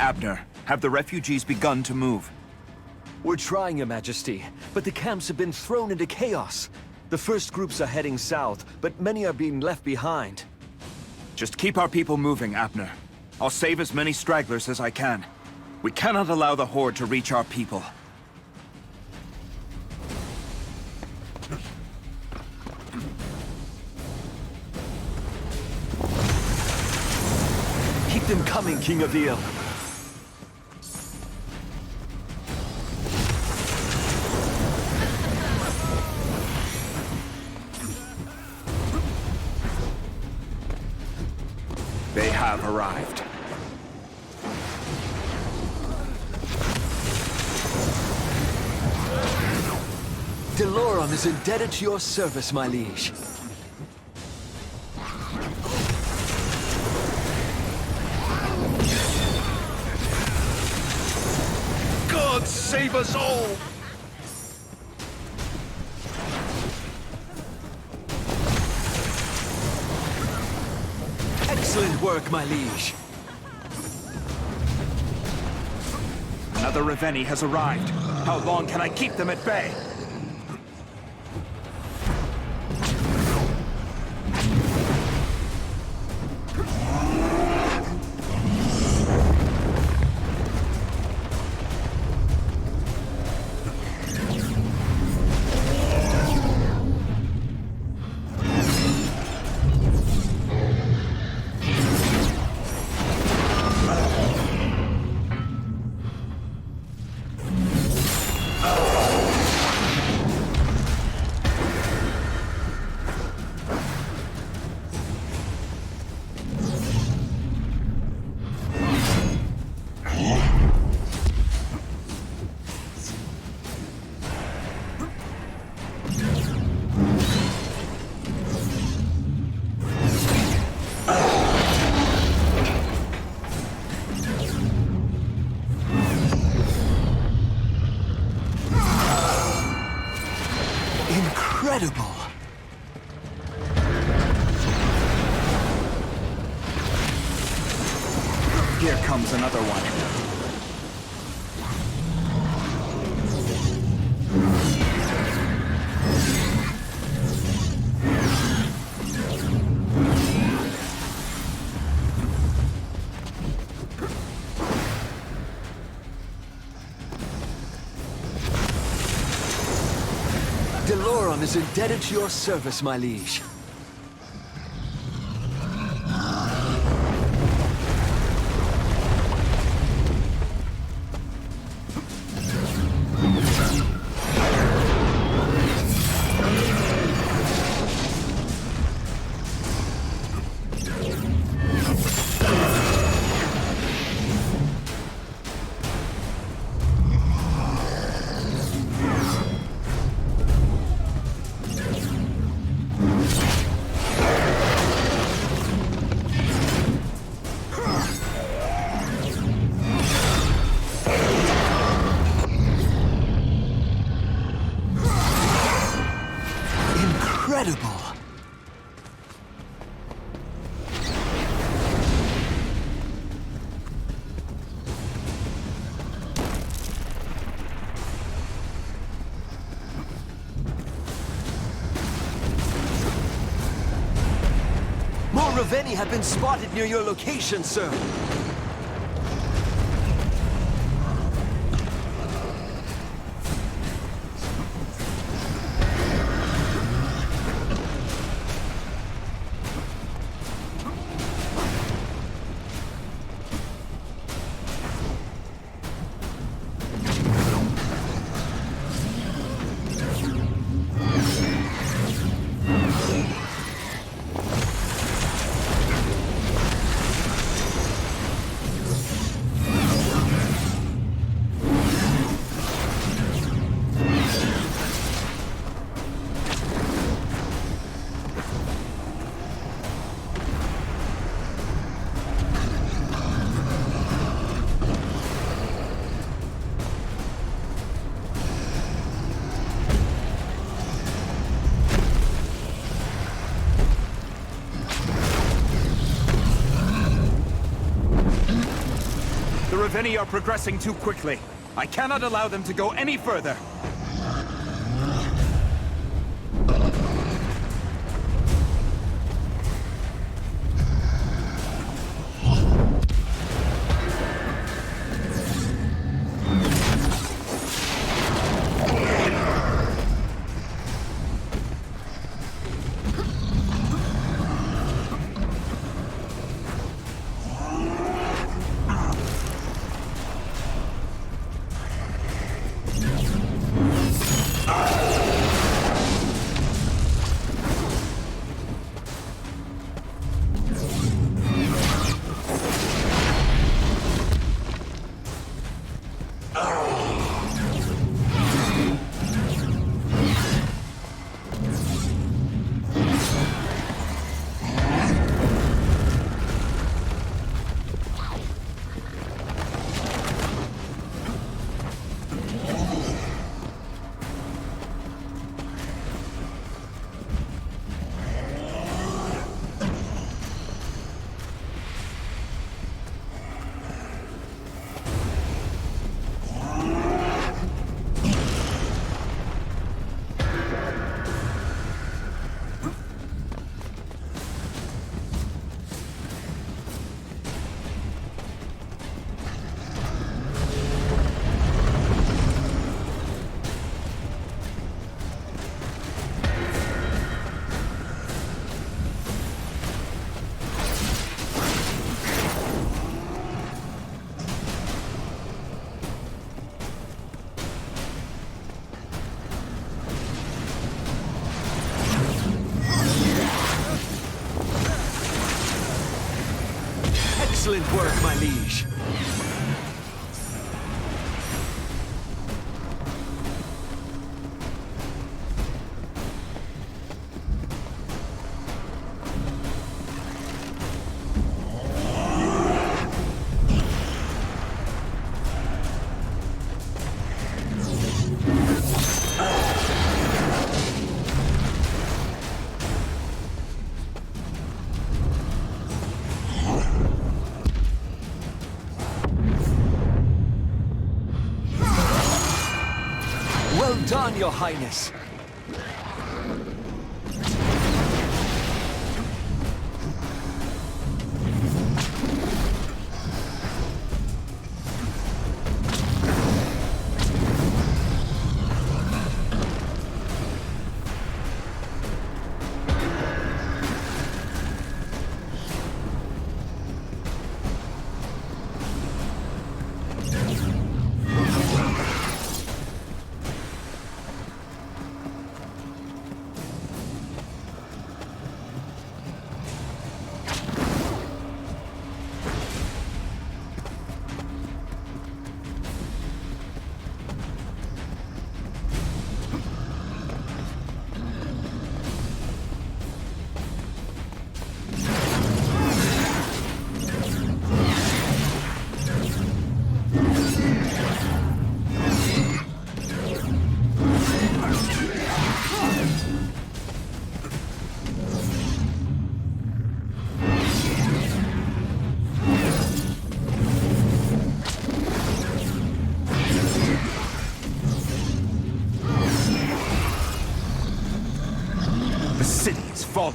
Abner, have the refugees begun to move? We're trying, Your Majesty, but the camps have been thrown into chaos. The first groups are heading south, but many are being left behind. Just keep our people moving, Abner. I'll save as many stragglers as I can. We cannot allow the Horde to reach our people. Keep them coming, King Avil. They have arrived. Delorum is indebted to your service, my liege. God save us all! Excellent work, my liege. Another Ravenii has arrived. How long can I keep them at bay? Incredible! Here comes another one. Delorum is indebted to your service, my liege. Ravenii have been spotted near your location, sir. The Ravenii are progressing too quickly. I cannot allow them to go any further. Excellent work, my liege. Well done, Your Highness. The city is falling.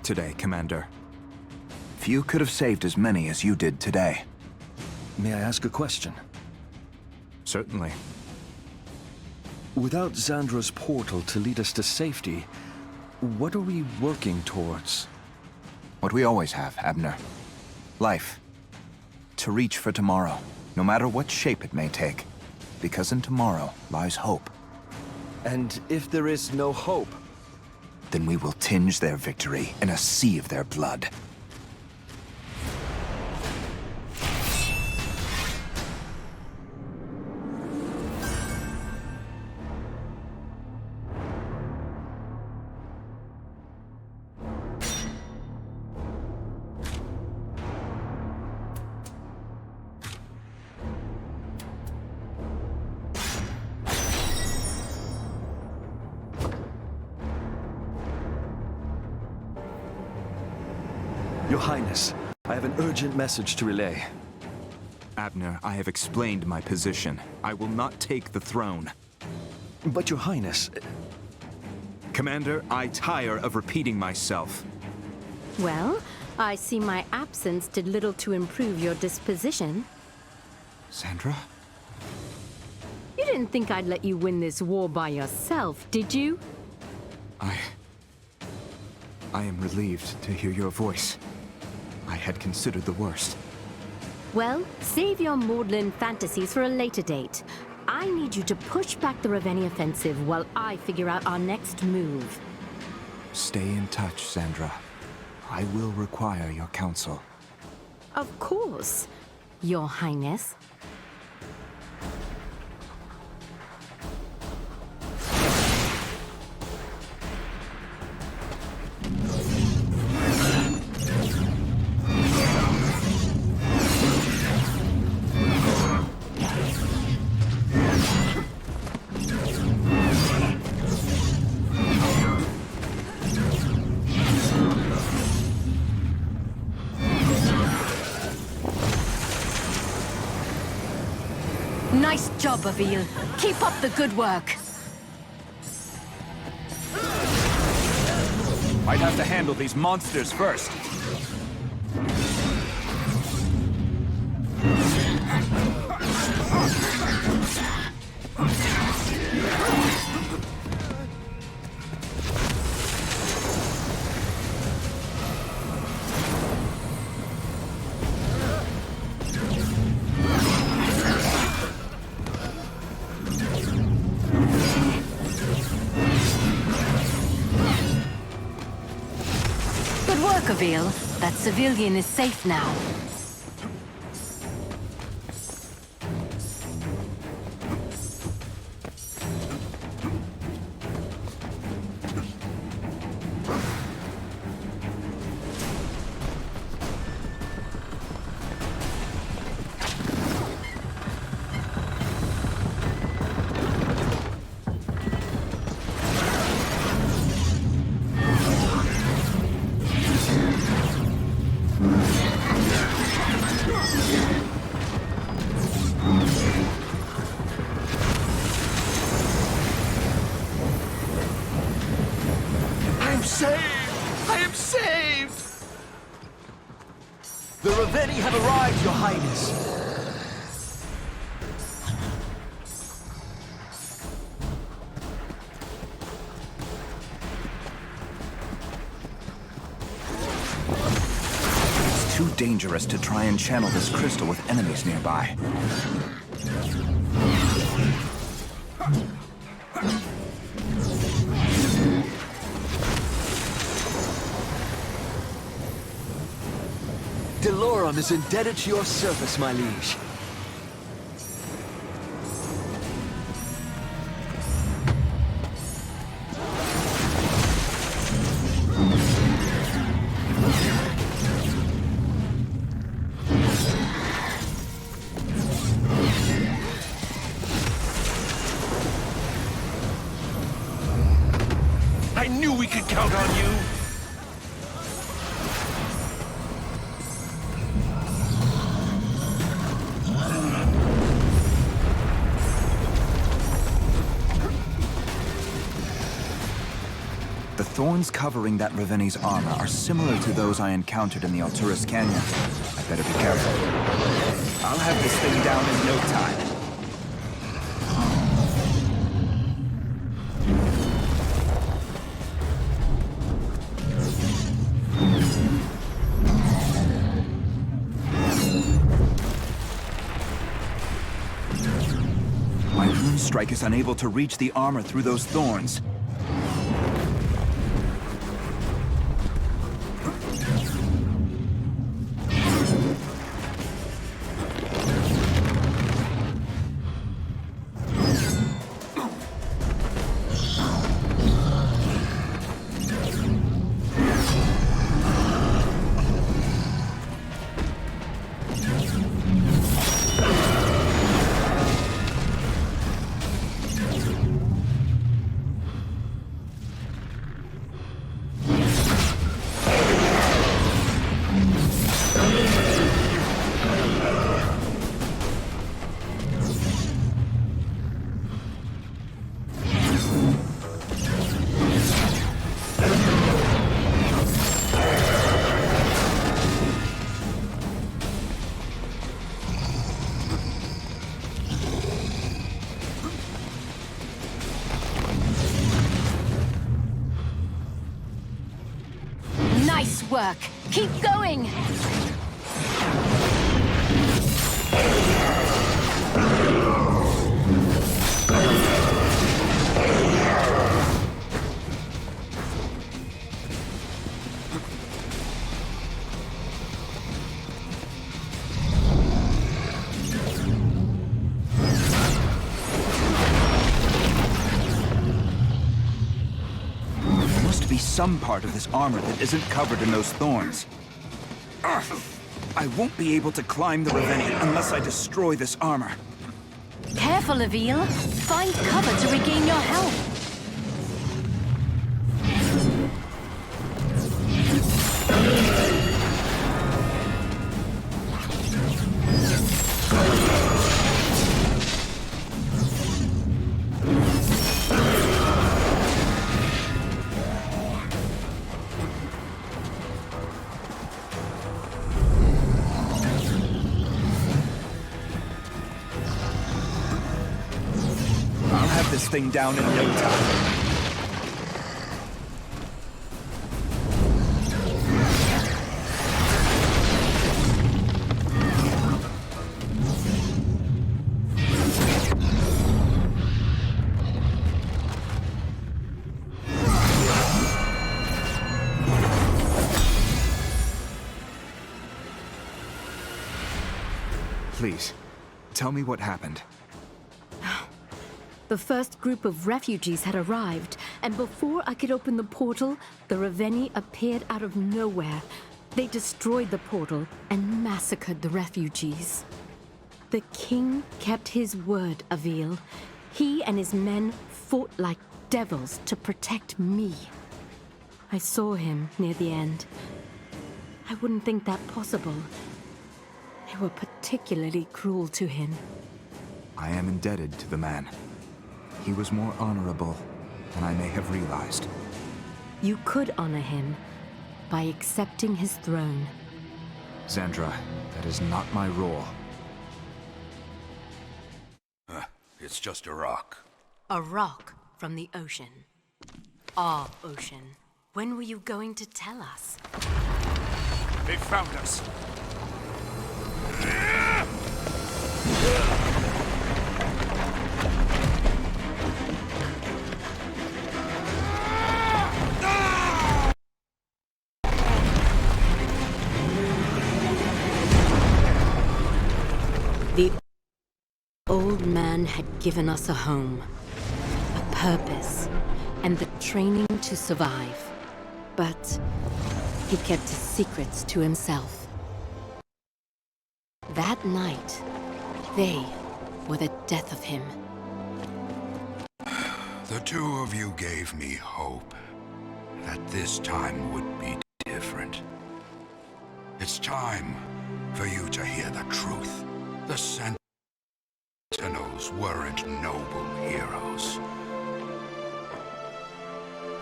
today, Commander. Few could have saved as many as you did today. May I ask a question? Certainly. Without Xandra's portal to lead us to safety, what are we working towards? What we always have, Abner. Life. To reach for tomorrow, no matter what shape it may take. Because in tomorrow lies hope. And if there is no hope? Then we will tinge their victory in a sea of their blood. Your Highness, I have an urgent message to relay. Abner, I have explained my position. I will not take the throne. But Your Highness... Commander, I tire of repeating myself. Well, I see my absence did little to improve your disposition. Sandra? You didn't think I'd let you win this war by yourself, did you? I am relieved to hear your voice. I had considered the worst. Well, save your maudlin fantasies for a later date. I need you to push back the Ravenii offensive while I figure out our next move. Stay in touch, Sandra. I will require your counsel. Of course, Your Highness. Nice job, Avil. Keep up the good work. Might have to handle these monsters first. Good work, Avil. That civilian is safe now. I am saved! The Ravenii have arrived, Your Highness! It's too dangerous to try and channel this crystal with enemies nearby. Delorum is indebted to your service, my liege. I knew we could count on you! thorns covering that Ravenni's armor are similar to those I encountered in the Alturas Canyon. I better be careful. I'll have this thing down in no time. My rune strike is unable to reach the armor through those thorns. Nice work. Keep going. Some part of this armor that isn't covered in those thorns. Ugh. I won't be able to climb the Ravenii unless I destroy this armor. Careful, Avil. Find cover to regain your health. This thing down in no time. Please, tell me what happened. The first group of refugees had arrived, and before I could open the portal, the Ravenii appeared out of nowhere. They destroyed the portal and massacred the refugees. The king kept his word, Avil. He and his men fought like devils to protect me. I saw him near the end. I wouldn't think that possible. They were particularly cruel to him. I am indebted to the man. He was more honorable than I may have realized. You could honor him by accepting his throne. Zandra, that is not my role. It's just a rock. A rock from the ocean. Our ocean. When were you going to tell us? They found us. The old man had given us a home, a purpose, and the training to survive. But he kept his secrets to himself. That night, they were the death of him. The two of you gave me hope that this time would be different. It's time for you to hear the truth. The Sentinels weren't noble heroes.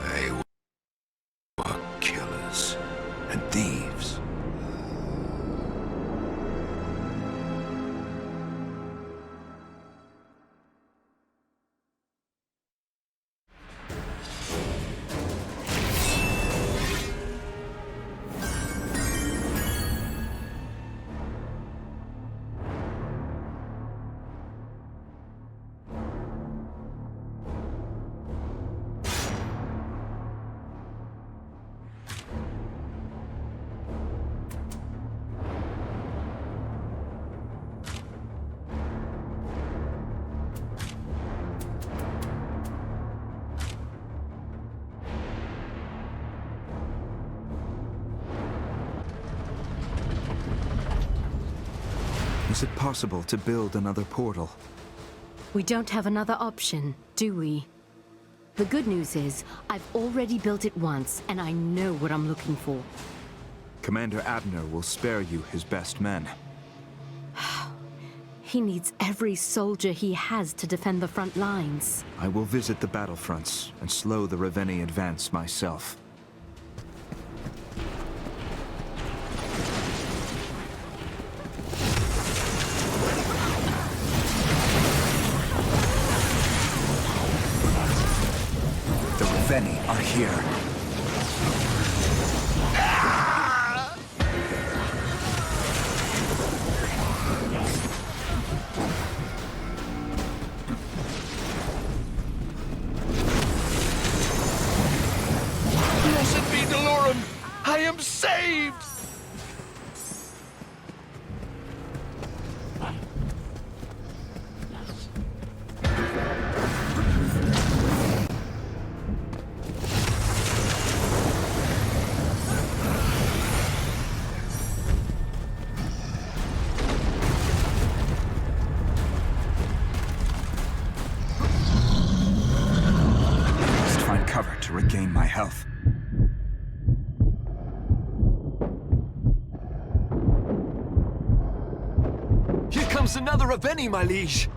They Is it possible to build another portal? We don't have another option, do we? The good news is, I've already built it once, and I know what I'm looking for. Commander Abner will spare you his best men. He needs every soldier he has to defend the front lines. I will visit the battlefronts and slow the Ravenii advance myself. The Ravenii are here. Blessed be Delorum! I am saved! Must find cover to regain my health. Here comes another Ravenii, my liege!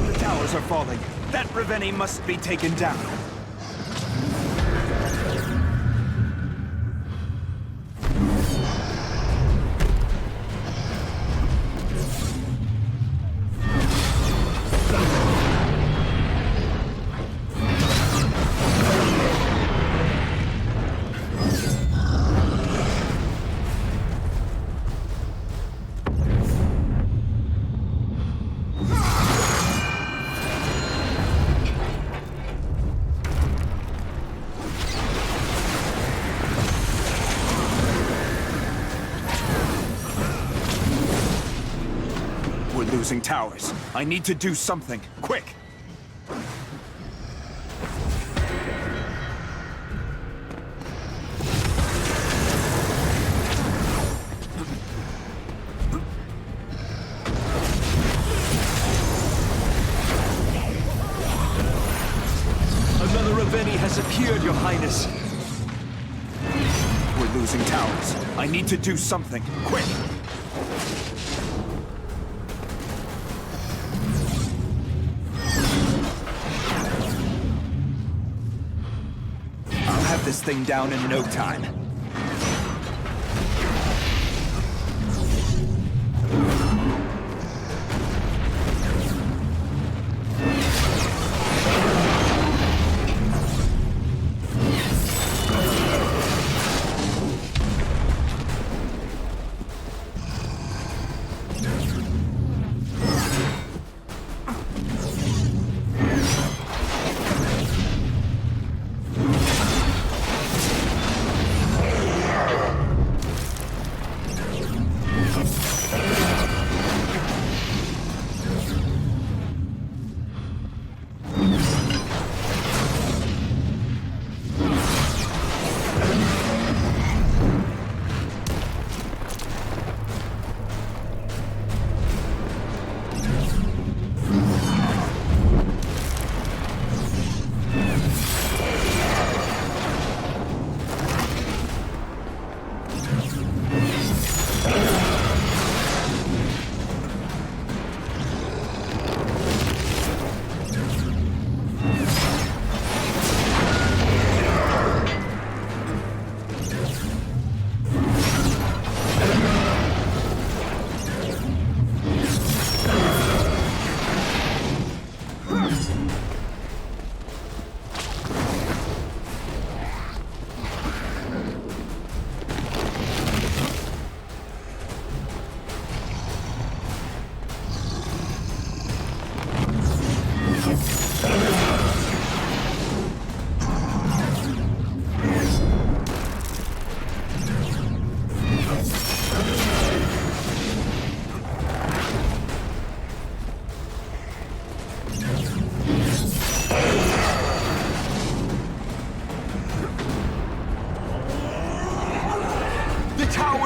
The towers are falling. That Ravenii must be taken down. We're losing towers. I need to do something. Quick! Another Ravenii has appeared, Your Highness. We're losing towers. I need to do something. Quick! I'll have this thing down in no time.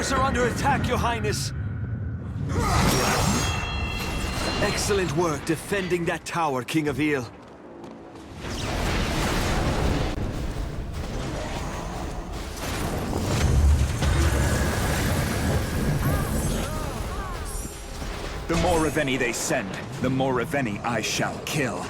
towers are under attack, Your Highness! Excellent work defending that tower, King Avil. The more Ravenii they send, the more Ravenii I shall kill.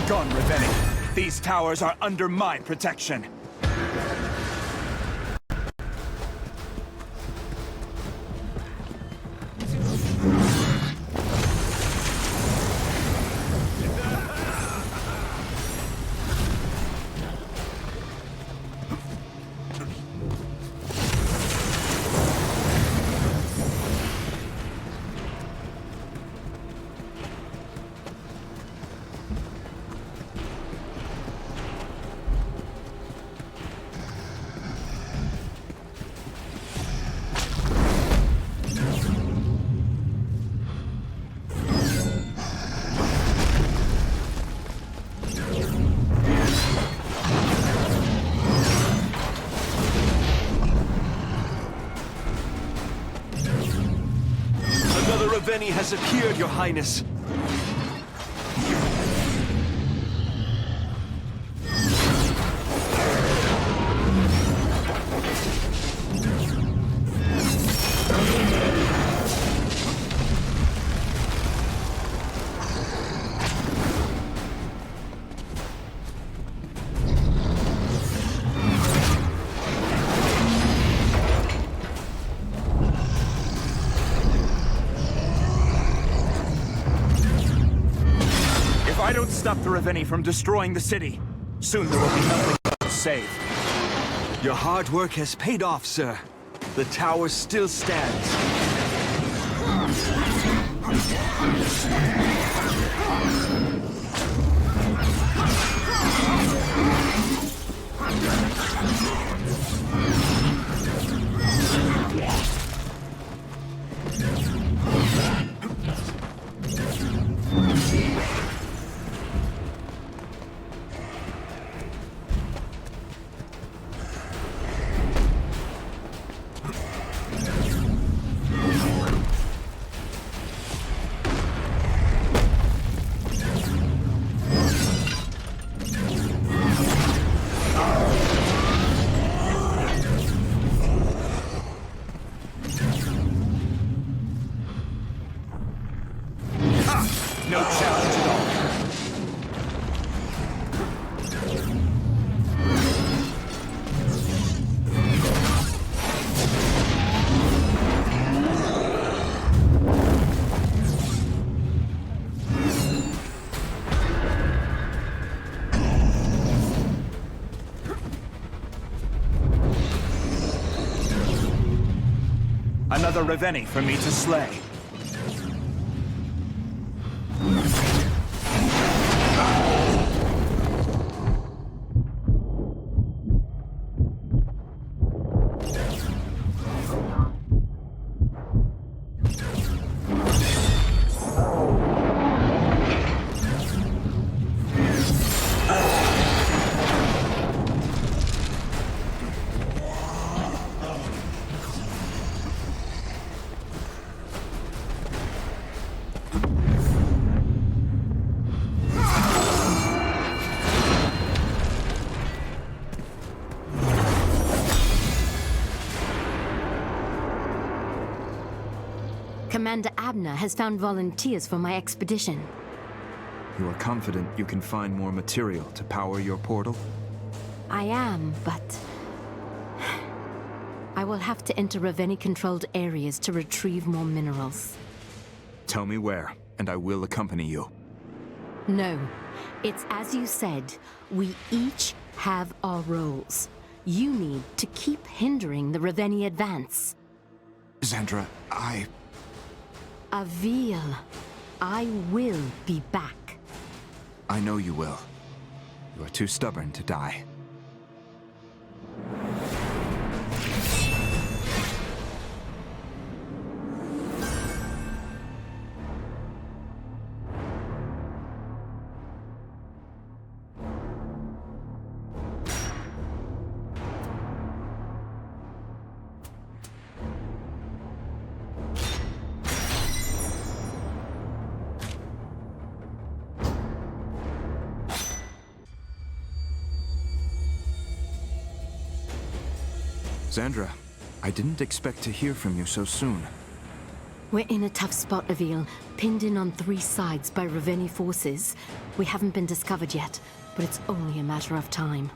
Gone, Ravenii. These towers are under my protection. Ravenii has appeared, Your Highness. If I don't stop the Ravenii from destroying the city, soon there will be nothing left to save. Your hard work has paid off, sir. The tower still stands. Another Ravenii for me to slay. Commander Abner has found volunteers for my expedition. You are confident you can find more material to power your portal? I am, but I will have to enter Ravenii-controlled areas to retrieve more minerals. Tell me where, and I will accompany you. No, it's as you said. We each have our roles. You need to keep hindering the Ravenii advance. Xandra, Avil, I will be back. I know you will. You are too stubborn to die. Xandra, I didn't expect to hear from you so soon. We're in a tough spot, Avil, pinned in on 3 sides by Ravenii forces. We haven't been discovered yet, but it's only a matter of time.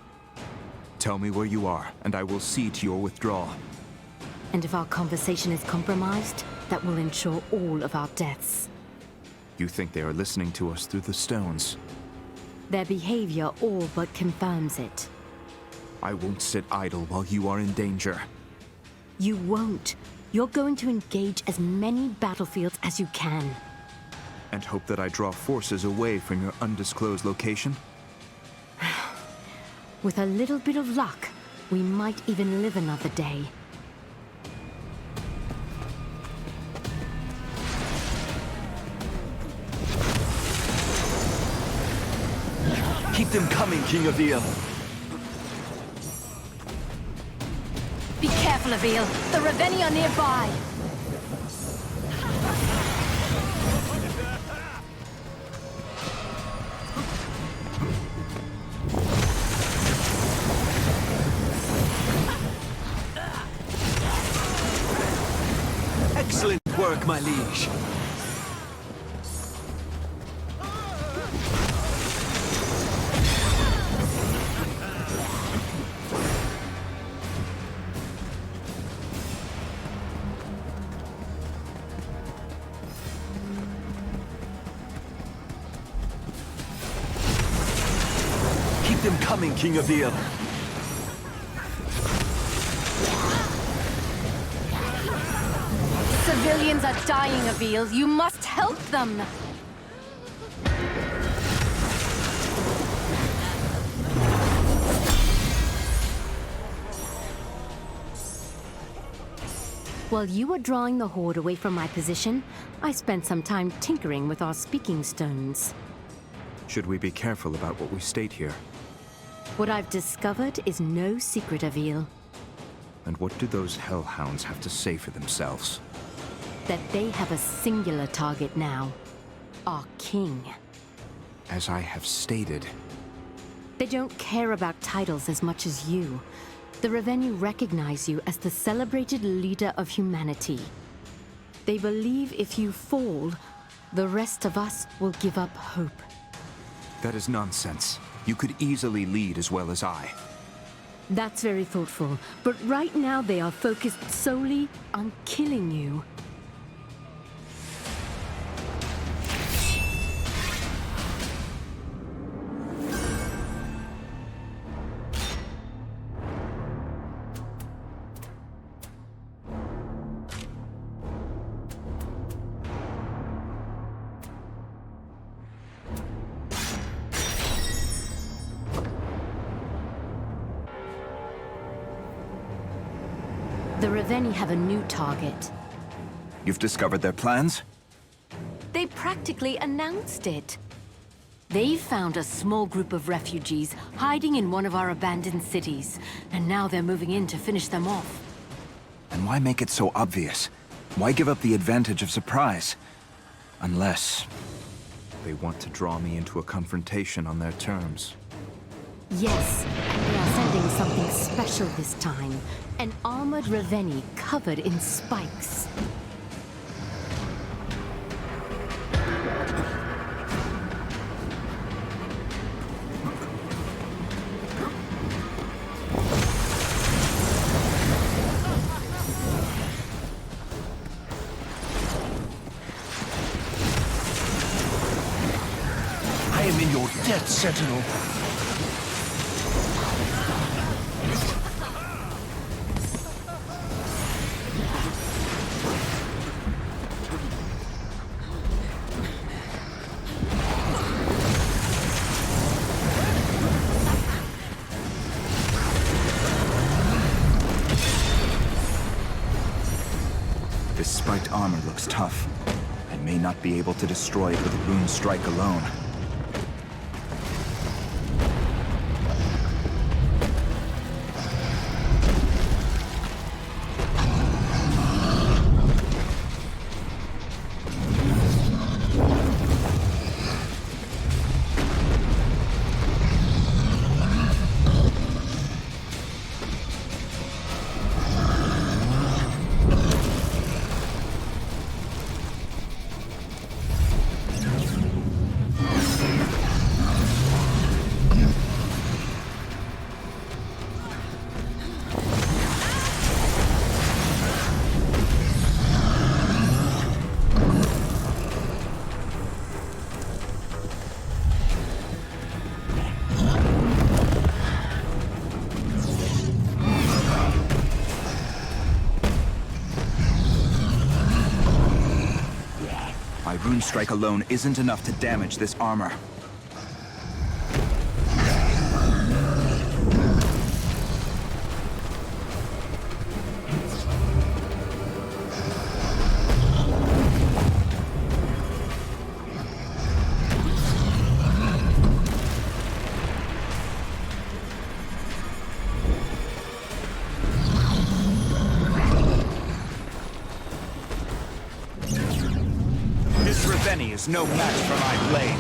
Tell me where you are, and I will see to your withdrawal. And if our conversation is compromised, that will ensure all of our deaths. You think they are listening to us through the stones? Their behavior all but confirms it. I won't sit idle while you are in danger. You won't. You're going to engage as many battlefields as you can. And hope that I draw forces away from your undisclosed location? With a little bit of luck, we might even live another day. Keep them coming, King Avil. Be careful, Avil. The Ravenii are nearby. Excellent work, my liege. Keep them coming, King Avil. Civilians are dying, Avil. You must help them. While you were drawing the Horde away from my position, I spent some time tinkering with our speaking stones. Should we be careful about what we state here? What I've discovered is no secret, Avil. And what do those hellhounds have to say for themselves? That they have a singular target now. Our king. As I have stated, They don't care about titles as much as you. The Ravenii recognize you as the celebrated leader of humanity. They believe if you fall, the rest of us will give up hope. that is nonsense. You could easily lead as well as I. That's very thoughtful, but right now they are focused solely on killing you. The Ravenii have a new target. You've discovered their plans? They practically announced it. They found a small group of refugees hiding in one of our abandoned cities, and now they're moving in to finish them off. And why make it so obvious? Why give up the advantage of surprise? Unless... They want to draw me into a confrontation on their terms. Yes, they are sending something special this time. An armored Ravenii covered in spikes. I am in your debt, Sentinel. This spiked armor looks tough. I may not be able to destroy it with a rune strike alone. My rune strike alone isn't enough to damage this armor. This Ravenii is no match for my blade.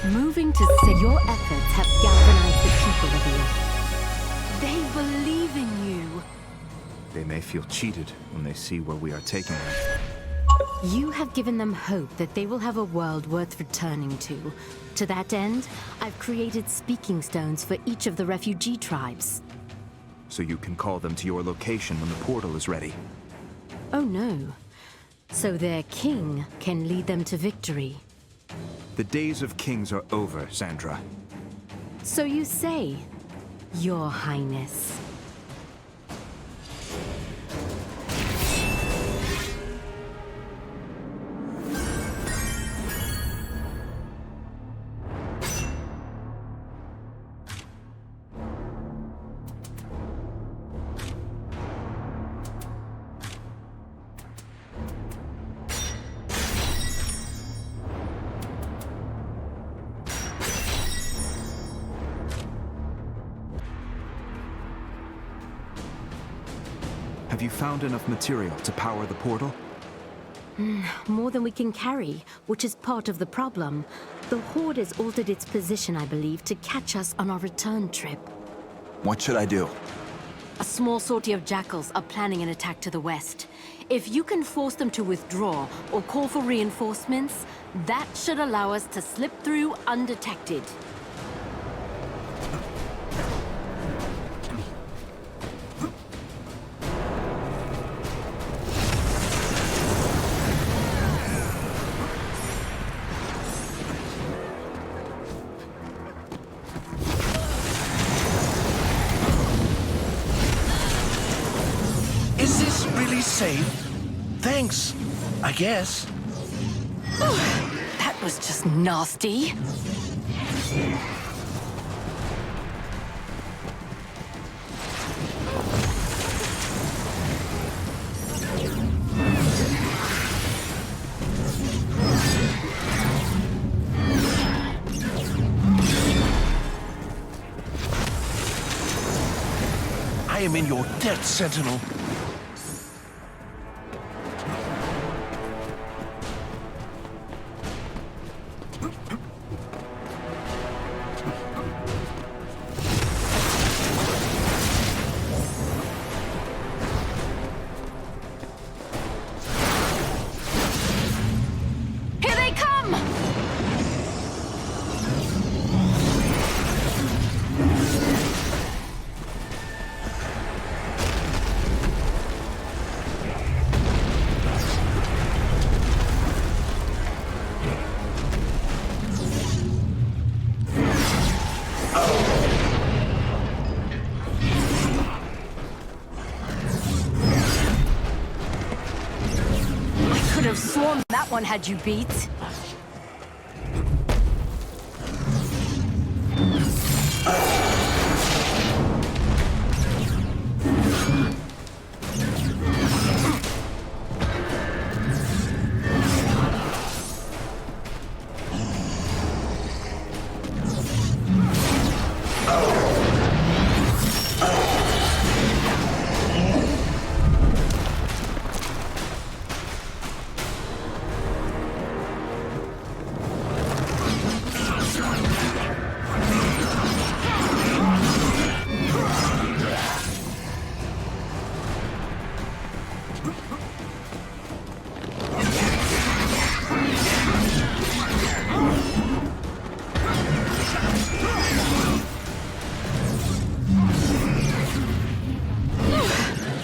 Moving to say your efforts have galvanized the people of Avil. They believe in you. They may feel cheated when they see where we are taking them. You have given them hope that they will have a world worth returning to. To that end, I've created speaking stones for each of the refugee tribes. so you can call them to your location when the portal is ready. Oh no. So their king can lead them to victory. The days of kings are over, Sandra. So you say, Your Highness. Have you found enough material to power the portal? More than we can carry, which is part of the problem. The Horde has altered its position, I believe, to catch us on our return trip. What should I do? A small sortie of jackals are planning an attack to the west. If you can force them to withdraw or call for reinforcements, that should allow us to slip through undetected. Is this really safe? Thanks, I guess. That was just nasty. I am in your debt, Sentinel. Here they come! I could have sworn that one had you beat.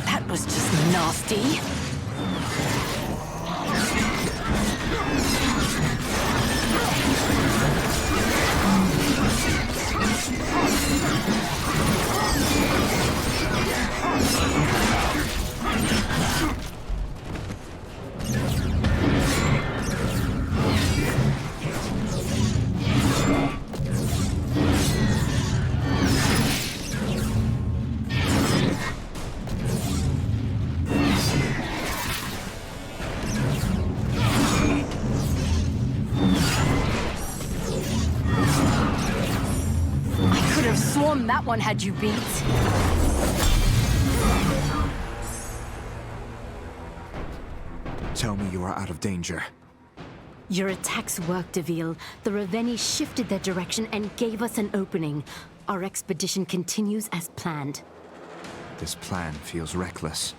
That was just nasty. I could have sworn that one had you beat. Tell me you are out of danger. Your attacks worked, Avil. The Ravenii shifted their direction and gave us an opening. Our expedition continues as planned. This plan feels reckless.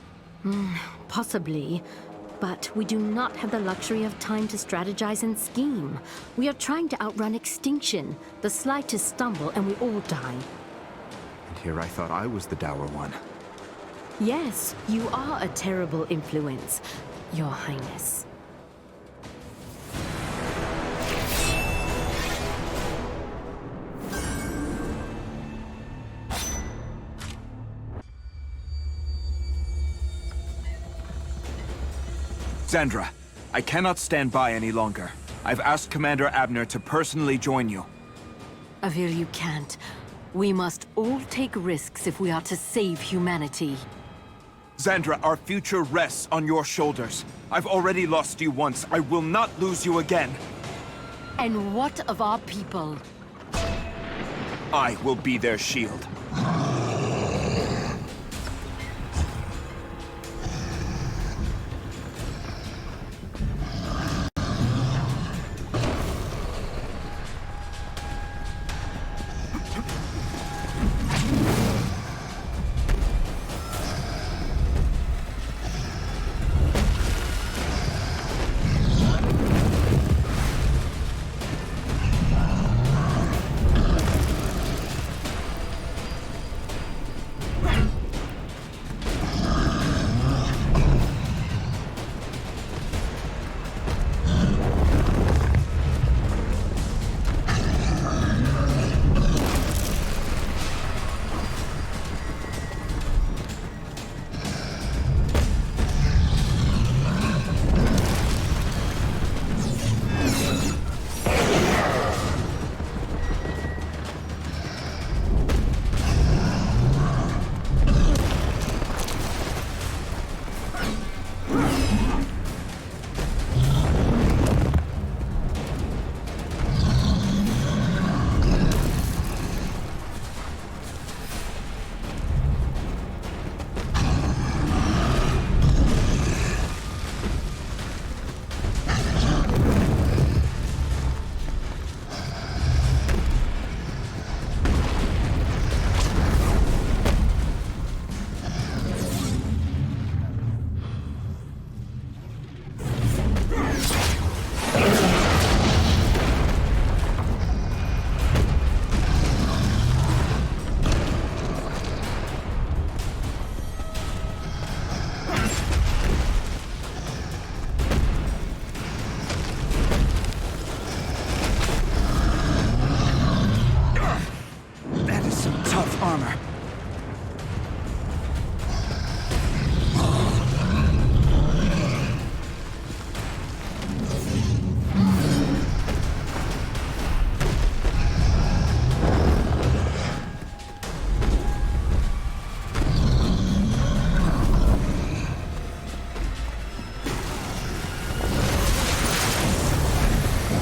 Possibly. But we do not have the luxury of time to strategize and scheme. We are trying to outrun Extinction. The slightest stumble and we all die. And here I thought I was the dour one. Yes, you are a terrible influence, Your Highness. Zandra, I cannot stand by any longer. I've asked Commander Abner to personally join you. Avil, you can't. We must all take risks if we are to save humanity. Zandra, our future rests on your shoulders. I've already lost you once. I will not lose you again. And what of our people? I will be their shield.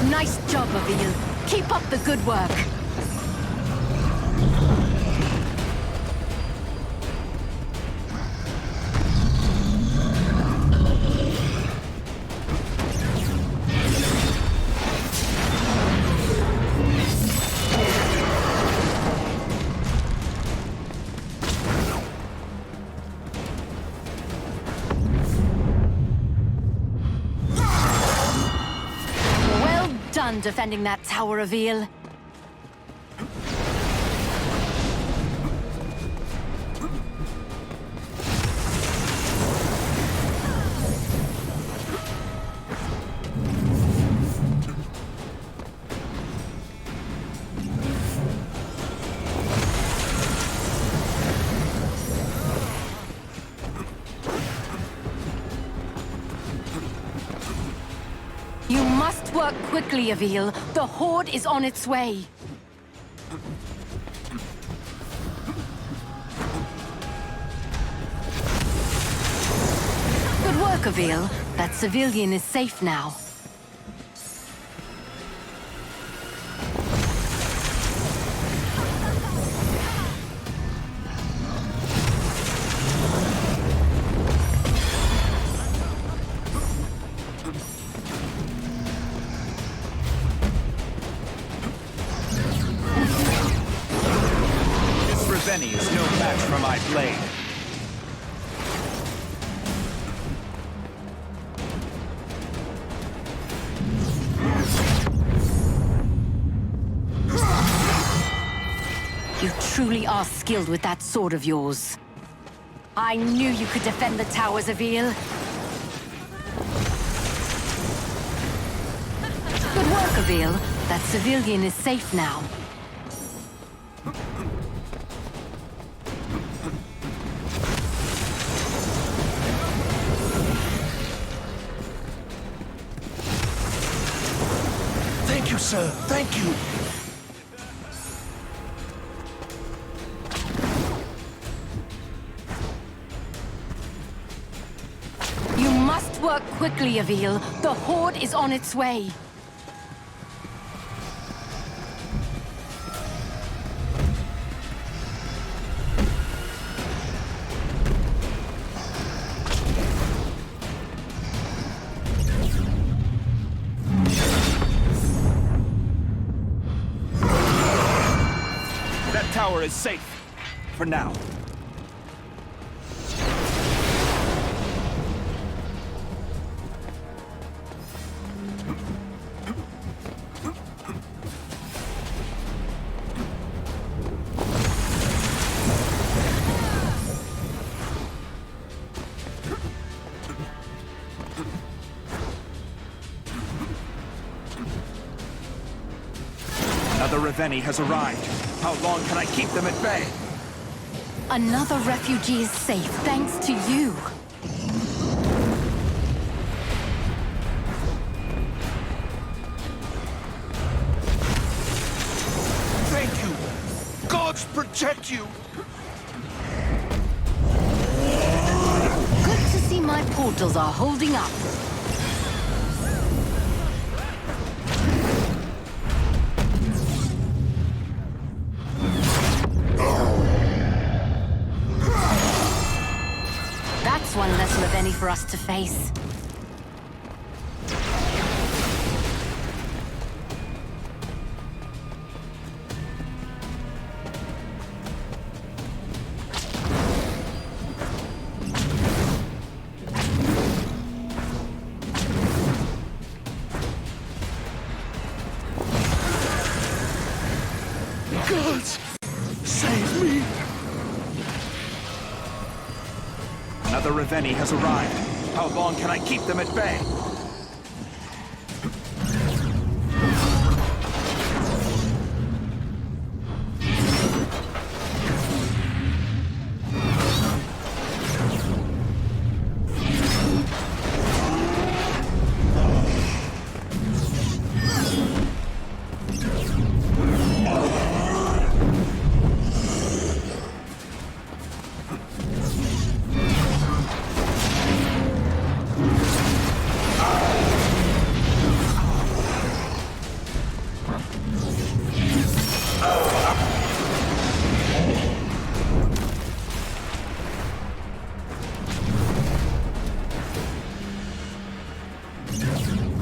Nice job, Avil. Keep up the good work. Done defending that tower, Avil. You must work quickly, Avil. The Horde is on its way. Good work, Avil. That civilian is safe now. Ravenii is no match for my blade. You truly are skilled with that sword of yours. I knew you could defend the towers, Avil. Good work, Avil. That civilian is safe now. Thank you, sir. Thank you. You must work quickly, Avil. The Horde is on its way. That tower is safe. For now. Another Ravenii has arrived. How long can I keep them at bay? Another refugee is safe, thanks to you. Thank you. Gods protect you. Good to see my portals are holding up. That's one less Ravenii for us to face. Gods, save me. Another Ravenii has arrived. How long can I keep them at bay?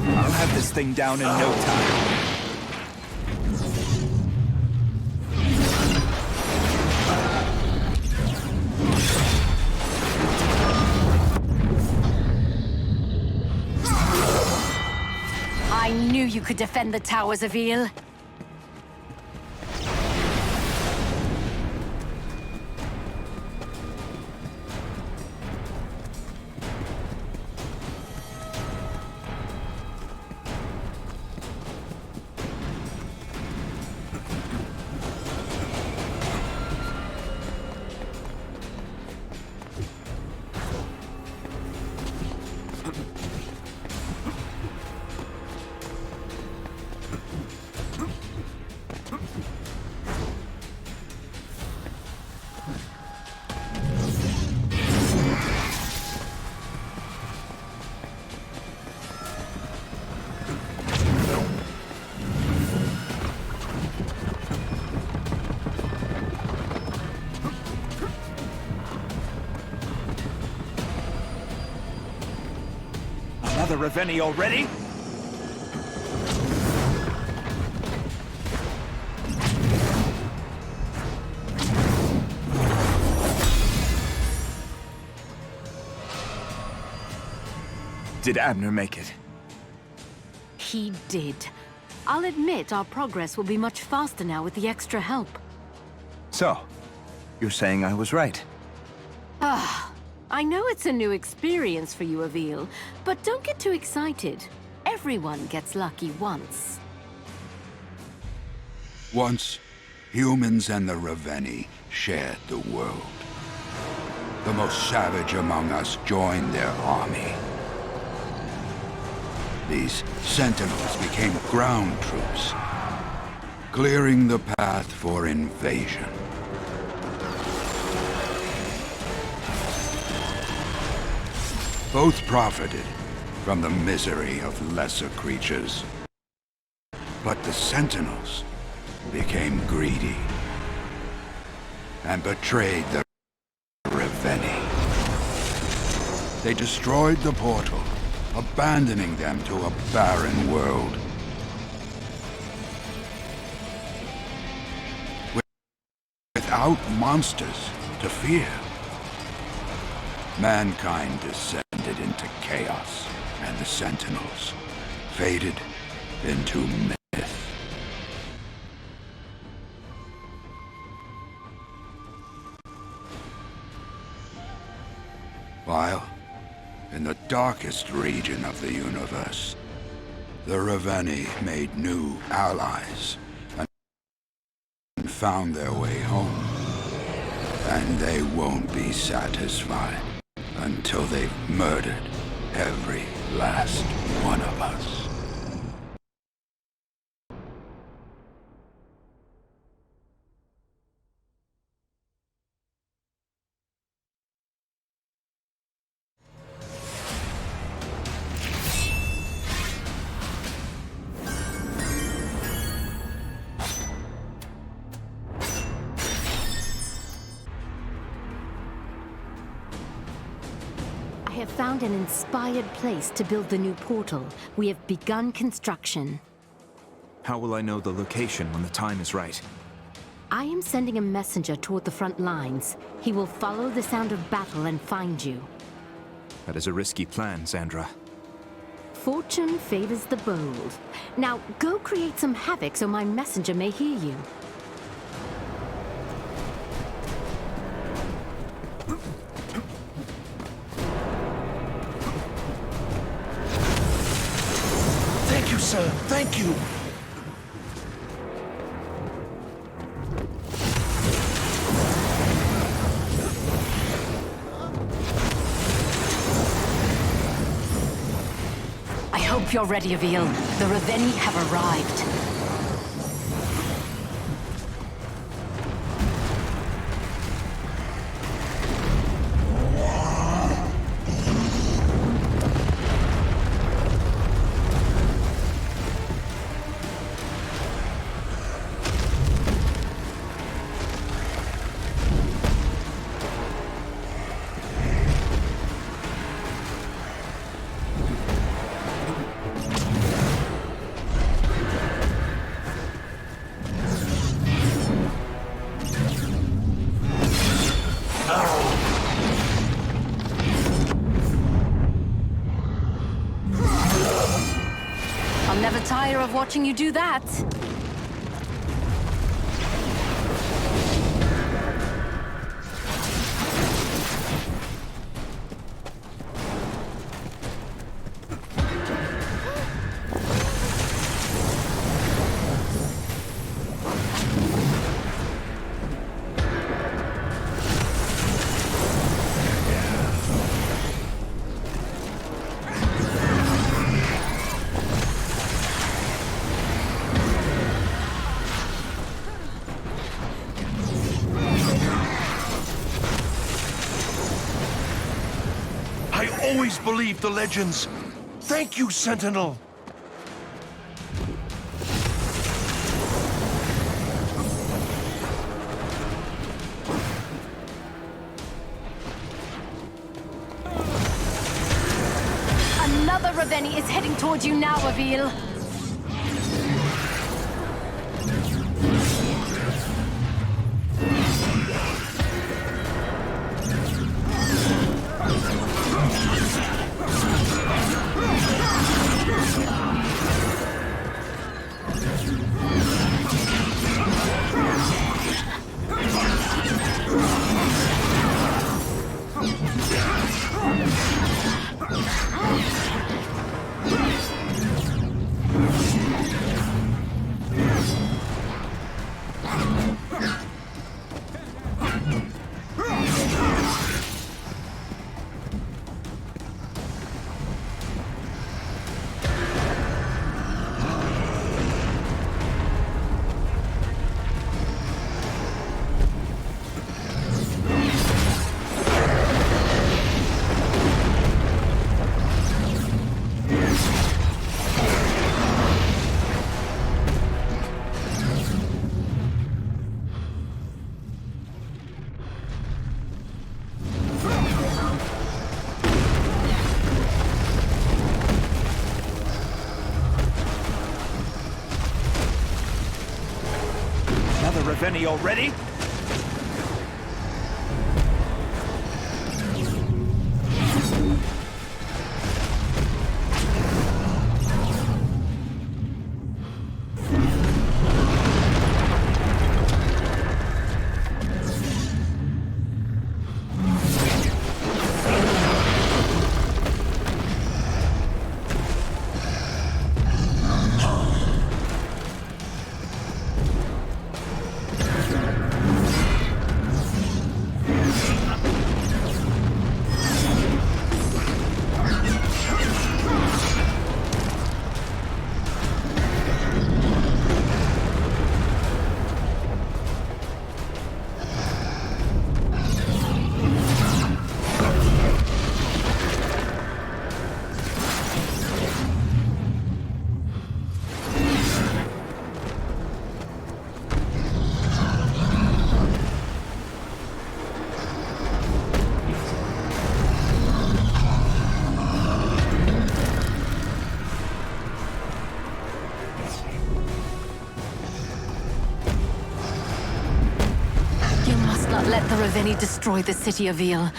I'll have this thing down in no time. I knew you could defend the towers, Avil. Another Ravenii already? Did Abner make it? He did. I'll admit our progress will be much faster now with the extra help. So, You're saying I was right? I know it's a new experience for you, Avil, but don't get too excited. Everyone gets lucky once. Once, humans and the Ravenii shared the world. The most savage among us joined their army. These Sentinels became ground troops, clearing the path for invasion. Both profited from the misery of lesser creatures. But the Sentinels became greedy and betrayed the Ravenii. They destroyed the portal, abandoning them to a barren world. Without monsters to fear, mankind descended into chaos, and the Sentinels faded into myth. While, in the darkest region of the universe, the Ravenii made new allies and found their way home. And they won't be satisfied until they've murdered every last one of us. I have found an inspired place to build the new portal. We have begun construction. How will I know the location when the time is right? I am sending a messenger toward the front lines. He will follow the sound of battle and find you. That is a risky plan, Sandra. Fortune favors the bold. Now, go create some havoc so my messenger may hear you. Thank you, sir. Thank you. I hope you're ready, Avil. The Ravenii have arrived. I'll never tire of watching you do that. I always believed the legends. Thank you, Sentinel. Another Ravenii is heading towards you now, Avil. Ravenii already? Let the Ravenii destroy the city of Avil.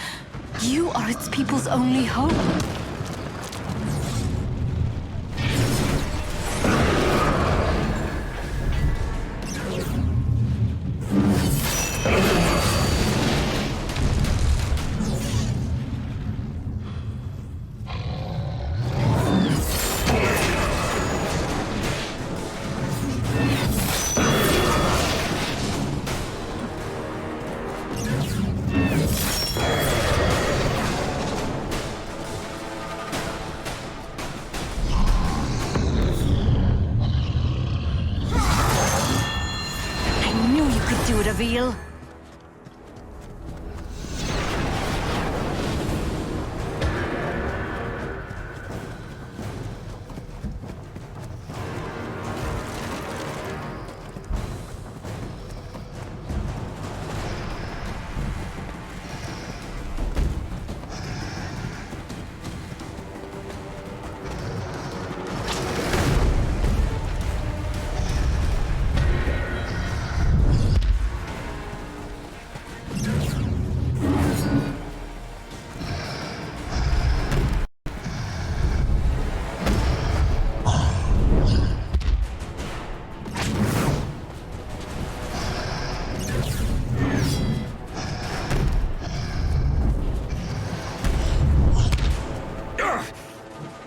You are its people's only hope. Do it, Avil.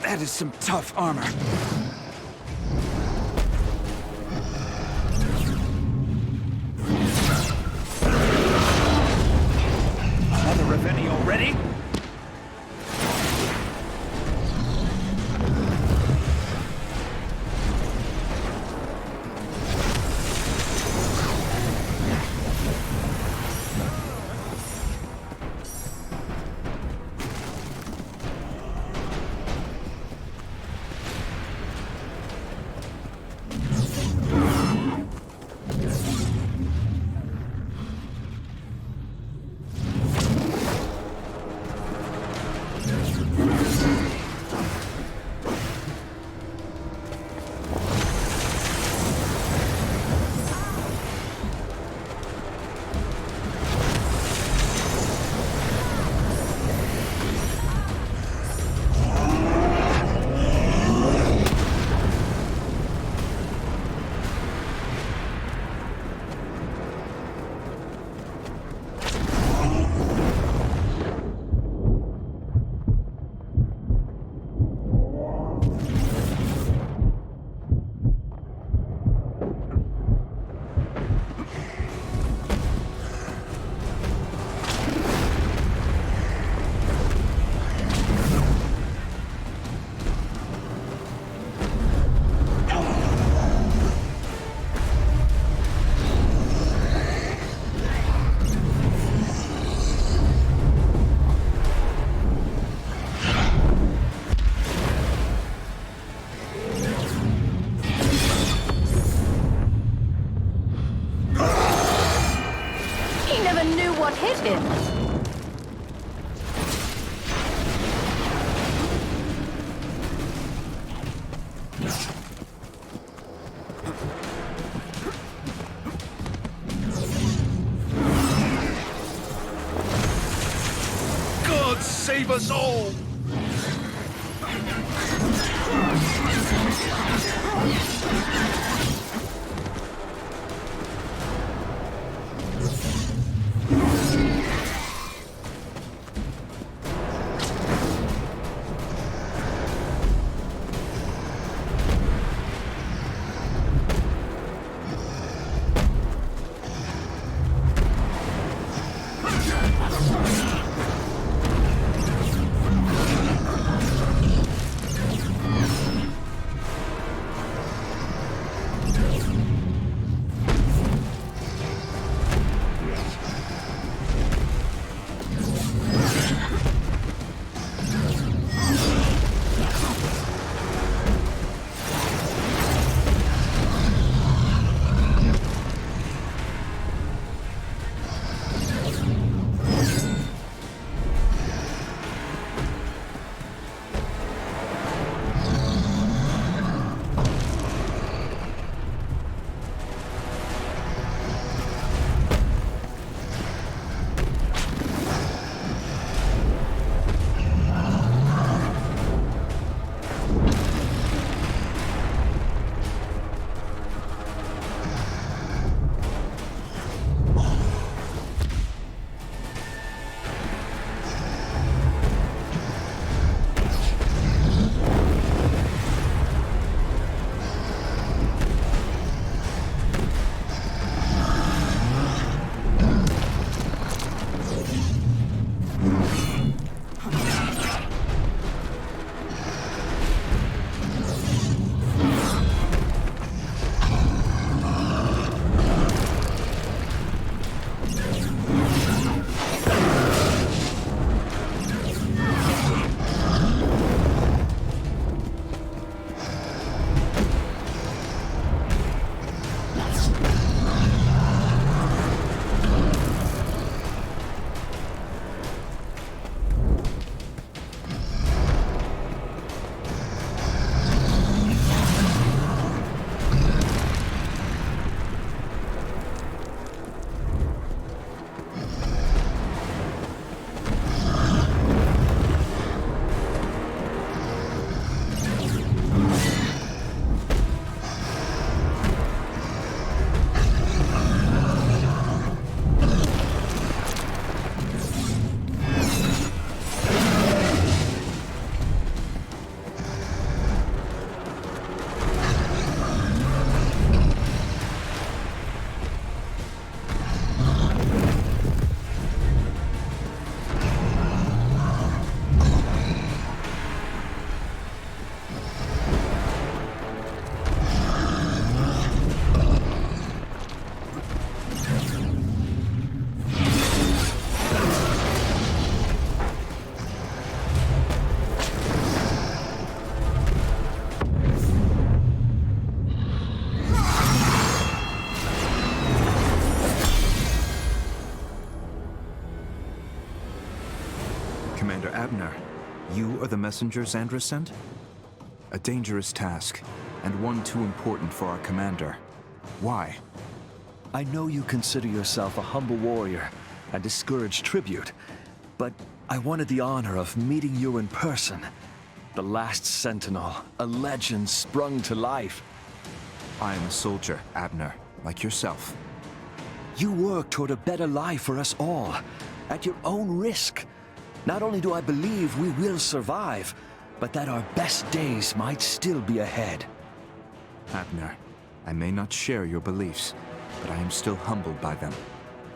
That is some tough armor. Another Ravenii already? save us all! Commander Abner, you are the messenger Xandra sent? A dangerous task, and one too important for our commander. Why? I know you consider yourself a humble warrior, a discouraged tribute, but I wanted the honor of meeting you in person. The last Sentinel, a legend sprung to life. I am a soldier, Abner, like yourself. You work toward a better life for us all, at your own risk. Not only do I believe we will survive, but that our best days might still be ahead. Abner, I may not share your beliefs, but I am still humbled by them.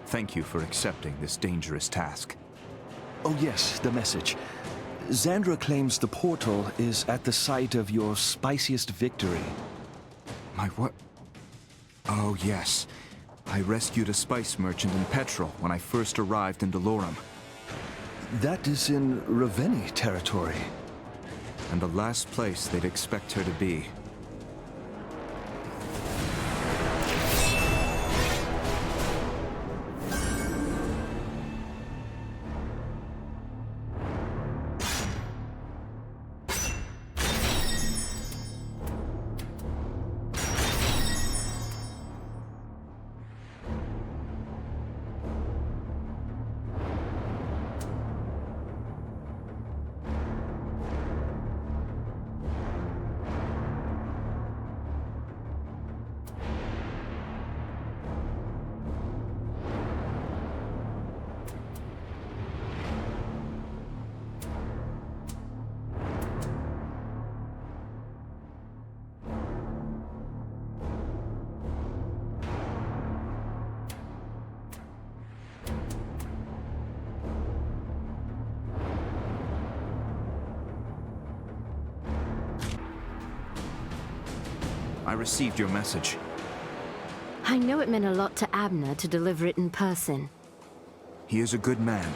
Thank you for accepting this dangerous task. Oh yes, the message. Xandra claims the portal is at the site of your spiciest victory. My what? Oh yes. I rescued a spice merchant in Petrol when I first arrived in Dolorum. That is in Ravenii territory. And the last place they'd expect her to be. I received your message. I know it meant a lot to Abner to deliver it in person. He is a good man.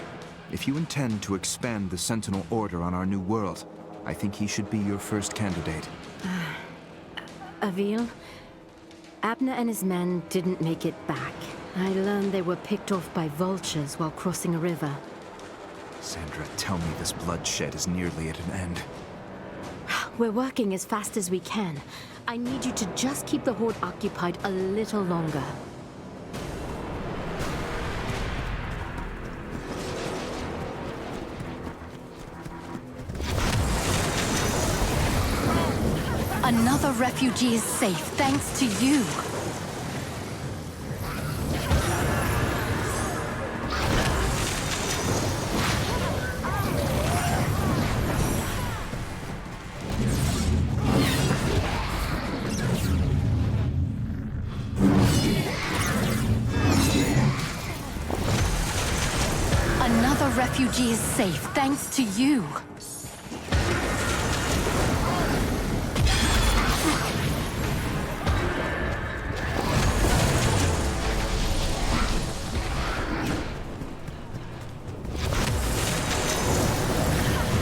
If you intend to expand the Sentinel Order on our new world, I think he should be your first candidate. Avil, Abner and his men didn't make it back. I learned they were picked off by vultures while crossing a river. Sandra, tell me this bloodshed is nearly at an end. We're working as fast as we can. I need you to just keep the Horde occupied a little longer. Another refugee is safe, thanks to you. Another refugee is safe, thanks to you.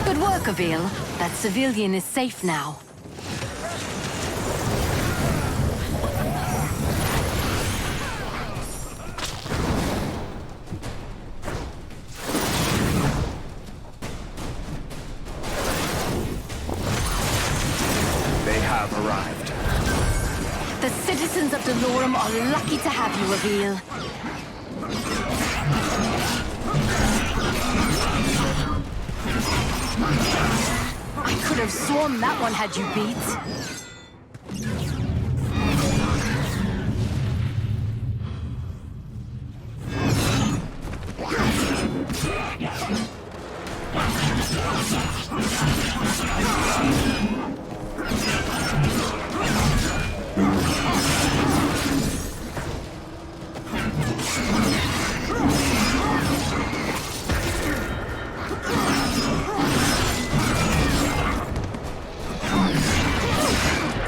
Good work, Avil. That civilian is safe now. Arrived. The citizens of Delorum are lucky to have you, Avil. I could have sworn that one had you beat.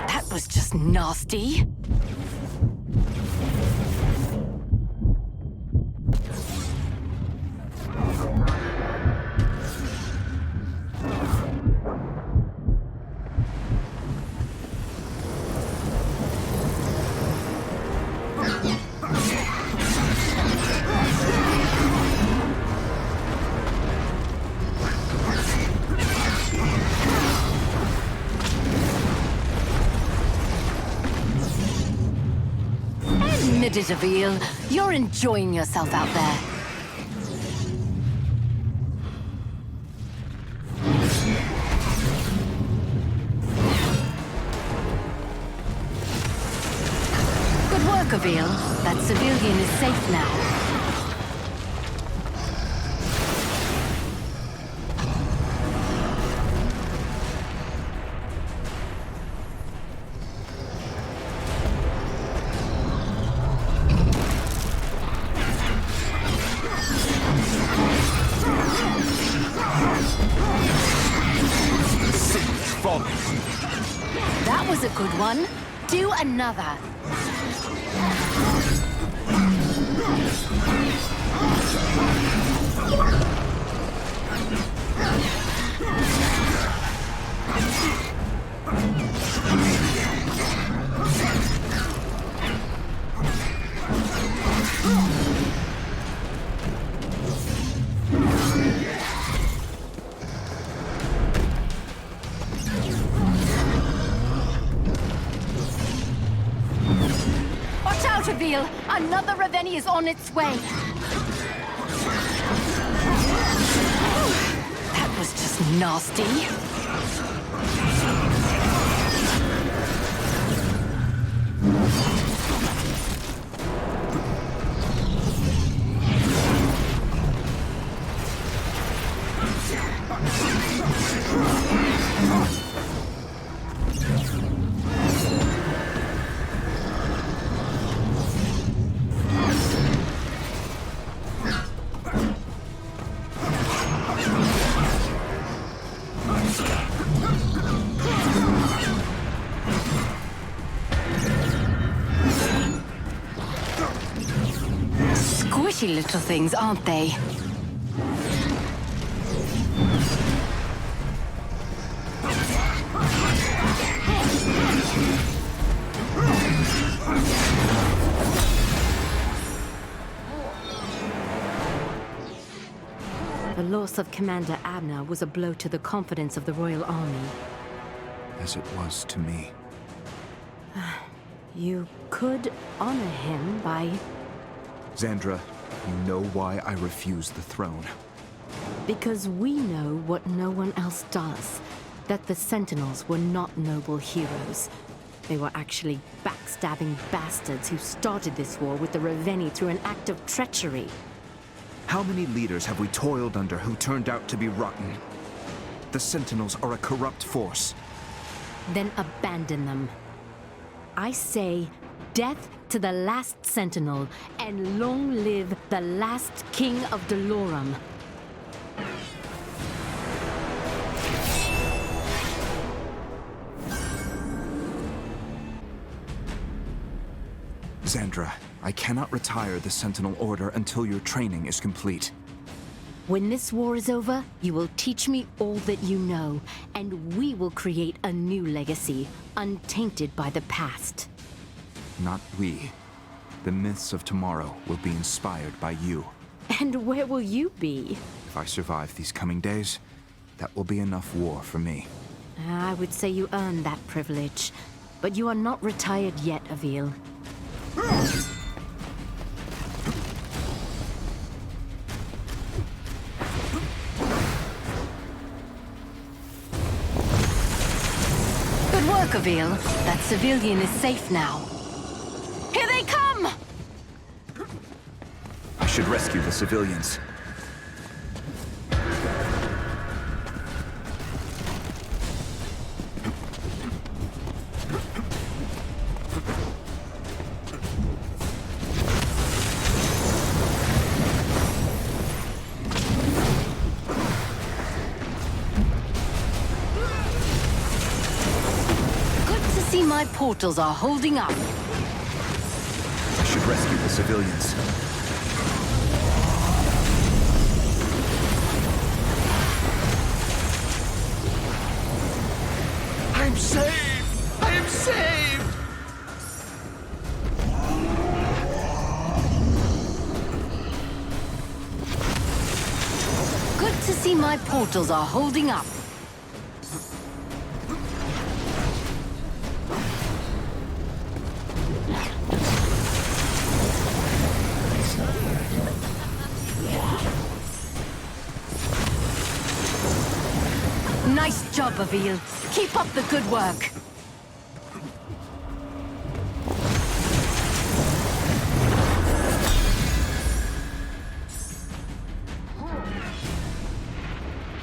That was just nasty. Admit it, Avil. You're enjoying yourself out there. Good work, Avil. That civilian is safe now. That was a good one. Do another. Avil, another Ravenii is on its way. That was just nasty. Squishy little things, aren't they? The loss of Commander Abner was a blow to the confidence of the Royal Army. As it was to me. You could honor him by... Xandra, you know why I refuse the throne. Because we know what no one else does. That the Sentinels were not noble heroes. They were actually backstabbing bastards who started this war with the Ravenii through an act of treachery. How many leaders have we toiled under who turned out to be rotten? The Sentinels are a corrupt force. Then abandon them. I say, death to the last Sentinel, and long live the last King of Dolorum. Xandra, I cannot retire the Sentinel Order until your training is complete. When this war is over, you will teach me all that you know, and we will create a new legacy, untainted by the past. Not we. The myths of tomorrow will be inspired by you. And where will you be? If I survive these coming days, that will be enough war for me. I would say you earned that privilege, but you are not retired yet, Avil. Good work, Avil. That civilian is safe now. Here they come! I should rescue the civilians. My portals are holding up. I should rescue the civilians. I'm saved! I am saved! Good to see my portals are holding up. Nice job, Avil. Keep up the good work.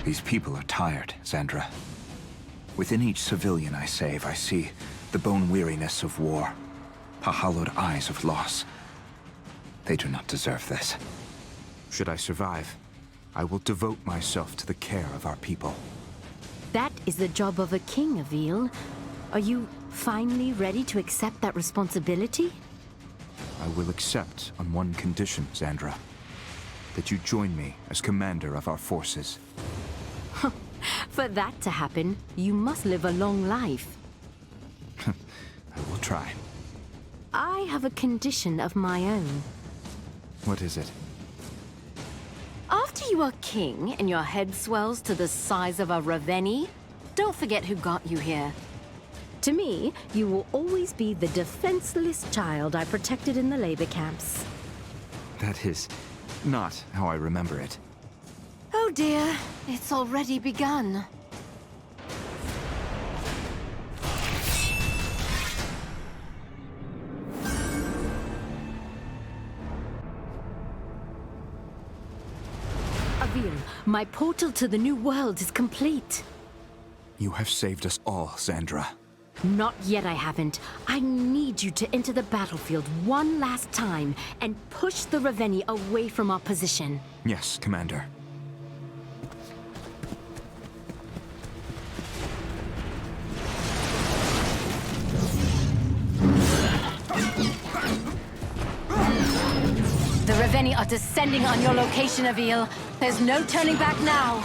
These people are tired, Xandra. Within each civilian I save, I see the bone weariness of war, the hollowed eyes of loss. They do not deserve this. Should I survive, I will devote myself to the care of our people. That is the job of a king, Avil. Are you finally ready to accept that responsibility? I will accept on one condition, Xandra. That you join me as commander of our forces. For that to happen, you must live a long life. I will try. I have a condition of my own. What is it? After you are king and your head swells to the size of a Ravenii, don't forget who got you here. To me, you will always be the defenseless child I protected in the labor camps. That is not how I remember it. Oh dear, it's already begun. Avil, my portal to the new world is complete. You have saved us all, Xandra. Not yet, I haven't. I need you to enter the battlefield one last time and push the Ravenii away from our position. Yes, Commander. The Ravenii are descending on your location, Avil. There's no turning back now.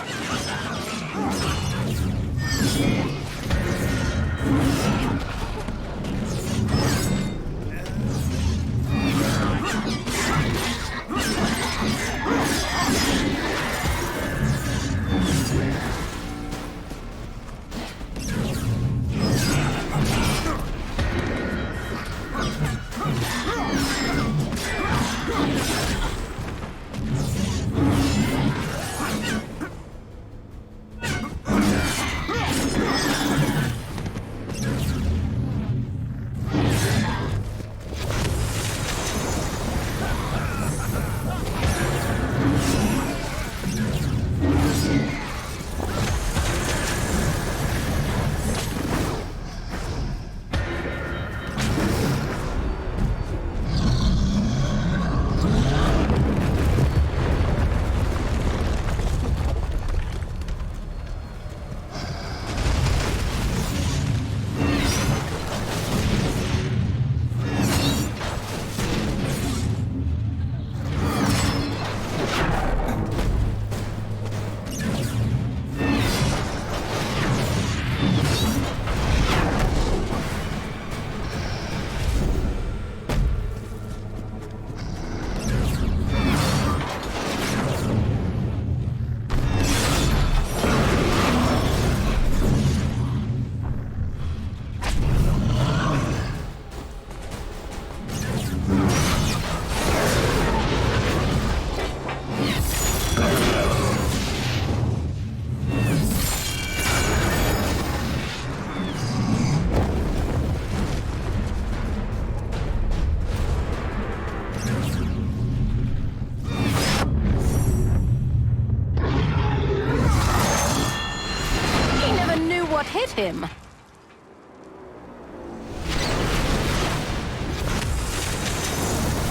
Hit him.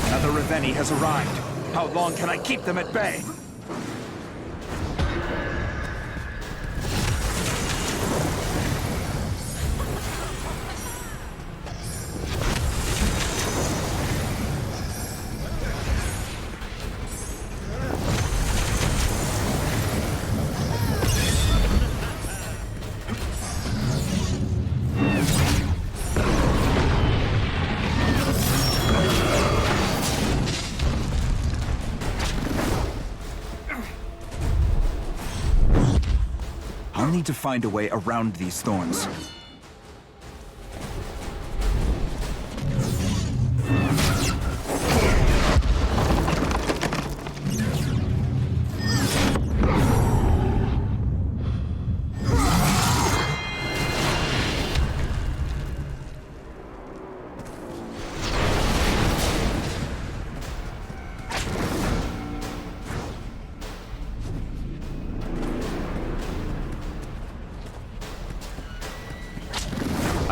Another Ravenii has arrived. How long can I keep them at bay? I'll need to find a way around these thorns.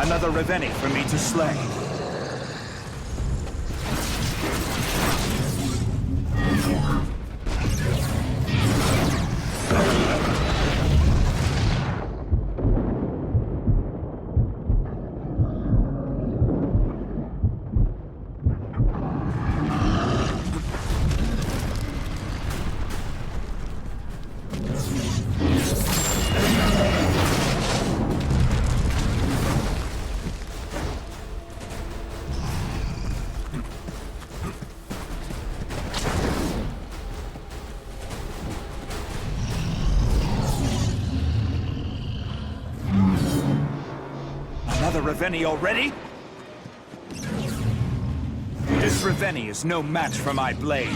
Another Ravenii for me to slay. Another Ravenii already? This Ravenii is no match for my blade.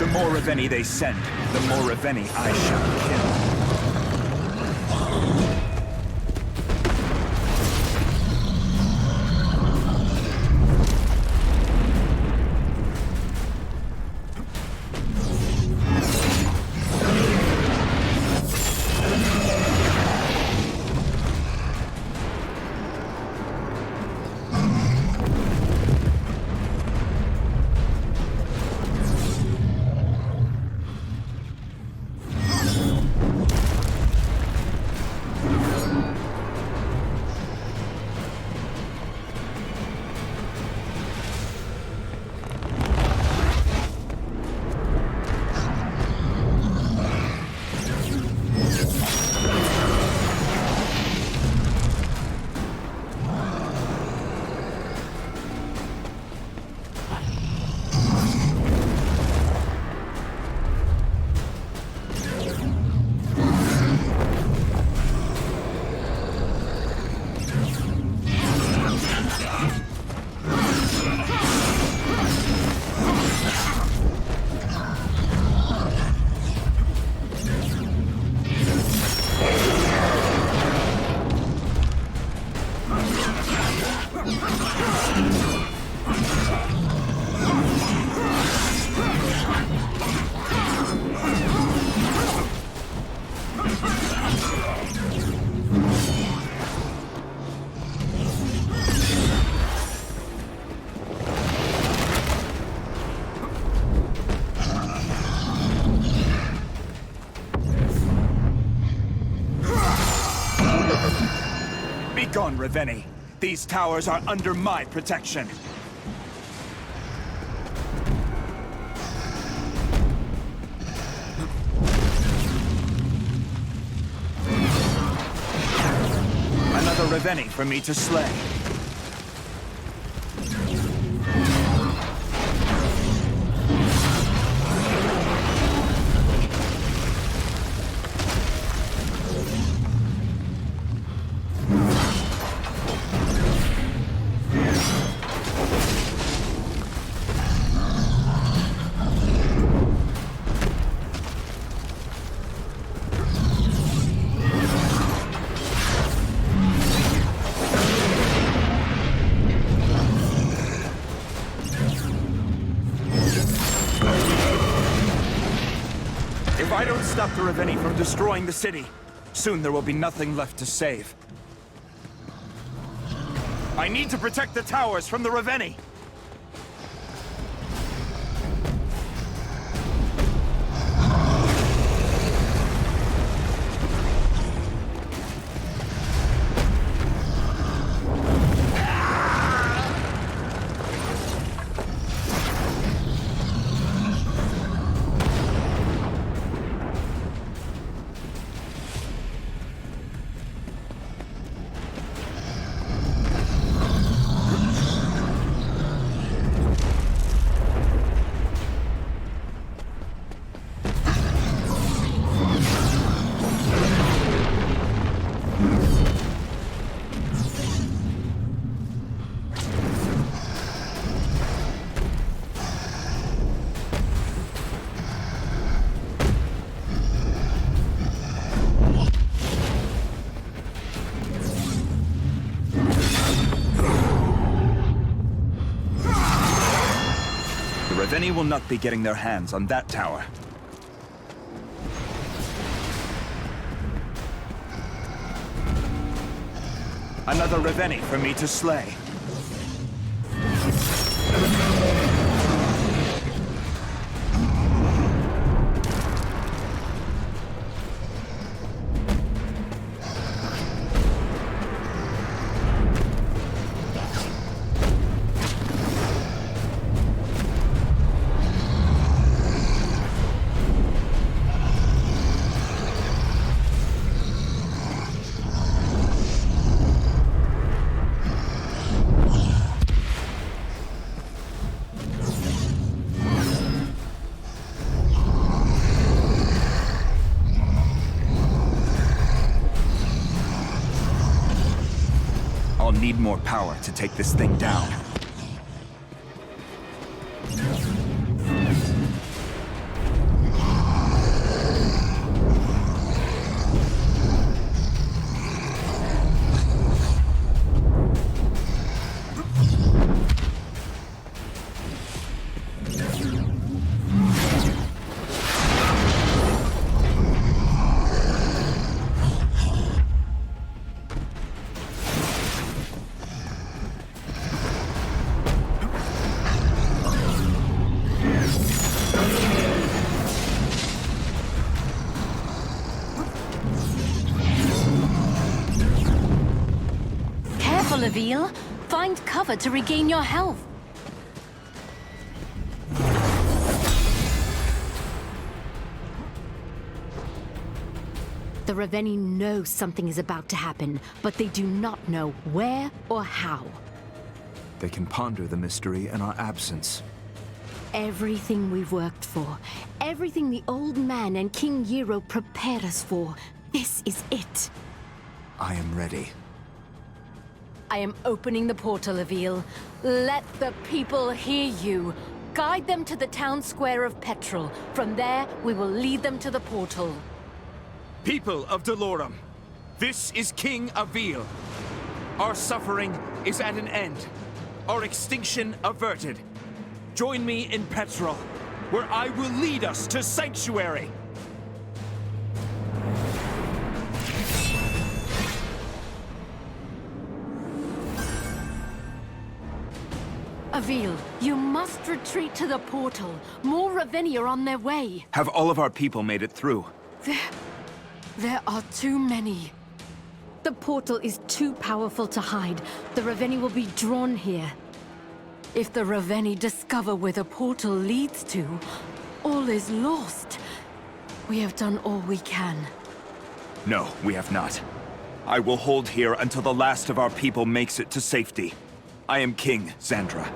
The more Ravenii they send, the more Ravenii I shall kill. Begone, Ravenii. These towers are under my protection. Another Ravenii for me to slay. If I don't stop the Ravenii from destroying the city, soon there will be nothing left to save. I need to protect the towers from the Ravenii! Ravenii will not be getting their hands on that tower. Another Ravenii for me to slay. I'll need more power to take this thing down. Avil. Find cover to regain your health. The Ravenii know something is about to happen, but they do not know where or how. They can ponder the mystery in our absence. Everything we've worked for, everything the old man and King Yero prepared us for, this is it. I am ready. I am opening the portal, Avil. Let the people hear you. Guide them to the town square of Petrol. From there, we will lead them to the portal. People of Delorum, this is King Avil. Our suffering is at an end. Our extinction averted. Join me in Petrol, where I will lead us to Sanctuary. Avil, you must retreat to the portal. More Ravenii are on their way. Have all of our people made it through? There are too many. The portal is too powerful to hide. The Ravenii will be drawn here. If the Ravenii discover where the portal leads to, all is lost. We have done all we can. No, we have not. I will hold here until the last of our people makes it to safety. I am King Zandra,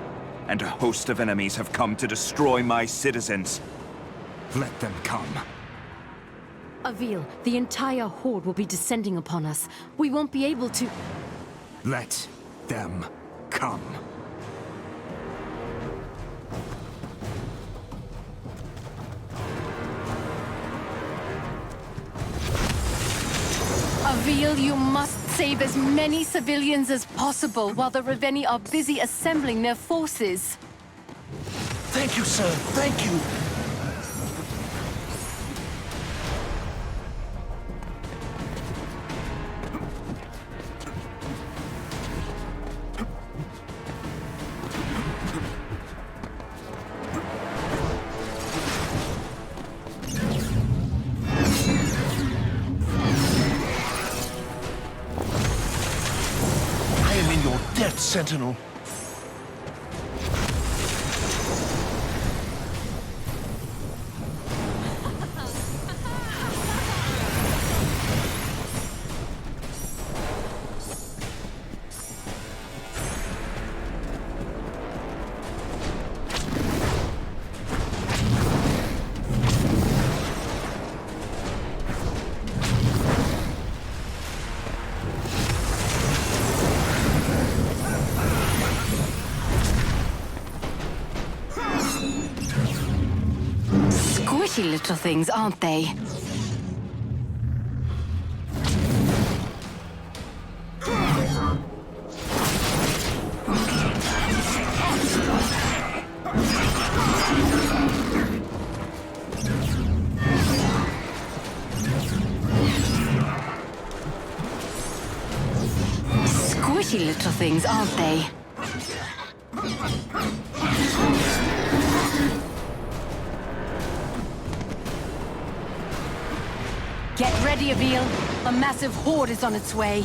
and a host of enemies have come to destroy my citizens. Let them come. Avil, the entire horde will be descending upon us. We won't be able to... Let them come. Avil, you must save as many civilians as possible while the Ravenii are busy assembling their forces. Thank you, sir. Thank you. Sentinel. Squishy little things, aren't they? Squishy little things, aren't they? Get ready, Avil. A massive horde is on its way.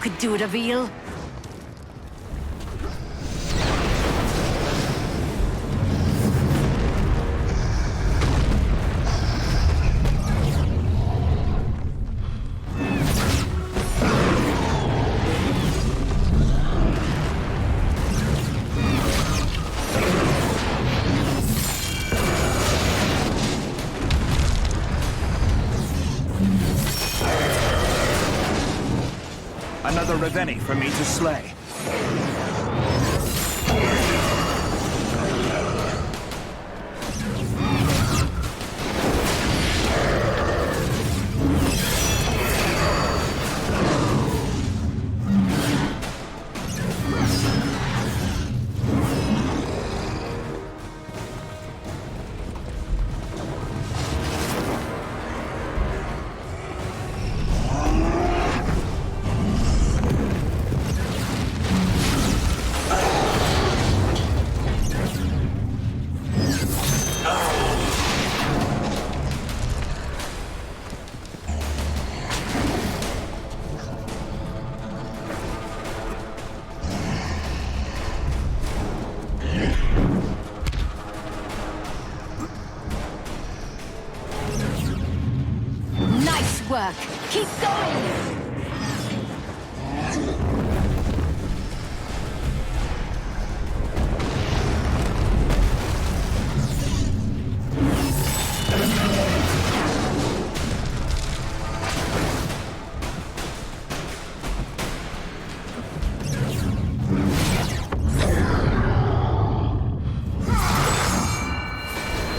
could do it, Avil. Another Ravenii for me to slay. Work. Keep going!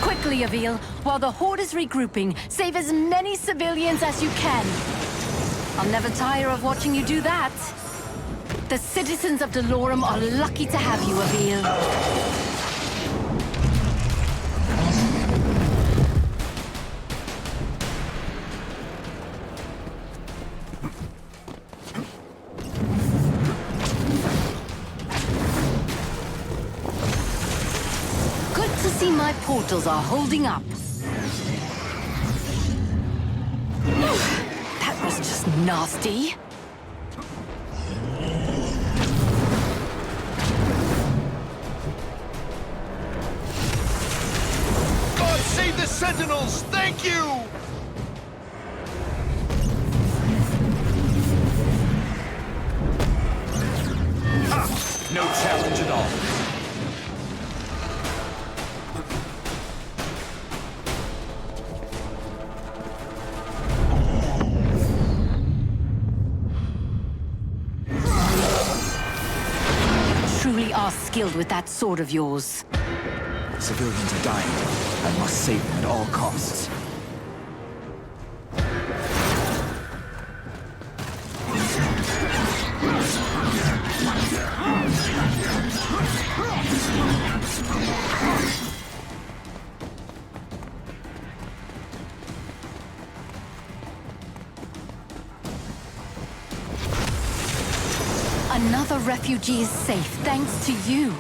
Quickly, Avil, while the Horde is regrouping, save as many civilians as you can. I'll never tire of watching you do that. The citizens of Delorum are lucky to have you, Avil. My portals are holding up. That was just nasty. God save the Sentinels! Thank you! Ha! No challenge at all. Skilled with that sword of yours. Civilians are dying. I must save them at all costs. Another refugee is safe, thanks to you.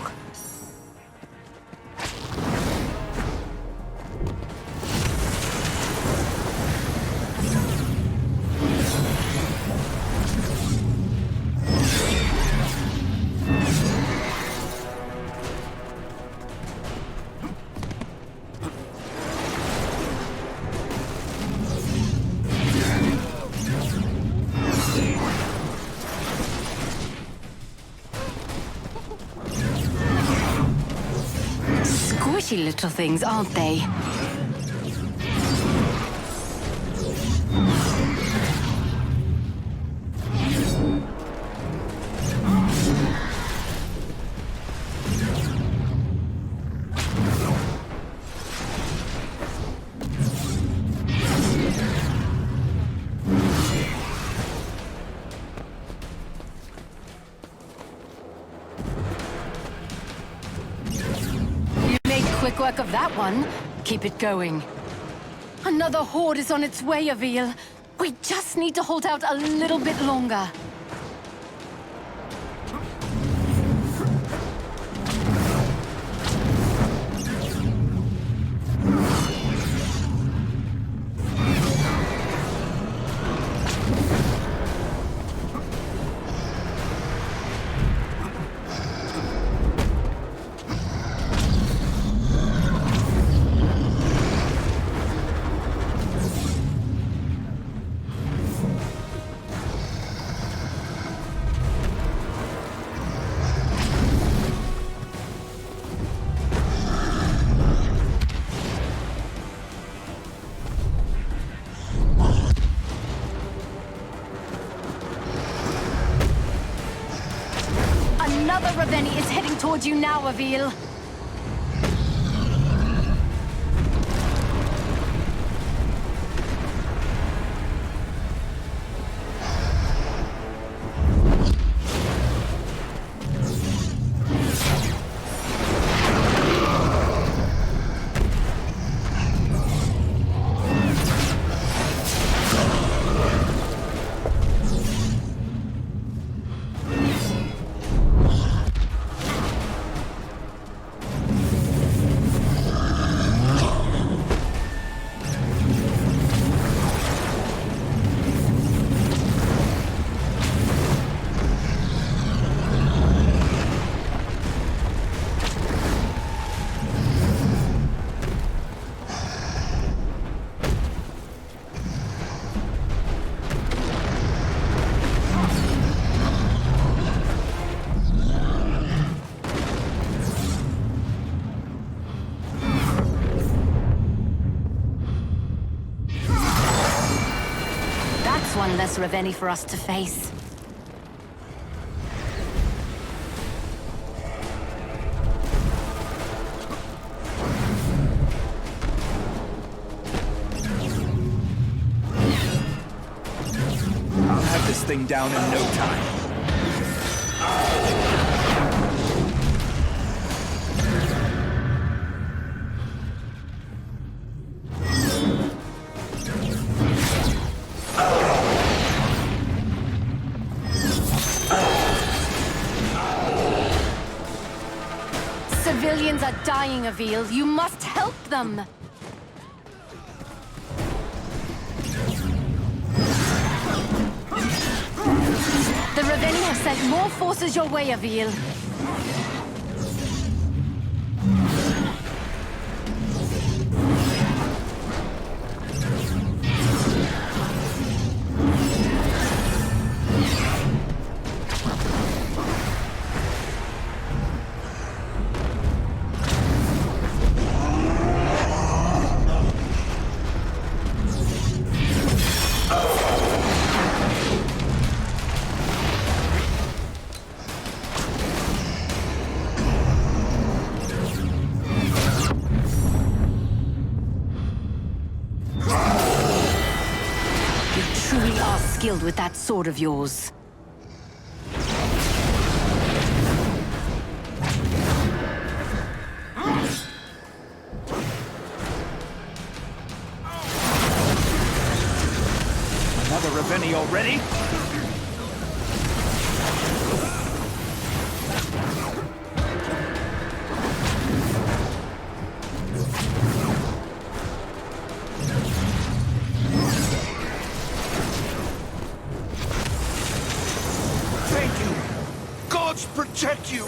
Squishy little things, aren't they? Quick work of that one. Keep it going. Another horde is on its way, Avil. We just need to hold out a little bit longer. Another Ravenii is heading towards you now, Avil. One less Ravenii for us to face. I'll have this thing down in no time. Civilians are dying, Avil. You must help them. The Ravenii have sent more forces your way, Avil. Skilled with that sword of yours. Another Ravenii already? Protect you!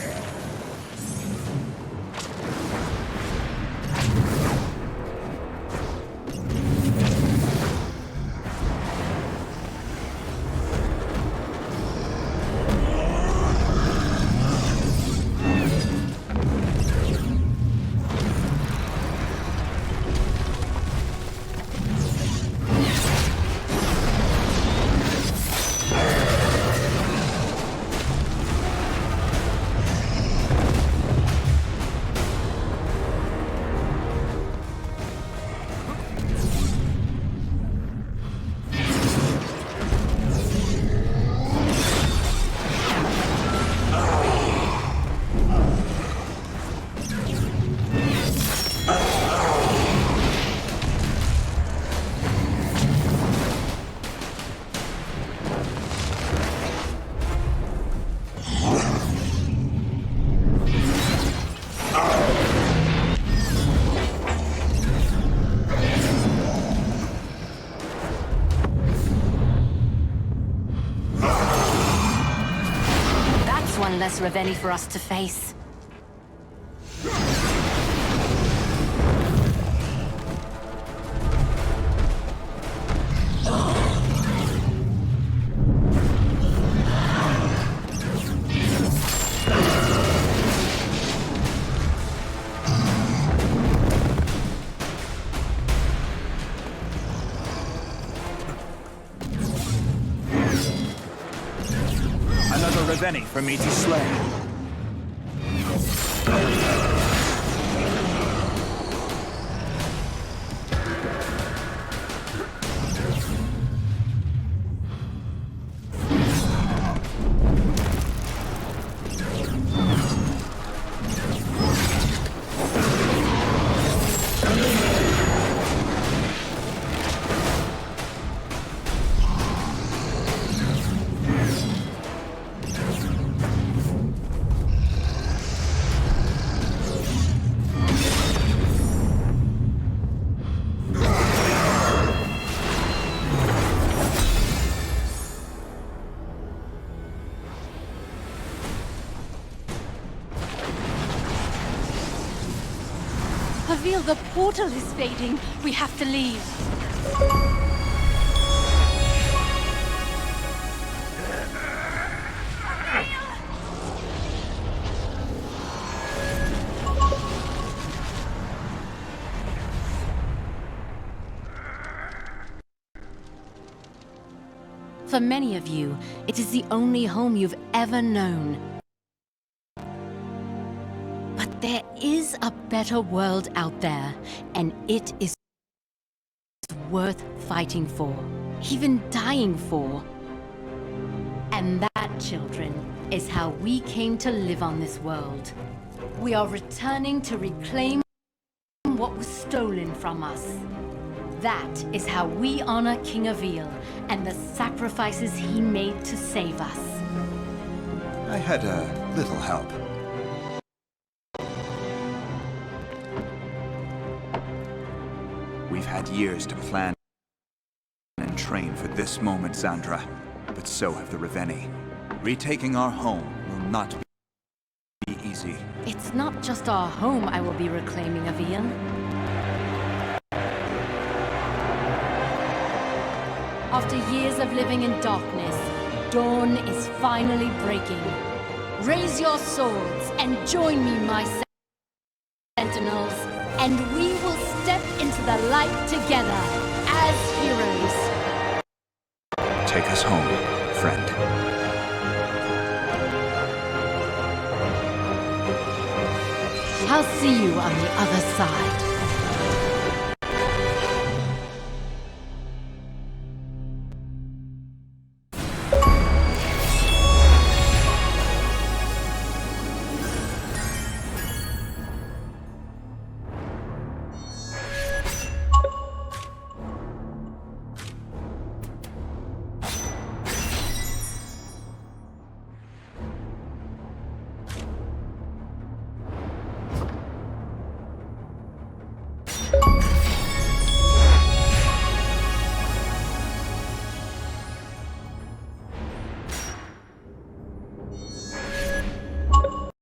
One less Ravenii for us to face. Another Ravenii for me to slay. Avil, the portal is fading. We have to leave. For many of you, it is the only home you've ever known. But there is a better world out there, and it is worth fighting for, even dying for. And that, children, is how we came to live on this world. We are returning to reclaim what was stolen from us. That is how we honor King Avil and the sacrifices he made to save us. I had a little help. We've had years to plan and train for this moment, Sandra. But so have the Ravenii. Retaking our home will not be easy. It's not just our home I will be reclaiming, Avil. After years of living in darkness, dawn is finally breaking. Raise your swords and join me, my Sentinels, and we will step into the light together as heroes. Take us home, friend. I'll see you on the other side.